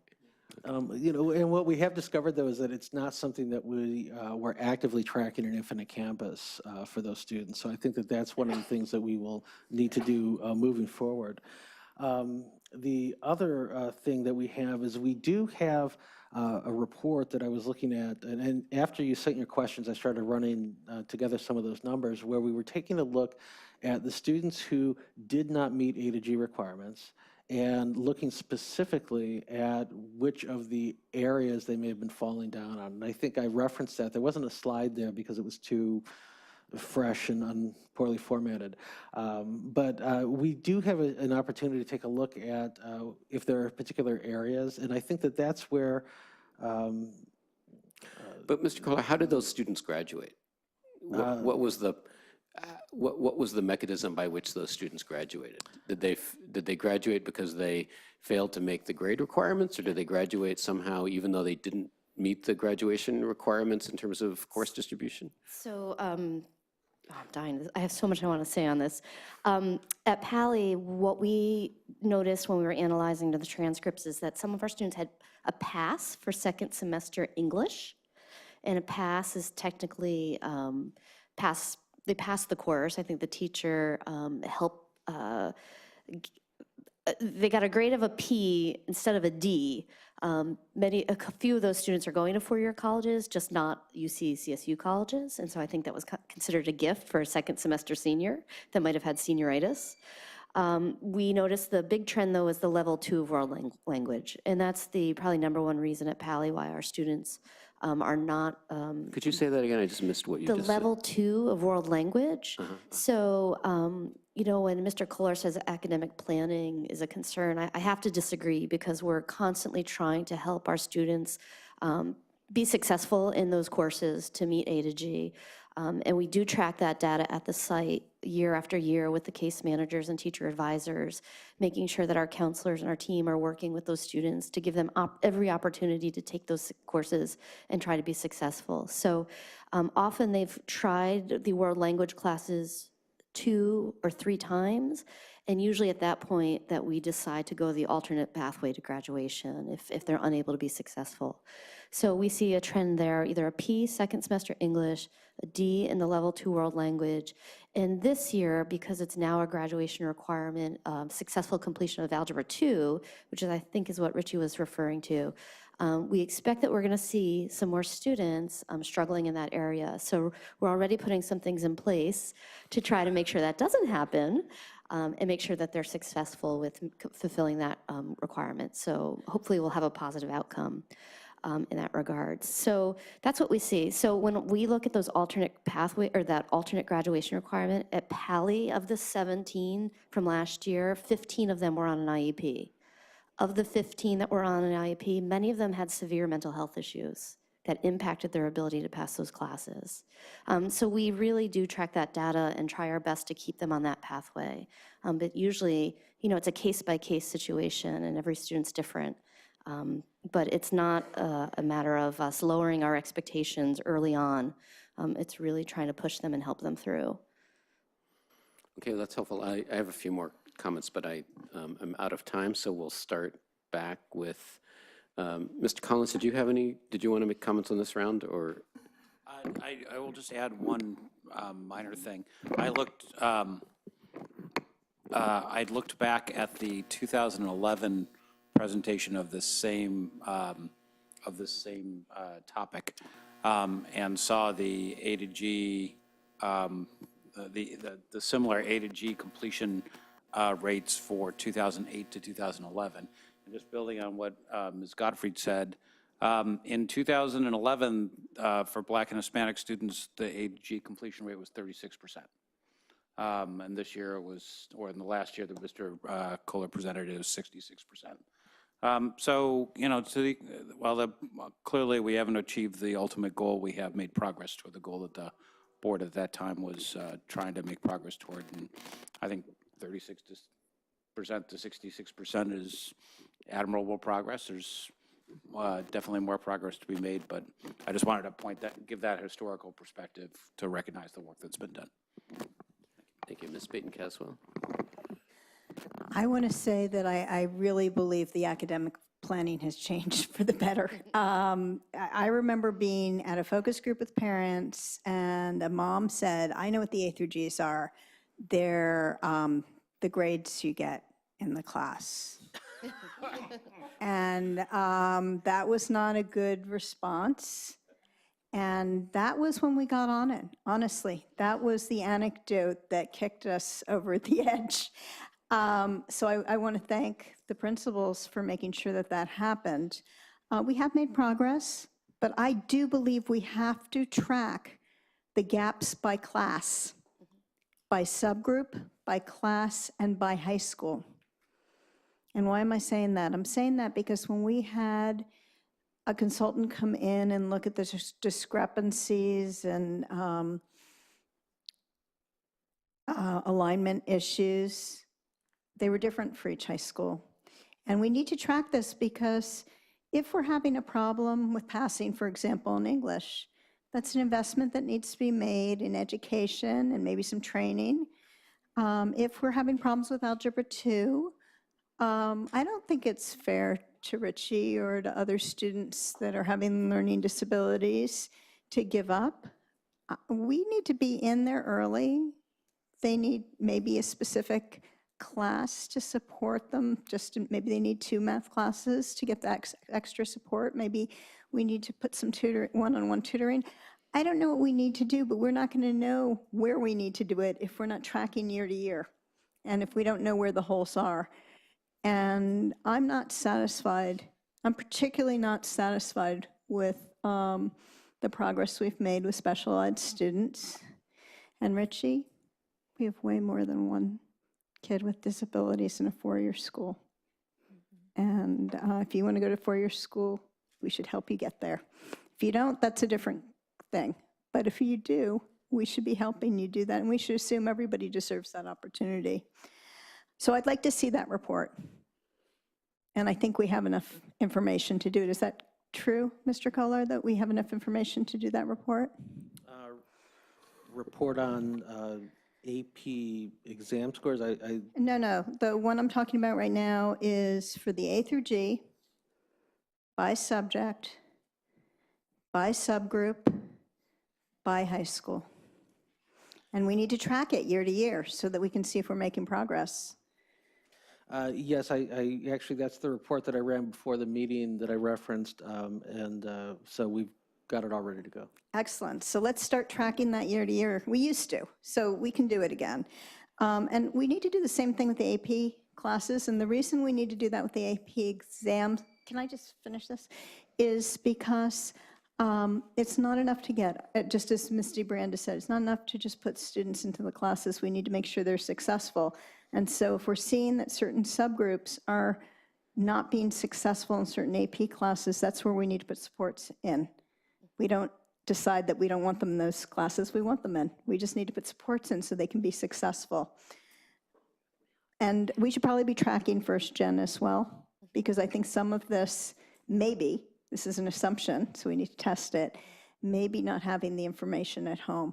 You know, and what we have discovered, though, is that it's not something that we're actively tracking in Infinite Campus for those students. So I think that that's one of the things that we will need to do moving forward. The other thing that we have is we do have a report that I was looking at, and after you sent your questions, I started running together some of those numbers where we were taking a look at the students who did not meet A to G requirements and looking specifically at which of the areas they may have been falling down on. And I think I referenced that. There wasn't a slide there because it was too fresh and poorly formatted. But we do have an opportunity to take a look at if there are particular areas, and I think that that's where. But Mr. Kohler, how did those students graduate? What was the what was the mechanism by which those students graduated? Did they graduate because they failed to make the grade requirements, or did they graduate somehow even though they didn't meet the graduation requirements in terms of course distribution? So I'm dying. I have so much I want to say on this. At Pally, what we noticed when we were analyzing the transcripts is that some of our students had a pass for second semester English, and a pass is technically they passed the course. I think the teacher helped, they got a grade of a P instead of a D. A few of those students are going to four-year colleges, just not UC, CSU colleges. And so I think that was considered a gift for a second semester senior that might have had senioritis. We noticed the big trend, though, is the level 2 of world language. And that's the probably number one reason at Pally why our students are not. Could you say that again? I just missed what you just said. The level 2 of world language. So, you know, when Mr. Kohler says academic planning is a concern, I have to disagree because we're constantly trying to help our students be successful in those courses to meet A to G. And we do track that data at the site year after year with the case managers and teacher advisors, making sure that our counselors and our team are working with those students to give them every opportunity to take those courses and try to be successful. So often they've tried the world language classes 2 or 3 times, and usually at that point that we decide to go the alternate pathway to graduation if they're unable to be successful. So we see a trend there, either a P, second semester English, a D in the level 2 world language. And this year, because it's now a graduation requirement, successful completion of Algebra 2, which I think is what Richie was referring to, we expect that we're going to see some more students struggling in that area. So we're already putting some things in place to try to make sure that doesn't happen and make sure that they're successful with fulfilling that requirement. So hopefully we'll have a positive outcome in that regard. So that's what we see. So when we look at those alternate pathway or that alternate graduation requirement at Pally, of the 17 from last year, 15 of them were on an IEP. Of the 15 that were on an IEP, many of them had severe mental health issues that impacted their ability to pass those classes. So we really do track that data and try our best to keep them on that pathway. But usually, you know, it's a case-by-case situation and every student's different. But it's not a matter of us lowering our expectations early on. It's really trying to push them and help them through. Okay, that's helpful. I have a few more comments, but I'm out of time, so we'll start back with Mr. Collins, did you want to make comments on this round, or? I will just add one minor thing. I looked back at the 2011 presentation of this same topic and saw the A to G, the similar A to G completion rates for 2008 to 2011. And just building on what Ms. Gottfried said, in 2011, for Black and Hispanic students, the A to G completion rate was 36%. And this year it was, or in the last year that Mr. Kohler presented, it was 66%. So, you know, while clearly we haven't achieved the ultimate goal, we have made progress toward the goal that the board at that time was trying to make progress toward. And I think 36% to 66% is admirable progress. There's definitely more progress to be made, but I just wanted to give that historical perspective to recognize the work that's been done. Thank you. Ms. Baton-Caswell. I want to say that I really believe the academic planning has changed for the better. I remember being at a focus group with parents, and a mom said, I know what the A through G's are. They're the grades you get in the class. And that was not a good response. And that was when we got on it, honestly. That was the anecdote that kicked us over the edge. So I want to thank the principals for making sure that that happened. We have made progress, but I do believe we have to track the gaps by class, by subgroup, by class, and by high school. And why am I saying that? I'm saying that because when we had a consultant come in and look at the discrepancies and alignment issues, they were different for each high school. And we need to track this because if we're having a problem with passing, for example, in English, that's an investment that needs to be made in education and maybe some training. If we're having problems with Algebra 2, I don't think it's fair to Richie or to other students that are having learning disabilities to give up. We need to be in there early. They need maybe a specific class to support them. Maybe they need 2 math classes to get that extra support. Maybe we need to put some one-on-one tutoring. I don't know what we need to do, but we're not going to know where we need to do it if we're not tracking year to year, and if we don't know where the holes are. And I'm not satisfied. I'm particularly not satisfied with the progress we've made with special ed students. And Richie, we have way more than one kid with disabilities in a 4-year school. And if you want to go to 4-year school, we should help you get there. If you don't, that's a different thing. But if you do, we should be helping you do that, and we should assume everybody deserves that opportunity. So I'd like to see that report. And I think we have enough information to do it. Is that true, Mr. Kohler, that we have enough information to do that report? Report on AP exam scores? No. The one I'm talking about right now is for the A through G, by subject, by subgroup, by high school. And we need to track it year to year so that we can see if we're making progress. Yes, I actually, that's the report that I ran before the meeting that I referenced, and so we've got it all ready to go. Excellent. So let's start tracking that year to year. We used to, so we can do it again. And we need to do the same thing with the AP classes, and the reason we need to do that with the AP exams, can I just finish this, is because it's not enough to get, just as Ms. DeBranda said, it's not enough to just put students into the classes. We need to make sure they're successful. And so if we're seeing that certain subgroups are not being successful in certain AP classes, that's where we need to put supports in. We don't decide that we don't want them in those classes. We want them in. We just need to put supports in so they can be successful. And we should probably be tracking first gen as well, because I think some of this, maybe, this is an assumption, so we need to test it, maybe not having the information at home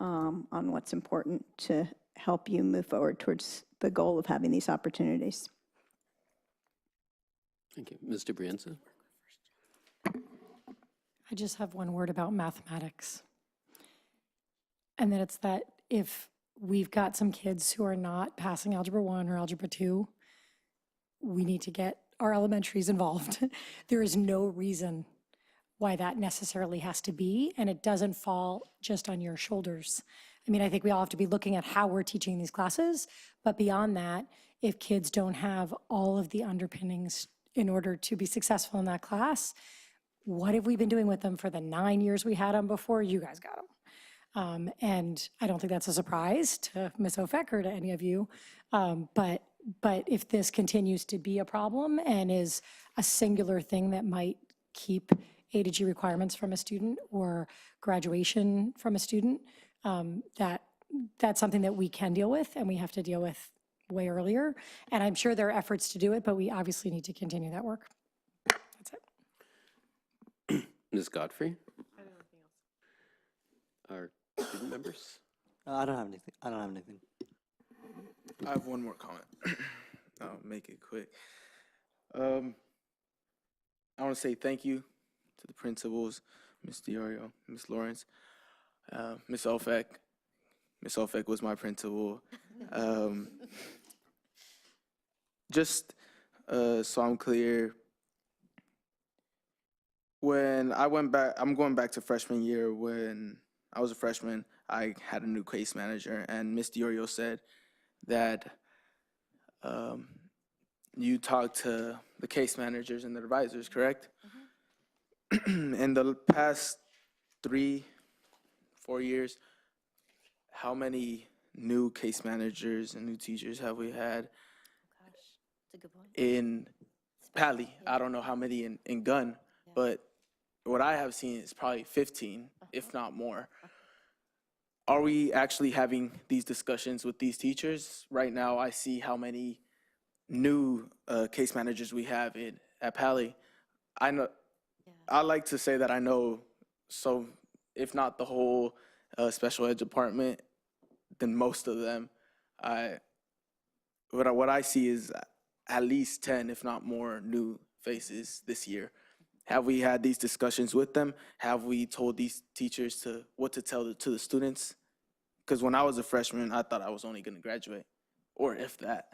on what's important to help you move forward towards the goal of having these opportunities. Thank you. Ms. DeBrienza? I just have one word about mathematics. And then it's that if we've got some kids who are not passing Algebra 1 or Algebra 2, we need to get our elementaries involved. There is no reason why that necessarily has to be, and it doesn't fall just on your shoulders. I mean, I think we all have to be looking at how we're teaching these classes, but beyond that, if kids don't have all of the underpinnings in order to be successful in that class, what have we been doing with them for the 9 years we had them before you guys got them? And I don't think that's a surprise to Ms. Ofek or to any of you, but if this continues to be a problem and is a singular thing that might keep A to G requirements from a student or graduation from a student, that's something that we can deal with and we have to deal with way earlier. And I'm sure there are efforts to do it, but we obviously need to continue that work. That's it. Ms. Godfrey? Our student members? I don't have anything. I don't have anything. I have one more comment. I'll make it quick. I want to say thank you to the principals, Ms. Diorio, Ms. Lawrence, Ms. Ofek. Ms. Ofek was my principal. Just so I'm clear, when I went back, I'm going back to freshman year. When I was a freshman, I had a new case manager, and Ms. Diorio said that you talked to the case managers and the advisors, correct? In the past 3-4 years, how many new case managers and new teachers have we had That's a good point. in Pali? I don't know how many in Gunn, but what I have seen is probably 15, if not more. Are we actually having these discussions with these teachers? Right now, I see how many new case managers we have at Pali. I know. I like to say that I know, so if not the whole special ed department, then most of them. What I see is at least 10, if not more, new faces this year. Have we had these discussions with them? Have we told these teachers what to tell to the students? Because when I was a freshman, I thought I was only going to graduate, or if that,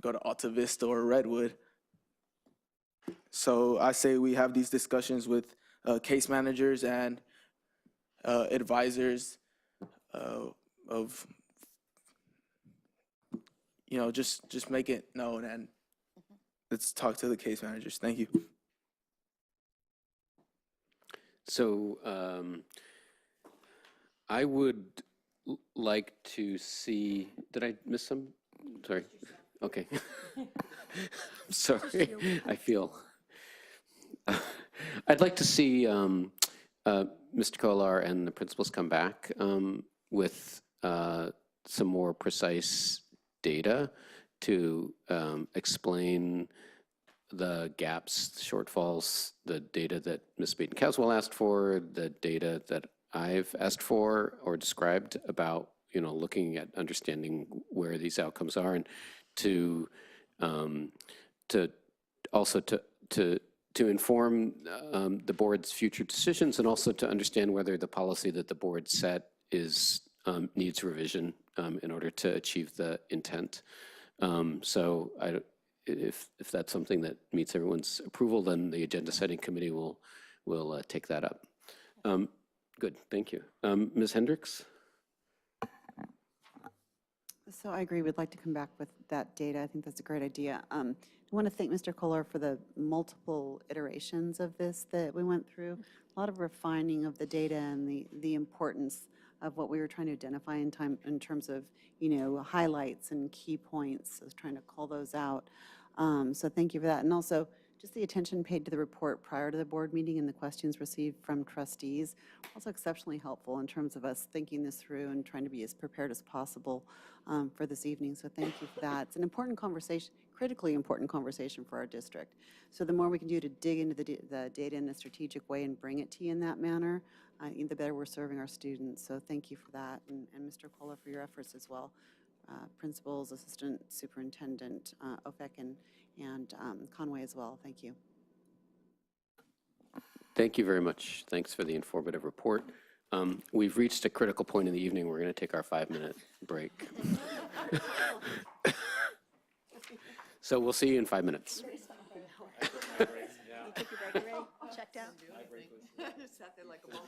go to Alta Vista or Redwood. So I say we have these discussions with case managers and advisors of, just make it known, and let's talk to the case managers. Thank you. So I would like to see, did I miss some? Sorry. Okay. I'm sorry. I feel. I'd like to see Mr. Kolar and the principals come back with some more precise data to explain the gaps, shortfalls, the data that Ms. Baden-Caswell asked for, the data that I've asked for or described about, looking at understanding where these outcomes are, and to also inform the board's future decisions, and also to understand whether the policy that the board set needs revision in order to achieve the intent. So if that's something that meets everyone's approval, then the agenda setting committee will take that up. Good, thank you. Ms. Hendricks? So I agree, we'd like to come back with that data. I think that's a great idea. I want to thank Mr. Kolar for the multiple iterations of this that we went through. A lot of refining of the data and the importance of what we were trying to identify in terms of, highlights and key points, so trying to call those out. So thank you for that. And also, just the attention paid to the report prior to the board meeting and the questions received from trustees, also exceptionally helpful in terms of us thinking this through and trying to be as prepared as possible for this evening. So thank you for that. It's an important conversation, critically important conversation for our district. So the more we can do to dig into the data in a strategic way and bring it to you in that manner, the better we're serving our students. So thank you for that, and Mr. Kolar for your efforts as well. Principals, Assistant Superintendent Ofek, and Conway as well. Thank you. Thank you very much. Thanks for the informative report. We've reached a critical point in the evening. We're going to take our 5-minute break. So we'll see you in 5 minutes. Checked out? Just sat there like a monk.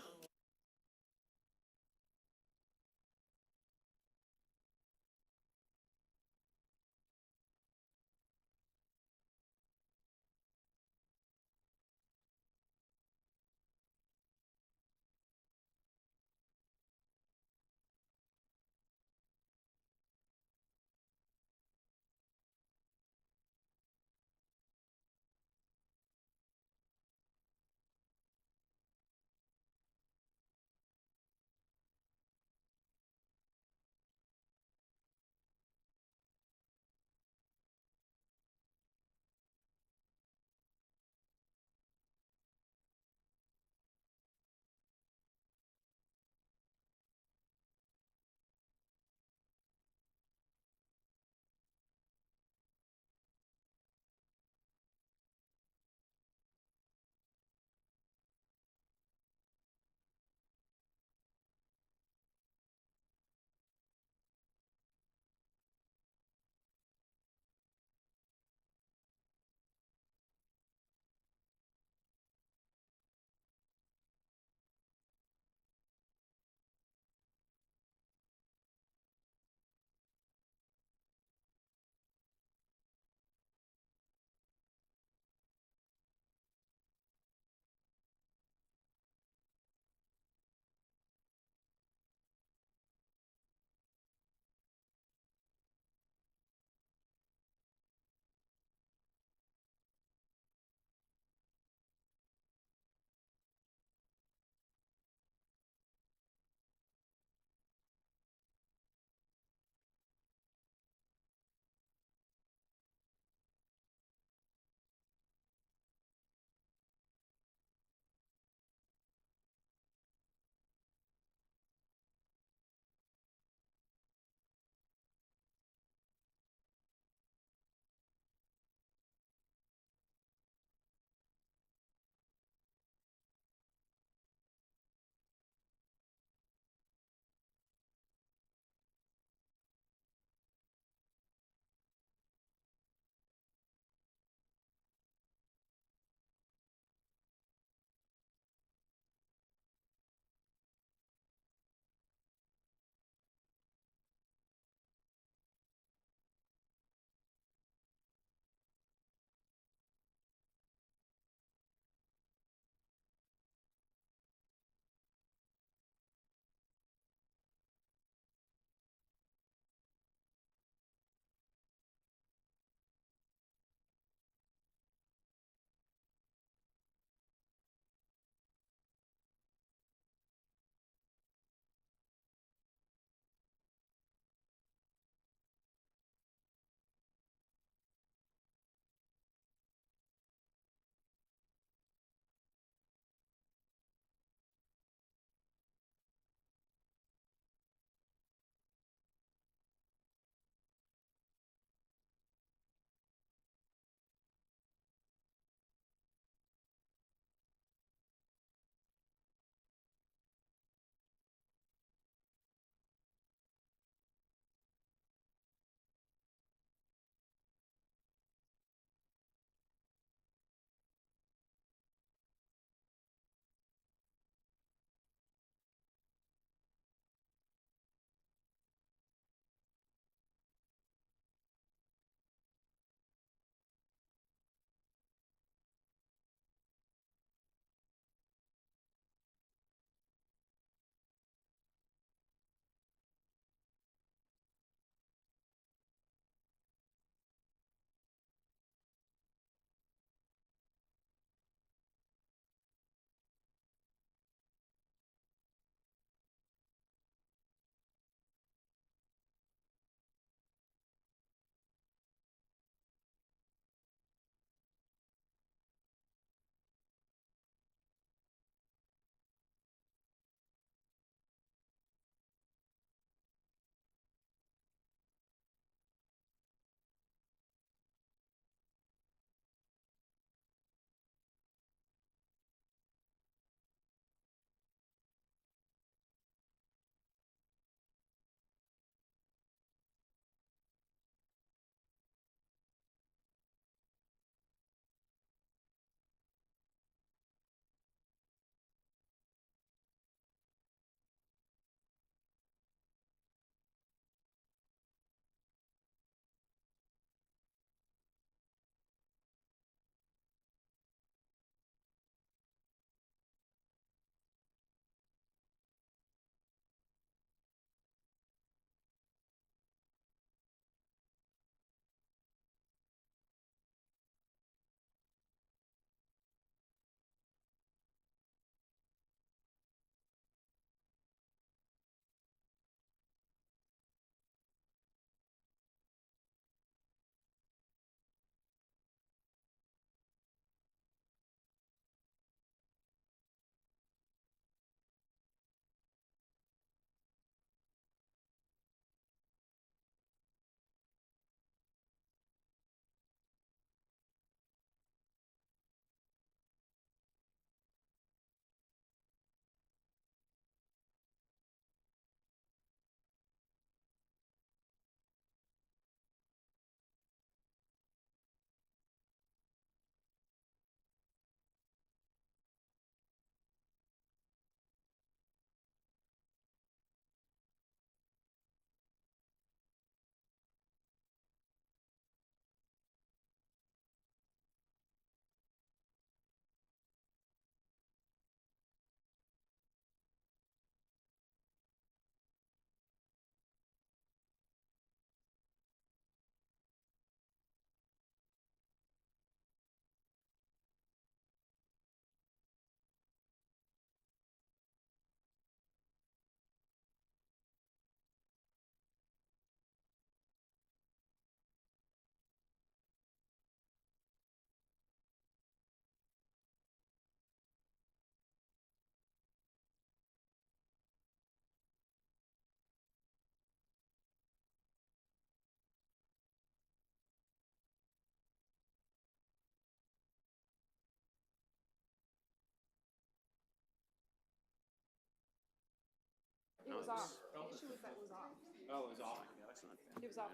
was off. The issue was that it was off. Oh, it was off. Yeah, that's not bad. It was off.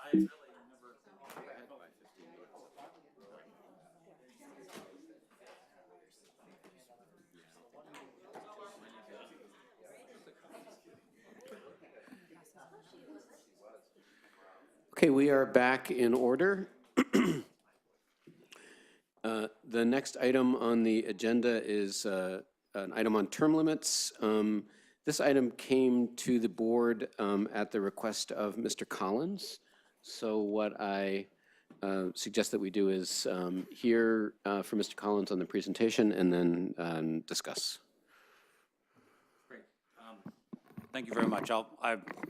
I really never Ahead by 15 minutes. Okay, we are back in order. The next item on the agenda is an item on term limits. This item came to the board at the request of Mr. Collins. So what I suggest that we do is hear from Mr. Collins on the presentation and then discuss. Great. Thank you very much.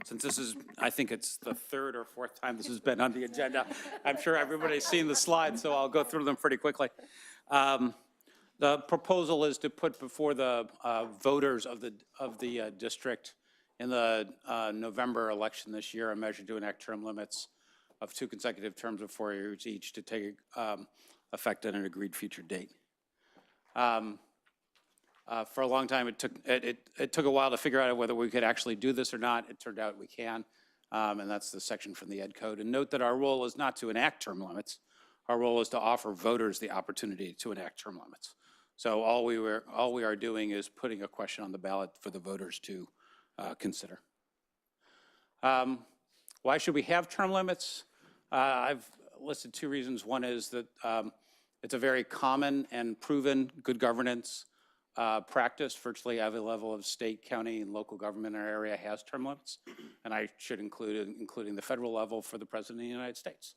Since this is, I think it's the third or fourth time this has been on the agenda, I'm sure everybody's seen the slides, so I'll go through them pretty quickly. The proposal is to put before the voters of the district in the November election this year a measure to enact term limits of 2 consecutive terms of 4 years each to take effect at an agreed future date. For a long time, it took a while to figure out whether we could actually do this or not. It turned out we can, and that's the section from the Ed Code. And note that our role is not to enact term limits. Our role is to offer voters the opportunity to enact term limits. So all we are doing is putting a question on the ballot for the voters to consider. Why should we have term limits? I've listed 2 reasons. One is that it's a very common and proven good governance practice. Virtually every level of state, county, and local government in our area has term limits, and I should including the federal level for the President of the United States.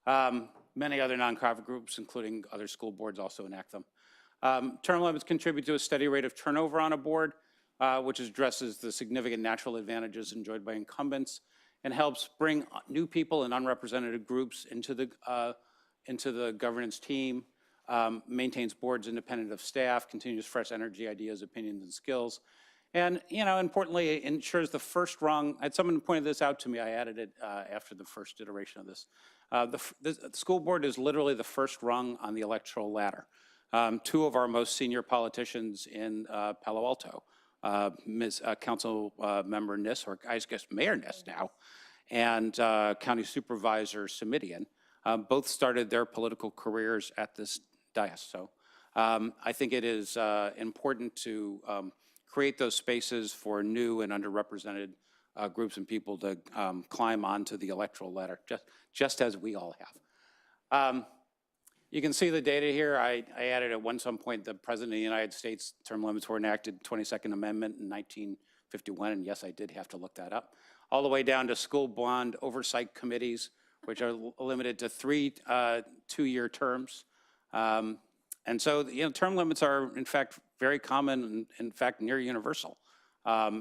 Many other nonprofit groups, including other school boards, also enact them. Term limits contribute to a steady rate of turnover on a board, which addresses the significant natural advantages enjoyed by incumbents and helps bring new people and unrepresented groups into the governance team, maintains boards independent of staff, continues fresh energy, ideas, opinions, and skills. And, importantly, it ensures the first rung. Someone pointed this out to me. I added it after the first iteration of this. The school board is literally the first rung on the electoral ladder. 2 of our most senior politicians in Palo Alto, Council Member Niss, or I guess Mayor Niss now, and County Supervisor Simidian, both started their political careers at this dais. So I think it is important to create those spaces for new and underrepresented groups and people to climb onto the electoral ladder, just as we all have. You can see the data here. I added at some point the President of the United States term limits were enacted, 22nd Amendment in 1951, and yes, I did have to look that up. All the way down to school bond oversight committees, which are limited to 3 2-year terms. And so, term limits are, in fact, very common and, in fact, near universal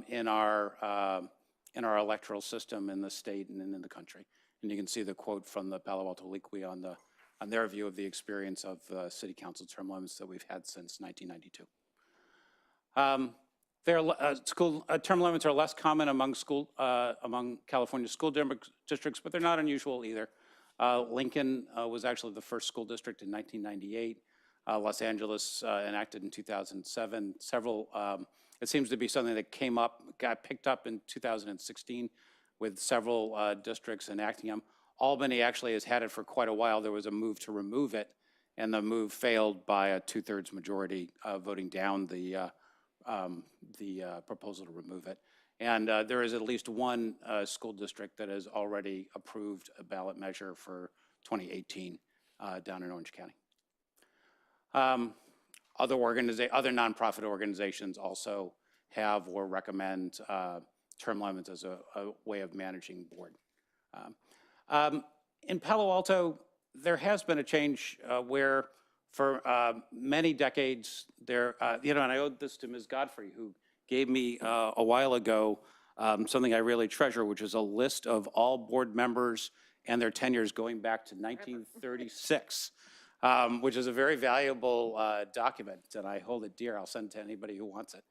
in our electoral system in the state and in the country. And you can see the quote from the Palo Alto Liqui on their view of the experience of city council term limits that we've had since 1992. Term limits are less common among California school districts, but they're not unusual either. Lincoln was actually the first school district in 1998. Los Angeles enacted in 2007. It seems to be something that got picked up in 2016 with several districts enacting them. Albany actually has had it for quite a while. There was a move to remove it, and the move failed by a 2/3 majority voting down the proposal to remove it. And there is at least one school district that has already approved a ballot measure for 2018 down in Orange County. Other nonprofit organizations also have or recommend term limits as a way of managing board. In Palo Alto, there has been a change where for many decades there, and I owed this to Ms. Godfrey, who gave me a while ago something I really treasure, which is a list of all board members and their tenures going back to 1936, which is a very valuable document, and I hold it dear. I'll send it to anybody who wants it.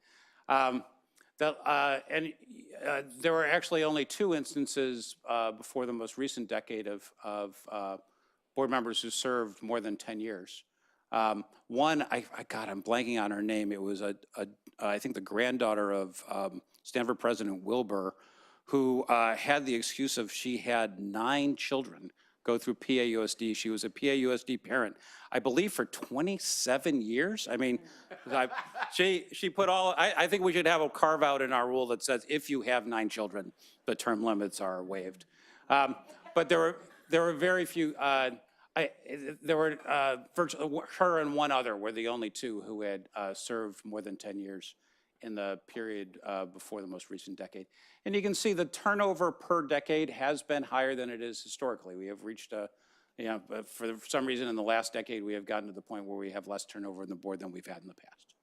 There were actually only 2 instances before the most recent decade of board members who served more than 10 years. One, God, I'm blanking on her name. It was I think the granddaughter of Stanford President Wilbur, who had the excuse of she had 9 children go through PAUSD. She was a PAUSD parent, I believe, for 27 years. I mean, she put all, I think we should have a carve out in our rule that says if you have 9 children, the term limits are waived. But there were very few, there were, her and one other were the only 2 who had served more than 10 years in the period before the most recent decade. And you can see the turnover per decade has been higher than it is historically. We have reached for some reason in the last decade, we have gotten to the point where we have less turnover in the board than we've had in the past.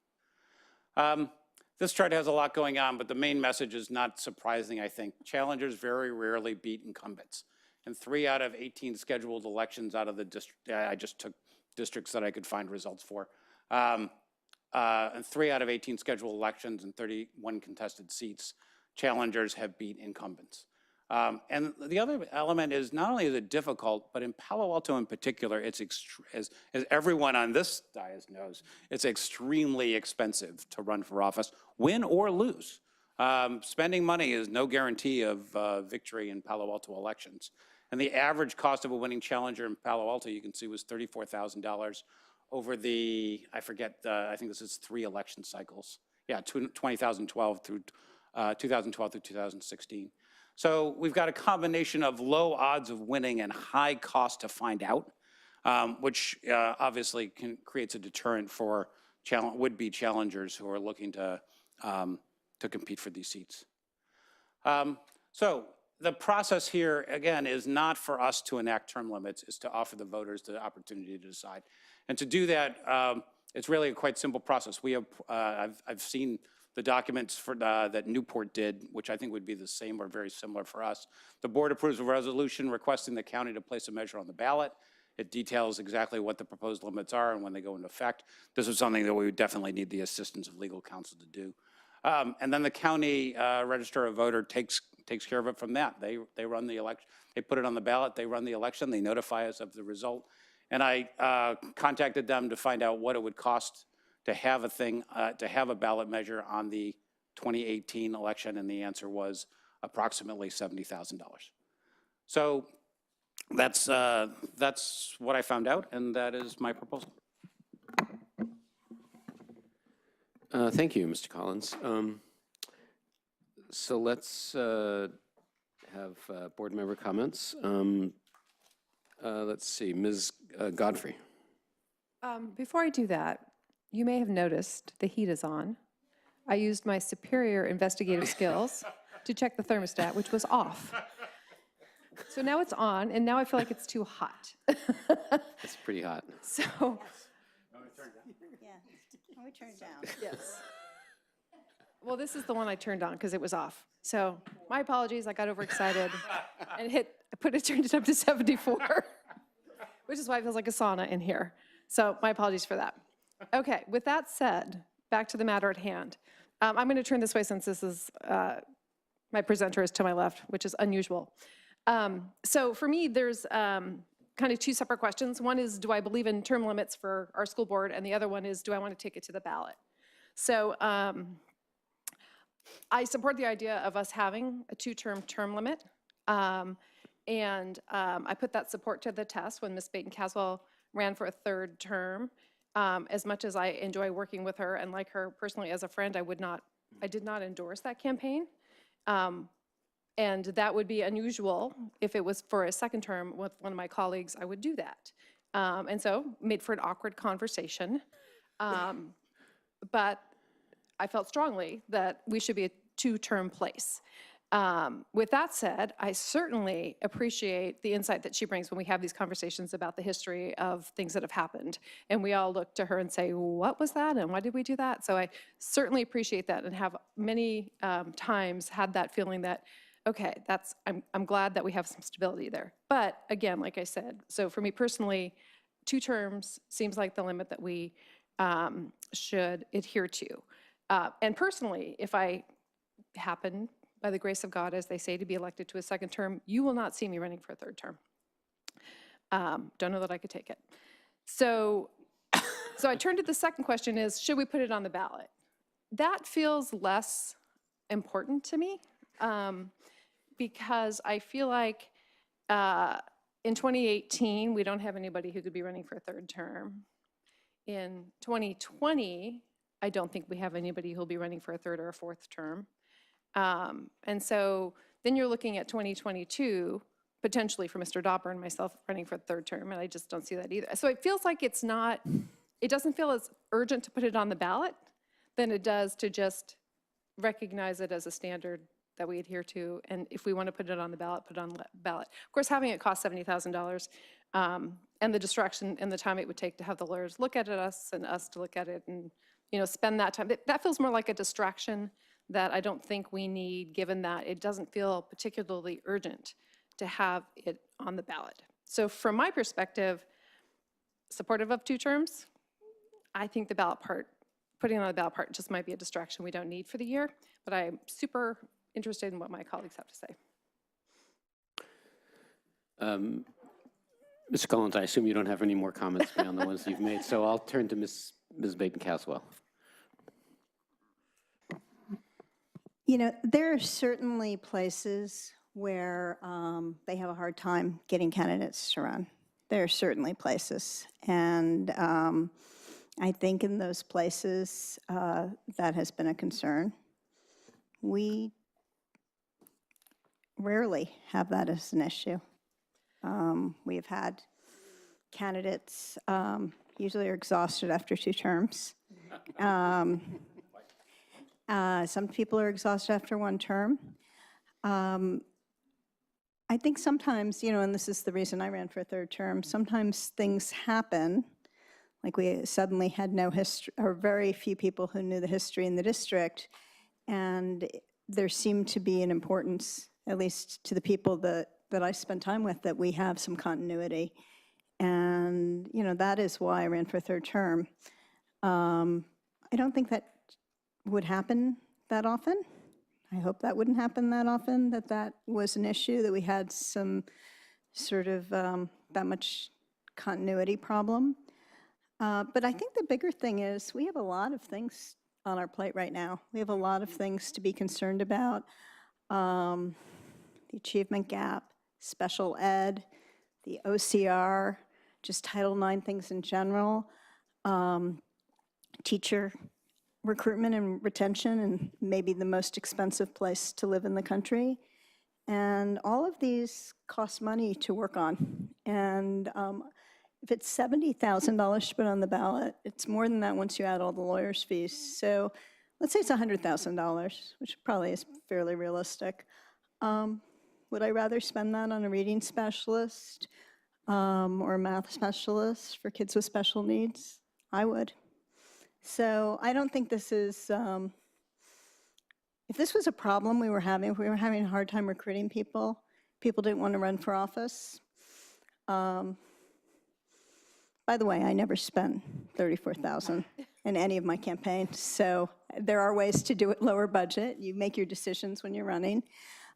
This chart has a lot going on, but the main message is not surprising, I think. Challengers very rarely beat incumbents. And 3 out of 18 scheduled elections out of the district, I just took districts that I could find results for. And 3 out of 18 scheduled elections and 31 contested seats, challengers have beat incumbents. And the other element is not only is it difficult, but in Palo Alto in particular, it's as everyone on this dais knows, it's extremely expensive to run for office, win or lose. Spending money is no guarantee of victory in Palo Alto elections. And the average cost of a winning challenger in Palo Alto, you can see, was $34,000 over the, I think this is 3 election cycles. Yeah, 2012 through 2016. So we've got a combination of low odds of winning and high cost to find out, which obviously creates a deterrent for would-be challengers who are looking to compete for these seats. So the process here, again, is not for us to enact term limits, it's to offer the voters the opportunity to decide. And to do that, it's really a quite simple process. We have, I've seen the documents for, that Newport did, which I think would be the same or very similar for us. The board approves a resolution requesting the county to place a measure on the ballot. It details exactly what the proposed limits are and when they go into effect. This is something that we would definitely need the assistance of legal counsel to do. And then the county register of voter takes care of it from that. They run the election, they put it on the ballot, they run the election, they notify us of the result. And I contacted them to find out what it would cost to have a ballot measure on the 2018 election, and the answer was approximately $70,000. So that's what I found out, and that is my proposal. Thank you, Mr. Collins. So let's have board member comments. Let's see, Ms. Godfrey. Before I do that, you may have noticed the heat is on. I used my superior investigative skills to check the thermostat, which was off. So now it's on, and now I feel like it's too hot. It's pretty hot. So. Yeah, we turn it down. Yes. Well, this is the one I turned on because it was off. So my apologies, I got overexcited and turned it up to 74, which is why it feels like a sauna in here. So my apologies for that. Okay, with that said, back to the matter at hand. I'm going to turn this way since this is, my presenter is to my left, which is unusual. So for me, there's kind of 2 separate questions. One is, do I believe in term limits for our school board? And the other one is, do I want to take it to the ballot? So I support the idea of us having a 2-term term limit. And I put that support to the test when Ms. Baton-Caswell ran for a 3rd term. As much as I enjoy working with her and like her personally as a friend, I did not endorse that campaign. And that would be unusual. If it was for a 2nd term with one of my colleagues, I would do that. And so made for an awkward conversation. But I felt strongly that we should be a 2-term place. With that said, I certainly appreciate the insight that she brings when we have these conversations about the history of things that have happened. And we all look to her and say, what was that and why did we do that? So I certainly appreciate that and have many times had that feeling that, okay, I'm glad that we have some stability there. But again, like I said, so for me personally, 2 terms seems like the limit that we should adhere to. And personally, if I happen, by the grace of God, as they say, to be elected to a 2nd term, you will not see me running for a 3rd term. Don't know that I could take it. So So I turn to the second question is, should we put it on the ballot? That feels less important to me because I feel like in 2018, we don't have anybody who could be running for a third term. In 2020, I don't think we have anybody who'll be running for a third or a fourth term. And so then you're looking at 2022, potentially for Mr. Dauber and myself running for a third term, and I just don't see that either. So it feels like it's not, it doesn't feel as urgent to put it on the ballot than it does to just recognize it as a standard that we adhere to. And if we want to put it on the ballot, put it on the ballot. Of course, having it cost $70,000 and the distraction and the time it would take to have the lawyers look at us and us to look at it and, you know, spend that time. That feels more like a distraction that I don't think we need, given that it doesn't feel particularly urgent to have it on the ballot. So from my perspective, supportive of 2 terms, I think the ballot part, putting it on the ballot part just might be a distraction we don't need for the year, but I'm super interested in what my colleagues have to say. Mr. Collins, I assume you don't have any more comments beyond the ones you've made, so I'll turn to Ms. Baden-Caswell. You know, there are certainly places where they have a hard time getting candidates to run. There are certainly places. And I think in those places that has been a concern. We rarely have that as an issue. We've had candidates usually are exhausted after 2 terms. Some people are exhausted after 1 term. I think sometimes, you know, and this is the reason I ran for a 3rd term, sometimes things happen, like we suddenly had no history, or very few people who knew the history in the district, and there seemed to be an importance, at least to the people that I spent time with, that we have some continuity. And, you know, that is why I ran for a 3rd term. I don't think that would happen that often. I hope that wouldn't happen that often, that was an issue, that we had some sort of that much continuity problem. But I think the bigger thing is we have a lot of things on our plate right now. We have a lot of things to be concerned about. The achievement gap, special ed, the OCR, just Title IX things in general, teacher recruitment and retention, and maybe the most expensive place to live in the country. And all of these cost money to work on. And if it's $70,000 to put on the ballot, it's more than that once you add all the lawyers' fees. So let's say it's $100,000, which probably is fairly realistic. Would I rather spend that on a reading specialist or a math specialist for kids with special needs? I would. So I don't think this is, if this was a problem we were having, if we were having a hard time recruiting people, people didn't want to run for office. By the way, I never spent $34,000 in any of my campaigns, so there are ways to do it lower budget. You make your decisions when you're running.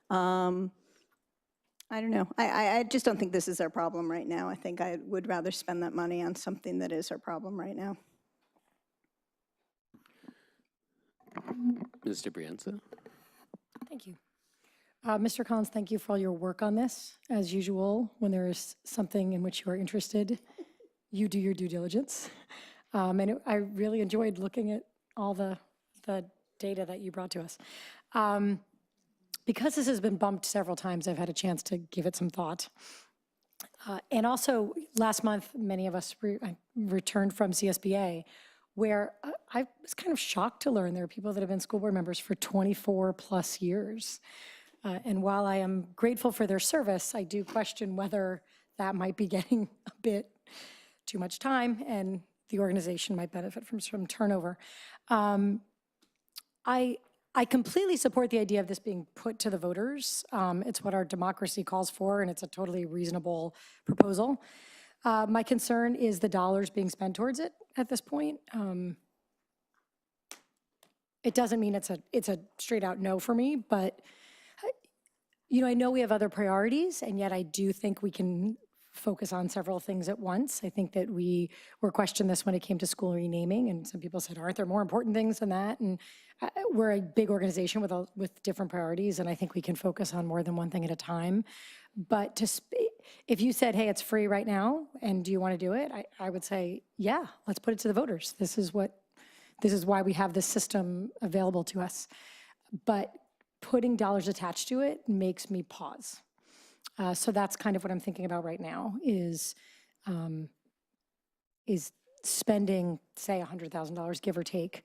I don't know. I just don't think this is our problem right now. I think I would rather spend that money on something that is our problem right now. Ms. DeBrienza? Thank you. Mr. Collins, thank you for all your work on this. As usual, when there is something in which you are interested, you do your due diligence. I really enjoyed looking at all the data that you brought to us. Because this has been bumped several times, I've had a chance to give it some thought. And also, last month, many of us returned from CSBA, where I was kind of shocked to learn there are people that have been school board members for 24 plus years. And while I am grateful for their service, I do question whether that might be getting a bit too much time and the organization might benefit from some turnover. I completely support the idea of this being put to the voters. It's what our democracy calls for, and it's a totally reasonable proposal. My concern is the dollars being spent towards it at this point. It doesn't mean it's a straight out no for me, but you know, I know we have other priorities, and yet I do think we can focus on several things at once. I think that we were questioned this when it came to school renaming, and some people said, aren't there more important things than that? And we're a big organization with different priorities, and I think we can focus on more than one thing at a time. But if you said, hey, it's free right now, and do you want to do it? I would say, yeah, let's put it to the voters. This is why we have this system available to us. But putting dollars attached to it makes me pause. So that's kind of what I'm thinking about right now is spending, say, $100,000, give or take,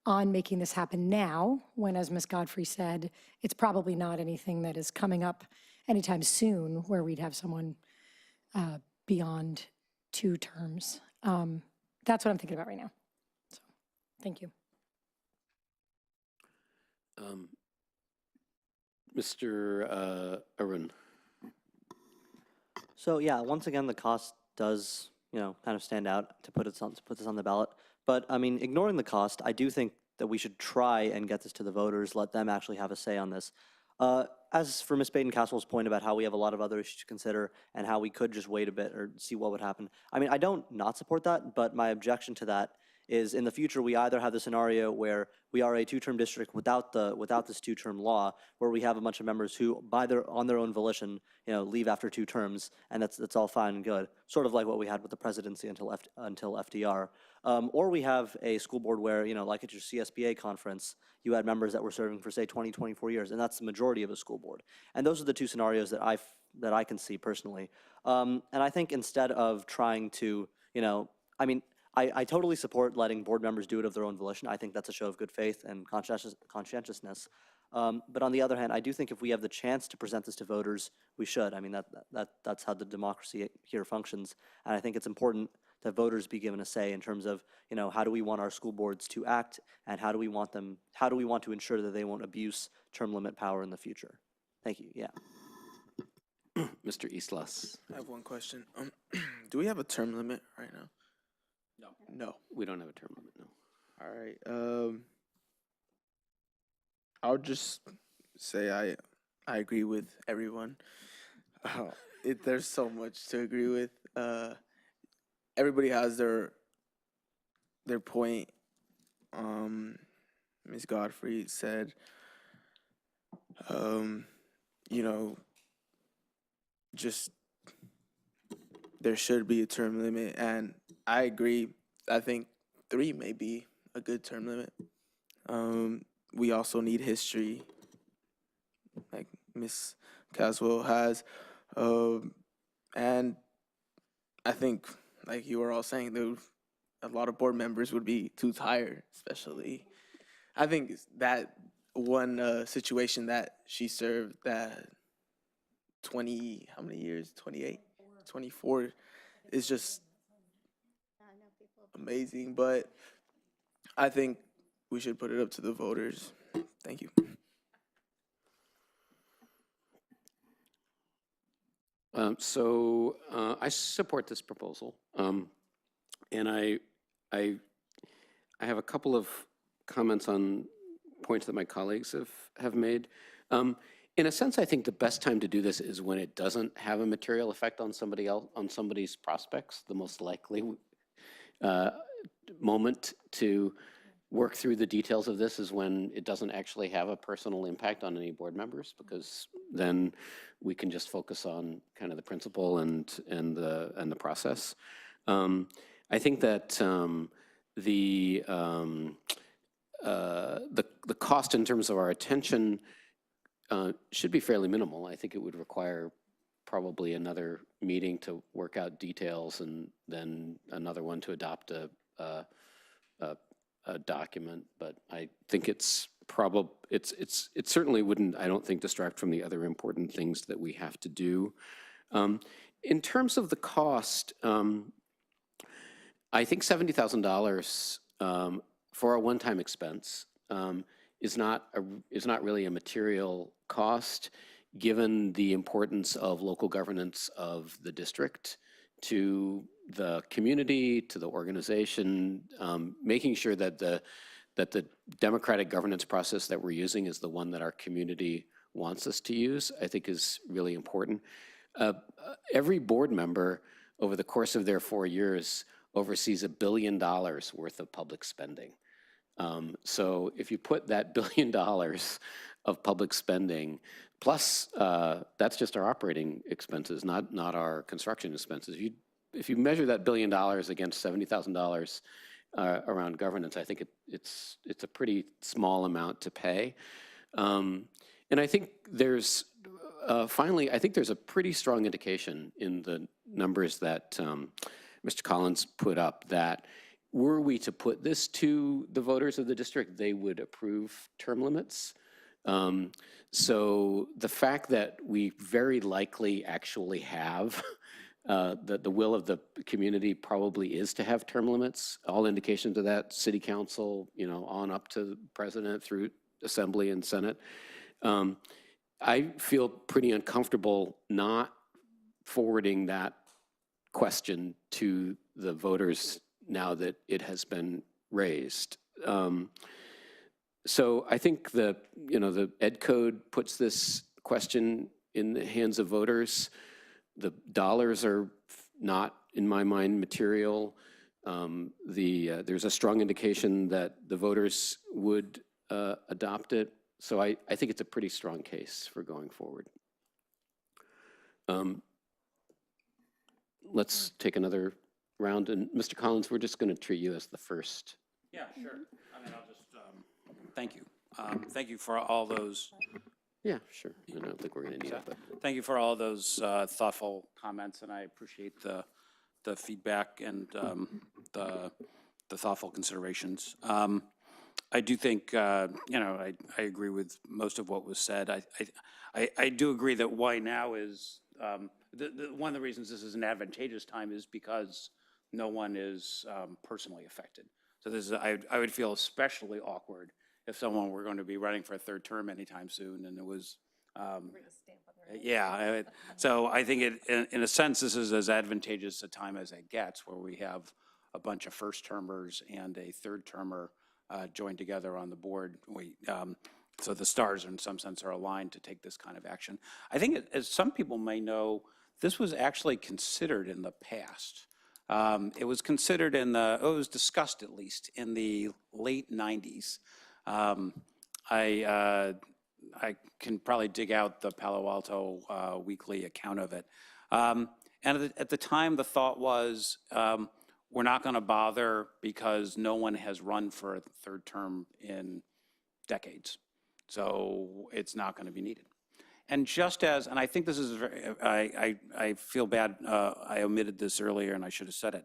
on making this happen now, when, as Ms. Godfrey said, it's probably not anything that is coming up anytime soon where we'd have someone beyond 2 terms. That's what I'm thinking about right now. So, thank you. Mr. Arun. So yeah, once again, the cost does, kind of stand out to put this on the ballot. But I mean, ignoring the cost, I do think that we should try and get this to the voters, let them actually have a say on this. As for Ms. Baden-Castle's point about how we have a lot of other issues to consider and how we could just wait a bit or see what would happen, I mean, I don't not support that, but my objection to that is in the future, we either have the scenario where we are a 2-term district without this 2-term law, where we have a bunch of members who, on their own volition, leave after 2 terms, and that's all fine and good, sort of like what we had with the presidency until FDR. Or we have a school board where, like at your CSBA conference, you had members that were serving for, say, 20, 24 years, and that's the majority of a school board. And those are the 2 scenarios that I can see personally. And I think instead of trying to, I totally support letting board members do it of their own volition. I think that's a show of good faith and conscientiousness. But on the other hand, I do think if we have the chance to present this to voters, we should. I mean, that's how the democracy here functions. And I think it's important that voters be given a say in terms of, how do we want our school boards to act, and how do we want to ensure that they won't abuse term limit power in the future. Thank you. Yeah. Mr. Eastlas. I have one question. Do we have a term limit right now? No. We don't have a term limit, no. All right. I'll just say I agree with everyone. There's so much to agree with. Everybody has their point. Ms. Godfrey said, just there should be a term limit, and I agree. I think 3 may be a good term limit. We also need history, like Ms. Caswell has, and I think, like you were all saying, a lot of board members would be too tired, especially. I think that one situation that she served that 20, how many years? 28, 24 is just amazing, but I think we should put it up to the voters. Thank you. I support this proposal, and I have a couple of comments on points that my colleagues have made. In a sense, I think the best time to do this is when it doesn't have a material effect on somebody else, on somebody's prospects. The most likely moment to work through the details of this is when it doesn't actually have a personal impact on any board members, because then we can just focus on kind of the principle and the process. I think that the cost in terms of our attention should be fairly minimal. I think it would require probably another meeting to work out details, and then another one to adopt a document. But I think it certainly wouldn't, I don't think, distract from the other important things that we have to do. In terms of the cost, I think $70,000 for a one-time expense is not really a material cost, given the importance of local governance of the district to the community, to the organization, making sure that the democratic governance process that we're using is the one that our community wants us to use, I think is really important. Every board member over the course of their 4 years oversees $1 billion worth of public spending. So if you put that $1 billion of public spending, plus that's just our operating expenses, not our construction expenses. If you measure that $1 billion against $70,000 around governance, I think it's a pretty small amount to pay. And I think there's, finally, I think there's a pretty strong indication in the numbers that Mr. Collins put up that were we to put this to the voters of the district, they would approve term limits. So the fact that we very likely actually have the will of the community probably is to have term limits. All indications of that, city council, on up to the president through assembly and senate. I feel pretty uncomfortable not forwarding that question to the voters now that it has been raised. So I think the Ed Code puts this question in the hands of voters. The dollars are not, in my mind, material. There's a strong indication that the voters would adopt it. So I think it's a pretty strong case for going forward. Let's take another round. And Mr. Collins, we're just going to treat you as the first. Yeah, sure. I mean, I'll just, thank you. Thank you for all those. Yeah, sure. I don't think we're going to need it. But. Thank you for all those thoughtful comments, and I appreciate the feedback and the thoughtful considerations. I do think, I agree with most of what was said. I do agree that why now is, one of the reasons this is an advantageous time is because no one is personally affected. So this is, I would feel especially awkward if someone were going to be running for a third term anytime soon, and it was, yeah. So I think in a sense, this is as advantageous a time as it gets, where we have a bunch of first termers and a third termer joined together on the board. So the stars in some sense are aligned to take this kind of action. I think as some people may know, this was actually considered in the past. It was considered it was discussed at least in the late 90s. I can probably dig out the Palo Alto weekly account of it. And at the time, the thought was, we're not going to bother because no one has run for a third term in decades. So it's not going to be needed. And just as, and I think this is, I feel bad, I omitted this earlier and I should have said it.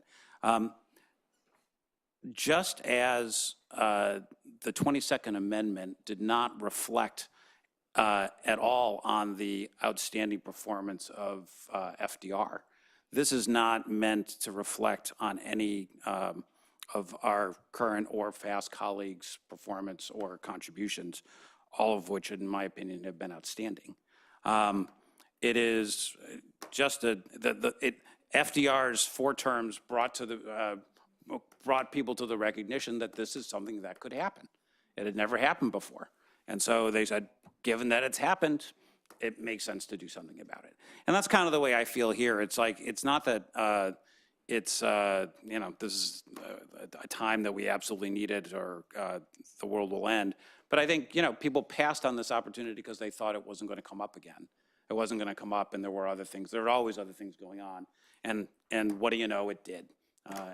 Just as the 22nd Amendment did not reflect at all on the outstanding performance of FDR, this is not meant to reflect on any of our current or past colleagues' performance or contributions, all of which, in my opinion, have been outstanding. It is just FDR's 4 terms brought people to the recognition that this is something that could happen. It had never happened before. And so they said, given that it's happened, it makes sense to do something about it. And that's kind of the way I feel here. It's like, it's not that this is a time that we absolutely needed or the world will end. But I think, people passed on this opportunity because they thought it wasn't going to come up again. It wasn't going to come up, and there were other things. There were always other things going on. And what do you know, it did,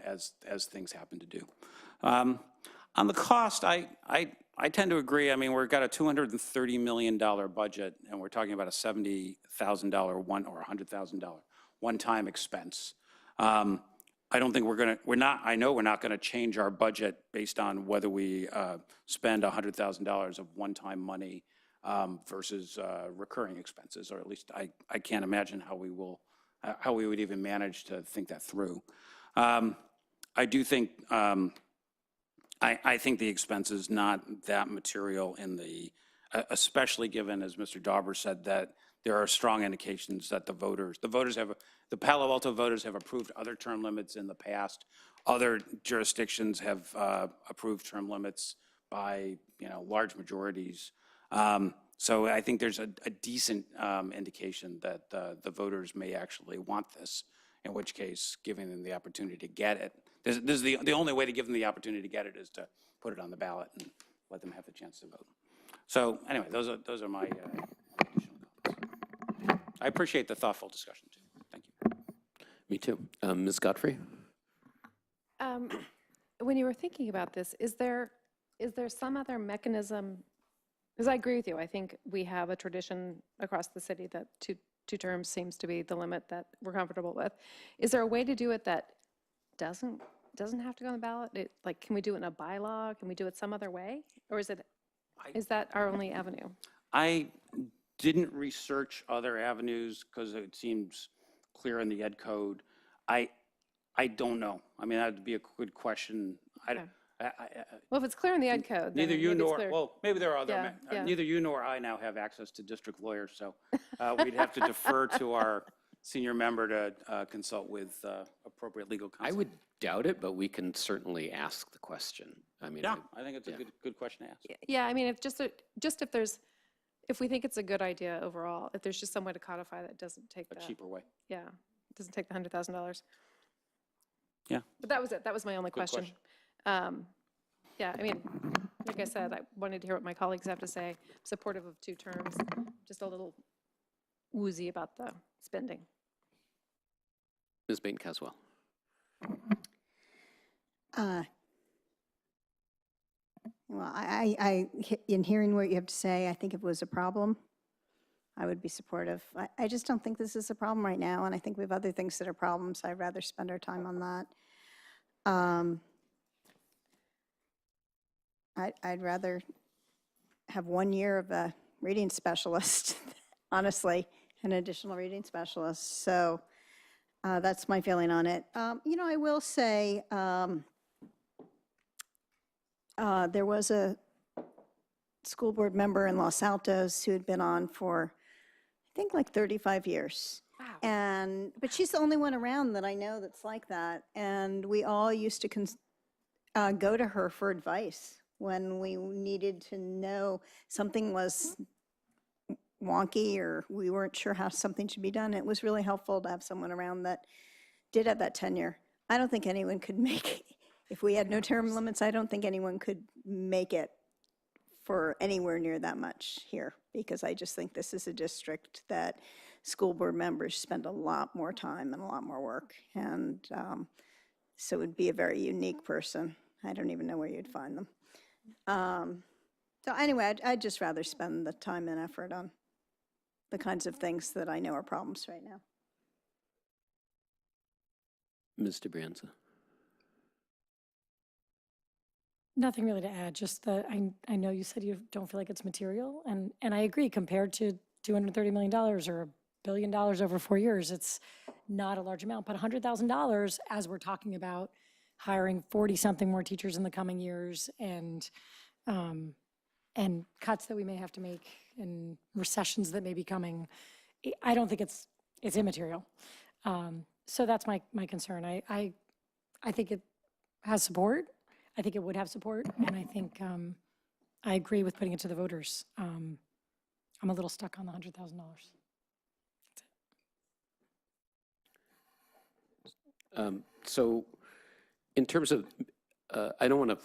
as things happen to do. On the cost, I tend to agree. I mean, we've got a $230 million budget, and we're talking about a $70,000 or $100,000 one-time expense. I don't think I know we're not going to change our budget based on whether we spend $100,000 of one-time money versus recurring expenses, or at least I can't imagine how we would even manage to think that through. I do think, I think the expense is not that material especially given, as Mr. Dauber said, that there are strong indications that the Palo Alto voters have approved other term limits in the past. Other jurisdictions have approved term limits by, large majorities. So I think there's a decent indication that the voters may actually want this, in which case, giving them the opportunity to get it. This is the only way to give them the opportunity to get it is to put it on the ballot and let them have the chance to vote. So anyway, those are my additional comments. I appreciate the thoughtful discussion, too. Thank you. Me too. Ms. Godfrey? When you were thinking about this, is there some other mechanism? Because I agree with you. I think we have a tradition across the city that two terms seems to be the limit that we're comfortable with. Is there a way to do it that doesn't have to go on the ballot? Like, can we do it in a bylaw? Can we do it some other way? Or is that our only avenue? I didn't research other avenues because it seems clear in the ed code. I don't know. I mean, that'd be a good question. Well, if it's clear in the ed code, then Neither you maybe it's nor, clear. well, maybe there are other, Yeah, yeah. neither you nor I now have access to district lawyers, so we'd have to defer to our senior member to consult with appropriate legal counsel. I would doubt it, but we can certainly ask the question. I mean, Yeah, I think it's a good question to ask. Yeah, I mean, if we think it's a good idea overall, if there's just some way to codify that doesn't take A that. cheaper way. Yeah, it doesn't take the $100,000. Yeah. But that was it. That was my only Good question. Yeah, I mean, like I said, I wanted to hear what my colleagues have to say. I'm supportive of 2 terms, just a little woozy about the spending. Ms. Bain-Caswell? Well, in hearing what you have to say, I think if it was a problem, I would be supportive. I just don't think this is a problem right now, and I think we have other things that are problems. I'd rather spend our time on that. I'd rather have 1 year of a reading specialist, honestly, an additional reading specialist. So that's my feeling on it. I will say there was a school board member in Los Altos who had been on for, I think, like 35 years. Wow. But she's the only one around that I know that's like that. And we all used to go to her for advice when we needed to know something was wonky or we weren't sure how something should be done. It was really helpful to have someone around that did have that tenure. I don't think anyone could make it. If we had no term limits, I don't think anyone could make it for anywhere near that much here, because I just think this is a district that school board members spend a lot more time and a lot more work. And so it would be a very unique person. I don't even know where you'd find them. So anyway, I'd just rather spend the time and effort on the kinds of things that I know are problems right now. Ms. DeBrienza? Nothing really to add, just that I know you said you don't feel like it's material, and I agree, compared to $230 million or $1 billion over 4 years, it's not a large amount, but $100,000 as we're talking about hiring 40-something more teachers in the coming years and cuts that we may have to make and recessions that may be coming, I don't think it's immaterial. So that's my concern. I think it has support. I think it would have support, and I think I agree with putting it to the voters. I'm a little stuck on the $100,000. So in terms of, I don't want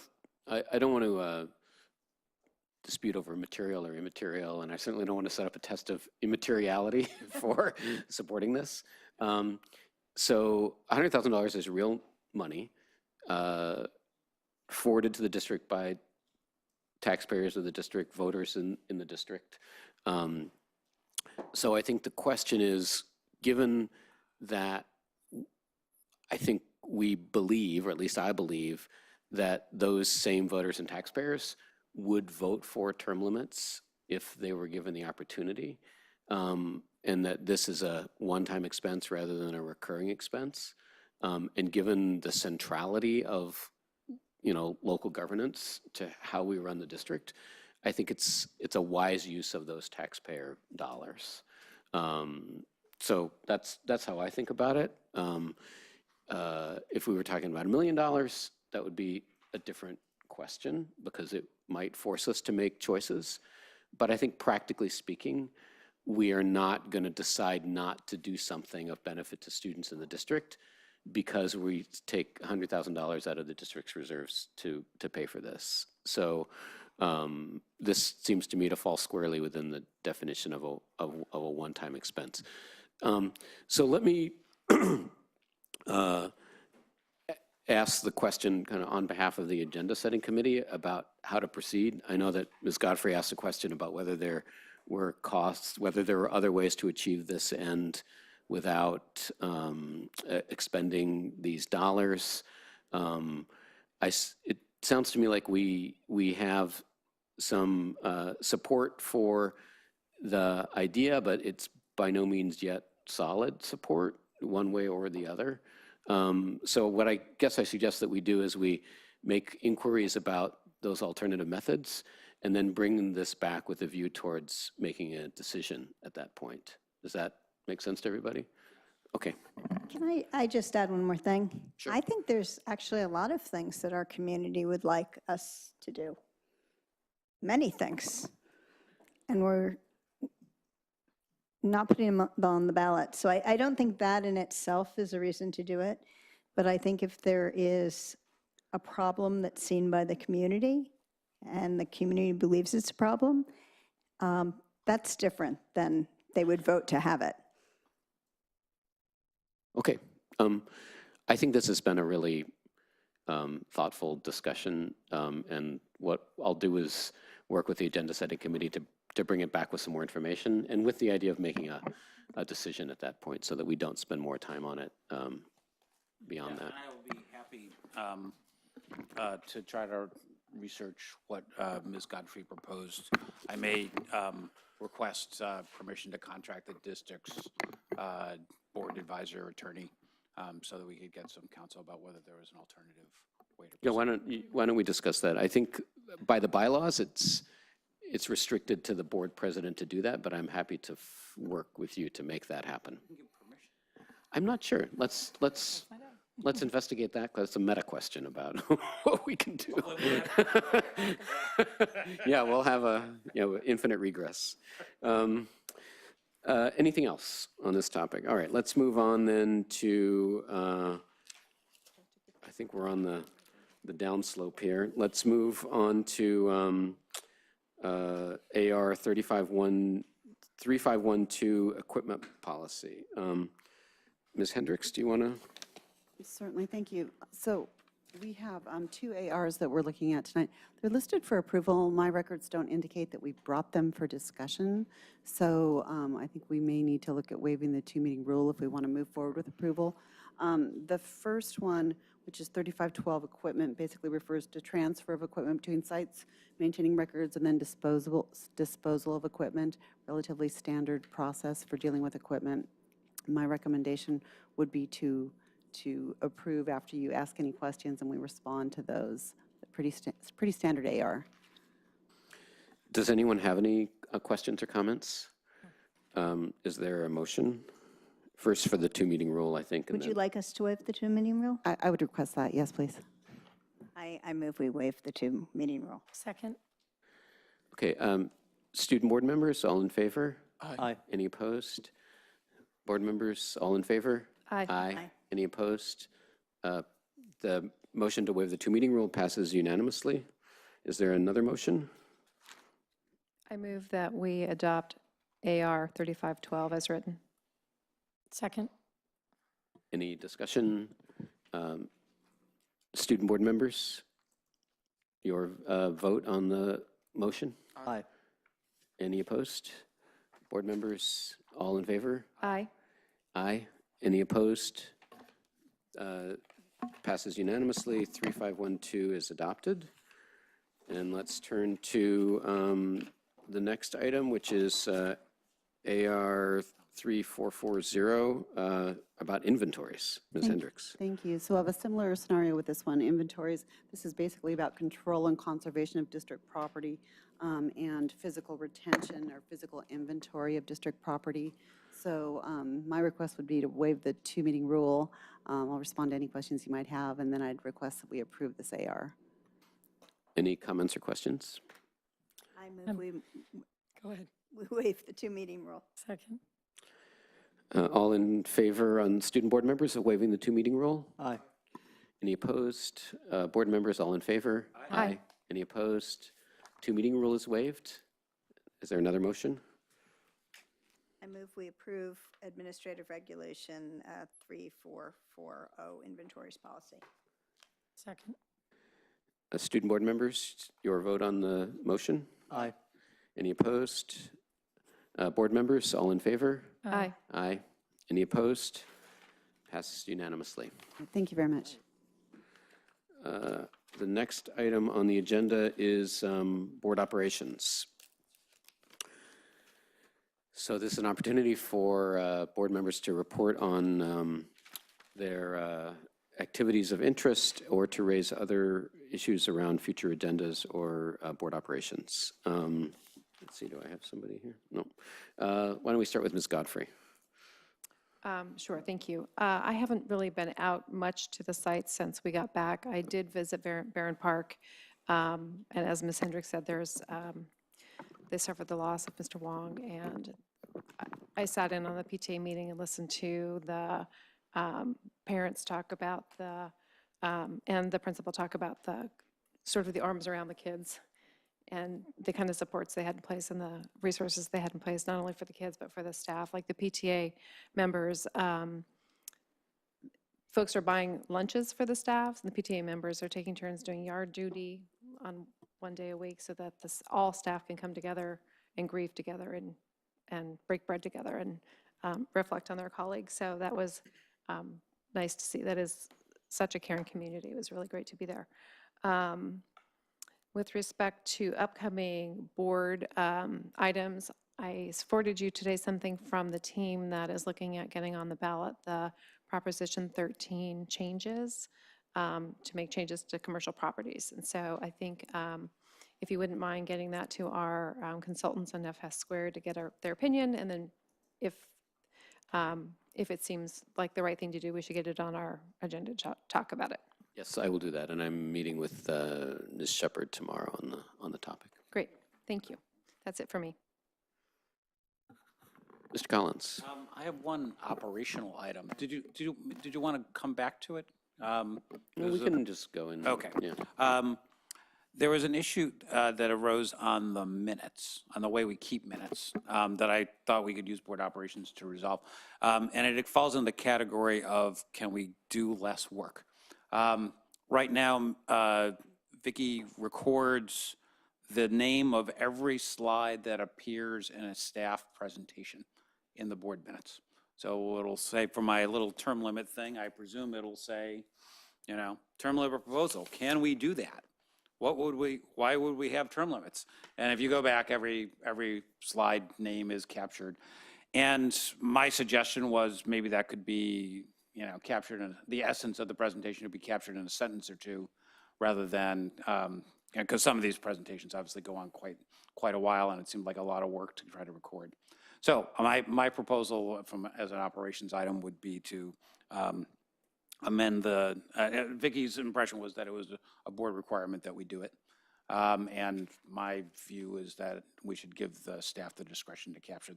to dispute over material or immaterial, and I certainly don't want to set up a test of immateriality for supporting this. So $100,000 is real money forwarded to the district by taxpayers of the district, voters in the district. So I think the question is, given that I think we believe, or at least I believe, that those same voters and taxpayers would vote for term limits if they were given the opportunity, and that this is a one-time expense rather than a recurring expense. And given the centrality of local governance to how we run the district, I think it's a wise use of those taxpayer dollars. So that's how I think about it. If we were talking about $1 million, that would be a different question because it might force us to make choices. But I think practically speaking, we are not going to decide not to do something of benefit to students in the district because we take $100,000 out of the district's reserves to pay for this. So this seems to me to fall squarely within the definition of a one-time expense. So let me ask the question kind of on behalf of the agenda setting committee about how to proceed. I know that Ms. Godfrey asked a question about whether there were costs, whether there were other ways to achieve this end without expending these dollars. It sounds to me like we have some support for the idea, but it's by no means yet solid support one way or the other. So what I guess I suggest that we do is we make inquiries about those alternative methods and then bring this back with a view towards making a decision at that point. Does that make sense to everybody? Okay. Can I just add one more thing? Sure. I think there's actually a lot of things that our community would like us to do. Many things. And we're not putting them on the ballot. So I don't think that in itself is a reason to do it. But I think if there is a problem that's seen by the community and the community believes it's a problem, that's different than they would vote to have it. Okay. I think this has been a really thoughtful discussion. And what I'll do is work with the agenda setting committee to bring it back with some more information and with the idea of making a decision at that point so that we don't spend more time on it beyond that. And I will be happy to try to research what Ms. Godfrey proposed. I may request permission to contact the district's board advisor or attorney so that we could get some counsel about whether there was an alternative way to proceed. Yeah, why don't we discuss that? I think by the bylaws, it's restricted to the board president to do that, but I'm happy to work with you to make that happen. I'm not sure. Let's investigate that, because it's a meta question about what we can do. Yeah, we'll have infinite regress. Anything else on this topic? All right, let's move on then to, I think we're on the downslope here. Let's move on to AR 3512 equipment policy. Ms. Hendricks, do you want to? Certainly, thank you. So we have two ARs that we're looking at tonight. They're listed for approval. My records don't indicate that we brought them for discussion. So I think we may need to look at waiving the two-meeting rule if we want to move forward with approval. The first one, which is 3512 equipment, basically refers to transfer of equipment between sites, maintaining records, and then disposal of equipment, relatively standard process for dealing with equipment. My recommendation would be to approve after you ask any questions and we respond to those. It's pretty standard AR. Does anyone have any questions or comments? Is there a motion? First for the two-meeting rule, I think. Would you like us to waive the two-meeting rule? I would request that, yes, please. I move we waive the two-meeting rule. Second. Okay, student board members, all in favor? Aye. Any opposed? Board members, all in favor? Aye. Aye. Any opposed? The motion to waive the two-meeting rule passes unanimously. Is there another motion? I move that we adopt AR 3512 as written. Second. Any discussion? Student board members, your vote on the motion? Aye. Any opposed? Board members, all in favor? Aye. Aye. Any opposed? Passes unanimously. 3512 is adopted. And let's turn to the next item, which is AR 3440 about inventories. Ms. Hendricks. Thank you. So I have a similar scenario with this one, inventories. This is basically about control and conservation of district property and physical retention or physical inventory of district property. So my request would be to waive the two-meeting rule. I'll respond to any questions you might have, and then I'd request that we approve this AR. Any comments or questions? I move we Go ahead. We waive the two-meeting rule. Second. All in favor on student board members of waiving the two-meeting rule? Aye. Any opposed? Board members, all in favor? Aye. Any opposed? Two-meeting rule is waived. Is there another motion? I move we approve Administrative Regulation 3440, inventories policy. Second. Student board members, your vote on the motion? Aye. Any opposed? Board members, all in favor? Aye. Aye. Any opposed? Passes unanimously. Thank you very much. The next item on the agenda is board operations. So this is an opportunity for board members to report on their activities of interest or to raise other issues around future agendas or board operations. Let's see, do I have somebody here? No. Why don't we start with Ms. Godfrey? Sure, thank you. I haven't really been out much to the site since we got back. I did visit Barron Park, and as Ms. Hendricks said, they suffered the loss of Mr. Wong, and I sat in on the PTA meeting and listened to the parents talk about and the principal talk about the sort of the arms around the kids and the kind of supports they had in place and the resources they had in place, not only for the kids, but for the staff. Like the PTA members, folks are buying lunches for the staff, and the PTA members are taking turns doing yard duty on one day a week so that all staff can come together and grieve together and break bread together and reflect on their colleagues. So that was nice to see. That is such a caring community. It was really great to be there. With respect to upcoming board items, I forwarded you today something from the team that is looking at getting on the ballot the Proposition 13 changes to make changes to commercial properties. And so I think if you wouldn't mind getting that to our consultants on FS Squared to get their opinion, and then if it seems like the right thing to do, we should get it on our agenda to talk about it. Yes, I will do that, and I'm meeting with Ms. Shepherd tomorrow on the topic. Great, thank you. That's it for me. Mr. Collins? I have one operational item. Did you want to come back to it? We can just go in. Okay. Yeah. There was an issue that arose on the minutes, on the way we keep minutes, that I thought we could use board operations to resolve. And it falls in the category of, can we do less work? Right now, Vicki records the name of every slide that appears in a staff presentation in the board minutes. So it'll say, for my little term limit thing, I presume it'll say, term limit proposal. Can we do that? Why would we have term limits? And if you go back, every slide name is captured. And my suggestion was maybe that could be, captured in the essence of the presentation would be captured in a sentence or two, rather than, because some of these presentations obviously go on quite a while, and it seemed like a lot of work to try to record. So my proposal as an operations item would be to amend Vicki's impression was that it was a board requirement that we do it. And my view is that we should give the staff the discretion to capture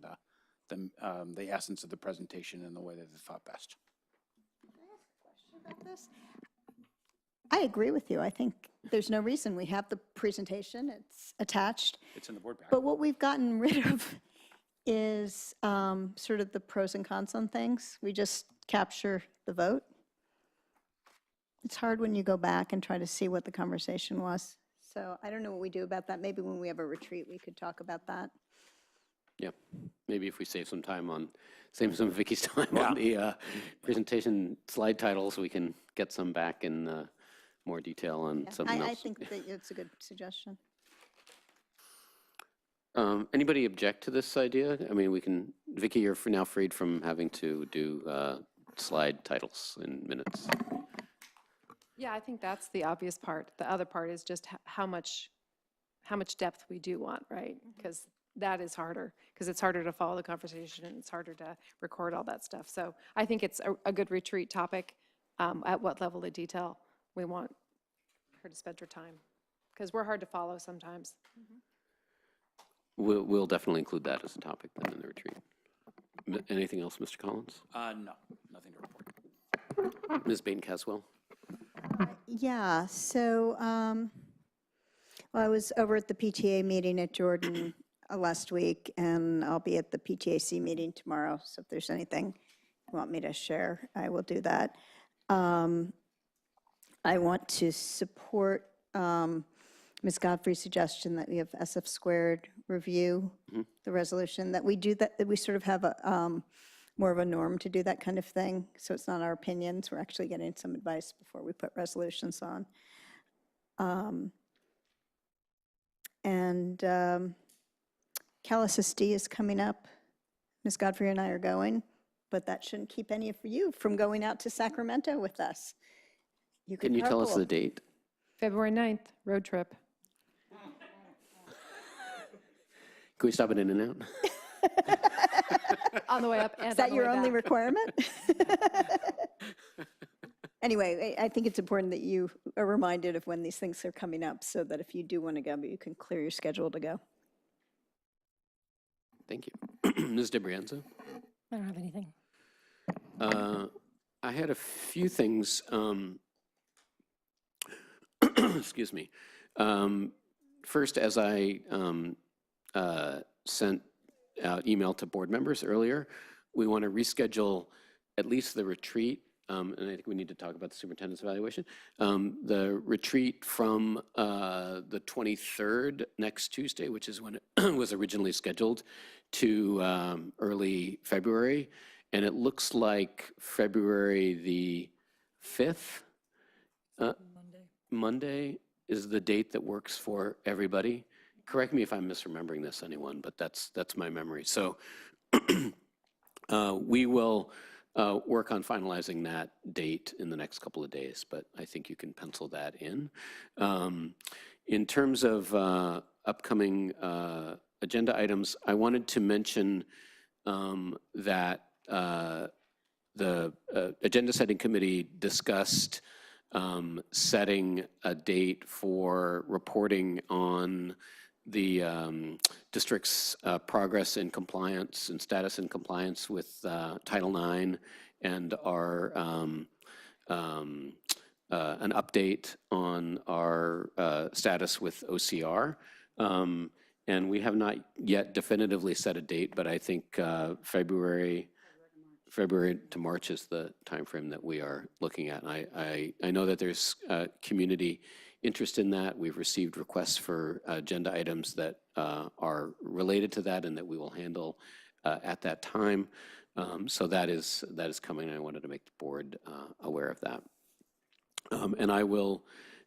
the essence of the presentation in the way that they thought best. About this? I agree with you. I think there's no reason. We have the presentation, it's attached. It's in the board packet. But what we've gotten rid of is sort of the pros and cons on things. We just capture the vote. It's hard when you go back and try to see what the conversation was. So I don't know what we do about that. Maybe when we have a retreat, we could talk about that. Yeah, maybe if we save some of Vicki's time on the presentation slide titles, we can get some back in more detail on something else. I think that it's a good suggestion. Anybody object to this idea? I mean, Vicki, you're now freed from having to do slide titles in minutes. Yeah, I think that's the obvious part. The other part is just how much depth we do want, right? Because that is harder, because it's harder to follow the conversation and it's harder to record all that stuff. So I think it's a good retreat topic, at what level of detail we want her to spend her time, because we're hard to follow sometimes. We'll definitely include that as a topic then in the retreat. Anything else, Mr. Collins? No, nothing to report. Ms. Bain-Caswell? Yeah, so, well, I was over at the PTA meeting at Jordan last week, and I'll be at the PTAC meeting tomorrow, so if there's anything you want me to share, I will do that. I want to support Ms. Godfrey's suggestion that we have SF squared review the resolution, that we do that we sort of have a more of a norm to do that kind of thing, so it's not our opinions, we're actually getting some advice before we put resolutions on. CalSSD is coming up. Ms. Godfrey and I are going, but that shouldn't keep any of you from going out to Sacramento with us. Can you tell us carpool. the date? February 9th, road trip. Can we stop at In-N-Out? On the way up and Is that on the your way only back. requirement? Anyway, I think it's important that you are reminded of when these things are coming up, so that if you do want to go, you can clear your schedule to go. Thank you. Ms. DeBrienza? I don't have anything. I had a few things. Excuse me. First, as I sent out email to board members earlier, we want to reschedule at least the retreat, and I think we need to talk about the superintendent's evaluation, the retreat from the 23rd, next Tuesday, which is when it was originally scheduled, to early February. And it looks like February the 5th, Monday is the date that works for everybody. Correct me if I'm misremembering this, anyone, but that's my memory. So we will work on finalizing that date in the next couple of days, but I think you can pencil that in. In terms of upcoming agenda items, I wanted to mention that the Agenda Setting Committee discussed setting a date for reporting on the district's progress in compliance and status in compliance with Title IX and our an update on our status with OCR. And we have not yet definitively set a date, but I think February to March is the timeframe that we are looking at. And I know that there's community interest in that. We've received requests for agenda items that are related to that and that we will handle at that time. So that is coming, and I wanted to make the board aware of that. And I will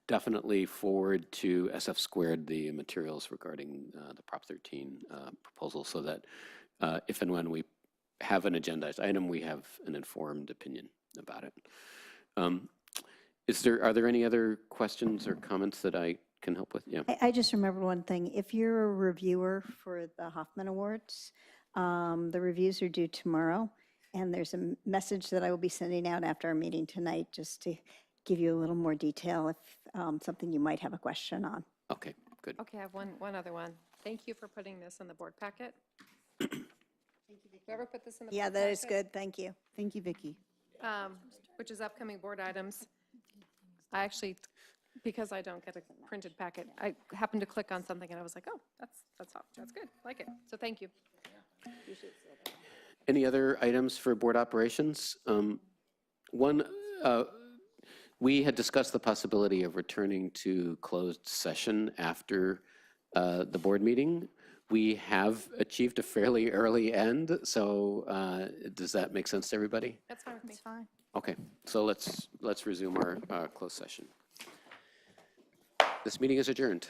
definitely forward to SF Squared the materials regarding the Prop 13 proposal, so that if and when we have an agendized item, we have an informed opinion about it. Are there any other questions or comments that I can help with? Yeah. I just remembered one thing. If you're a reviewer for the Hoffman Awards, the reviews are due tomorrow, and there's a message that I will be sending out after our meeting tonight, just to give you a little more detail if something you might have a question on. Okay, good. Okay, I have one other one. Thank you for putting this in the board packet. Whoever put this in the board Yeah, packet. that is good. Thank you. Thank you, Vicki. Which is upcoming board items. I actually, because I don't get a printed packet, I happened to click on something and I was like, oh, that's good, like it. So thank you. Any other items for board operations? We had discussed the possibility of returning to closed session after the board meeting. We have achieved a fairly early end, so does that make sense to everybody? That's fine with me. It's fine. Okay, so let's resume our closed session. This meeting is adjourned.